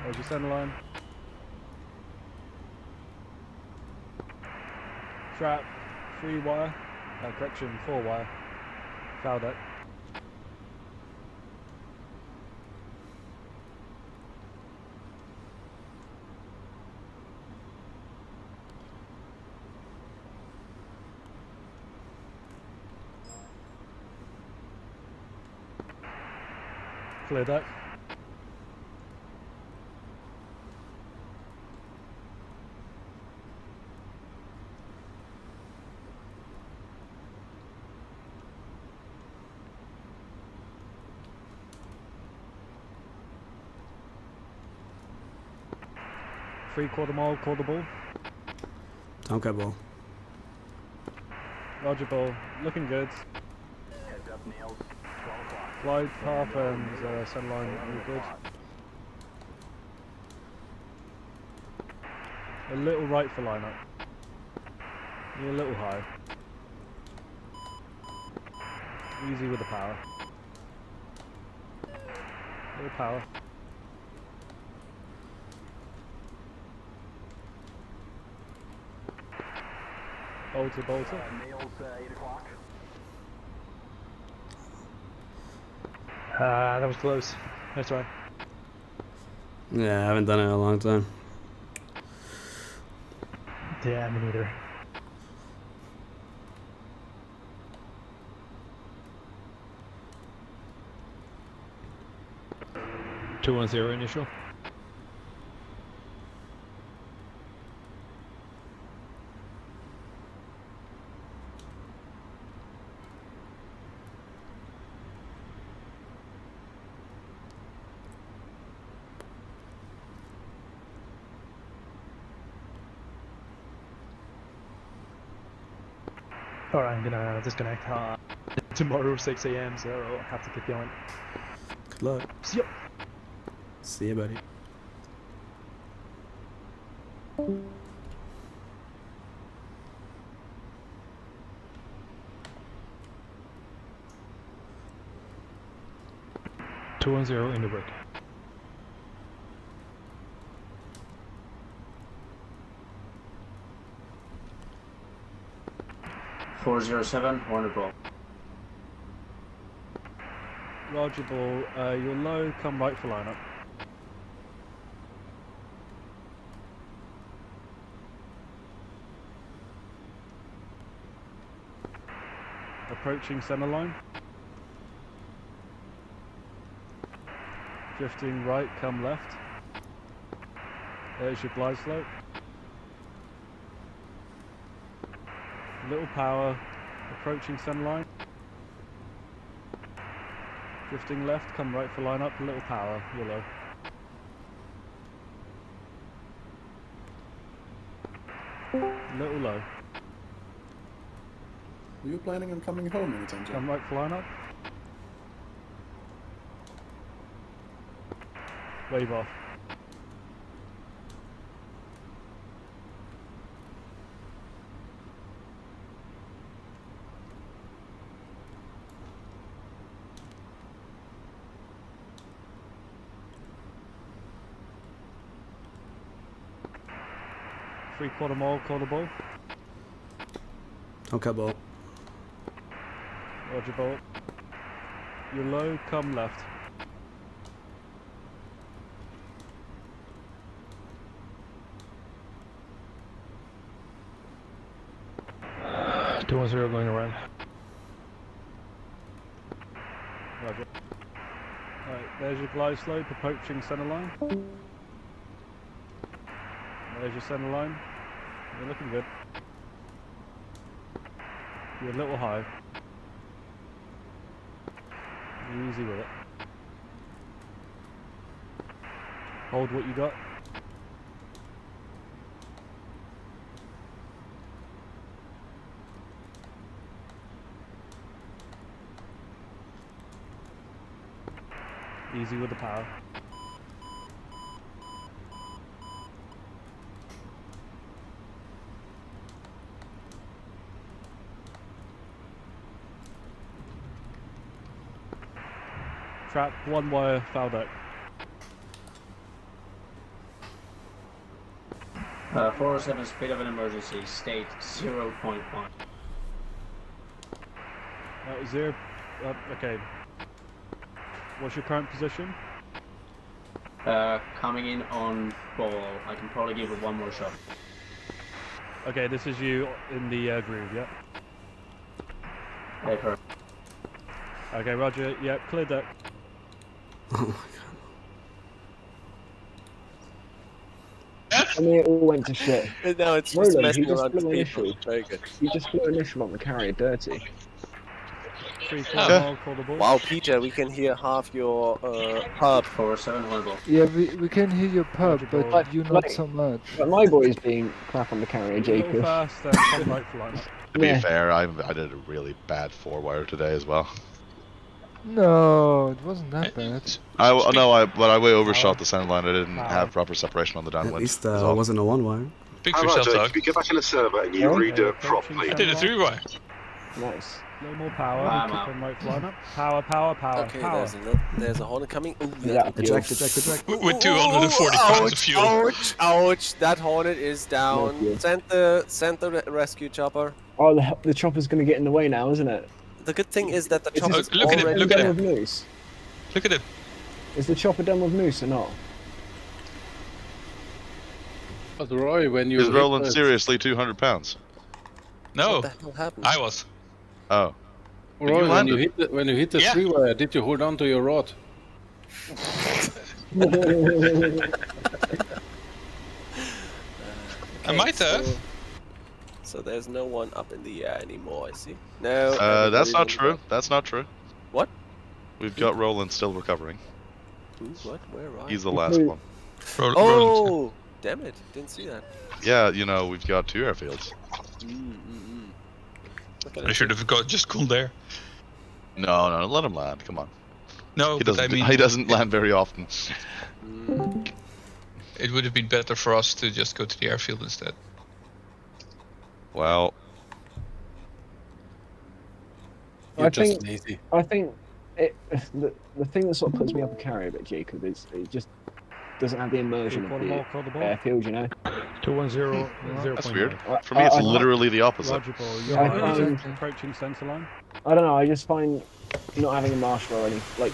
There's your center line. Trap, 3 wire. Correction, 4 wire. Foul deck. Clear deck. Quarter mile, quarter ball. Don't get ball. Roger ball. Looking good. Heads up, Niels. 12 o'clock. Glide path and center line, all good. A little right for lineup. You're a little high. Easy with the power. Little power. Bolter, bolter. Niels, 8 o'clock. That was close. Nice try. Yeah, I haven't done it in a long time. Yeah, me neither. .210 initial. Alright, I'm gonna disconnect tomorrow 6 AM, so I'll have to keep going. Good luck. See ya. See you, buddy. .210 in the break. 407, Hornet Ball. Roger ball, you're low, come right for lineup. Approaching center line. Drifting right, come left. There's your glide slope. Little power, approaching center line. Drifting left, come right for line up, little power, you're low. Little low. Were you planning on coming home anytime soon? Come right for line up. Wave off. Three-quarter mile, quarter ball. Okay, ball. Roger ball. You're low, come left. Two 210 going around. Roger. Right, there's your glide slope, approaching center line. There's your center line. You're looking good. You're a little high. Easy with it. Hold what you got. Easy with the power. Trap, one wire, foul deck. 407, speed of an emergency, state 0.1. Zero. Okay. What's your current position? Coming in on ball. I can probably give it one more shot. Okay, this is you in the groove, yeah? Okay, perfect. Okay, roger, yeah, clear deck. Oh my I mean, it all went to shit. No, it's just Roland, messing you just around flew with initial. people. Very good. You just flew initial on the carrier dirty. Wow, Peter, we can hear half your pub. 407 horrible. Yeah, we can hear your pub, but you not so much. But my boy's being crap on the carrier, Jacob. To be fair, I did a really bad 4-wire today as well. No, it wasn't that bad. But I way overshot the center line. I didn't have proper separation on the downwind. At least it wasn't a 1-wire. Speak for yourself, Doug. You get back in the server and you redo it properly. I did a 3-wire. Nice. A little more power. Keep on right line up. Power, power, power, Okay, power. there's a Hornet coming. Ooh, Yeah, eject. With 240 pounds of fuel. Ouch, ouch, that Hornet is down. Send the rescue chopper. Oh, the chopper's going to get in the way now, isn't it? The good thing is that the chopper is look at him, already look at there. him. With Moose? Look at him. Is the chopper done with Moose or not? But Roy, when you Is Roland seriously 200 pounds? No, What the hell happened? I was. Oh. Roy, when you hit the 3-wire, did you hold on to your rod? I might have. So there's no one up in the air anymore, I see. No. That's not true. That's not true. What? We've got Roland still recovering. Who? What? Where are He's the last one. Oh! Damn it, didn't see that. Yeah, you know, we've got 2 airfields. I should have just gone there. No, let him land. Come on. No, he doesn't. but I mean, he doesn't land very often. It would have been better for us to just go to the airfield instead. Well, I think the thing that sort of puts me up a carrier a bit, Jacob, is it just doesn't have the immersion of the airfield, you know. 210. That's weird. For me, it's literally the opposite. Roger, ball. You're I find- approaching centre line. I don't know. I just find not having a marshal already, like.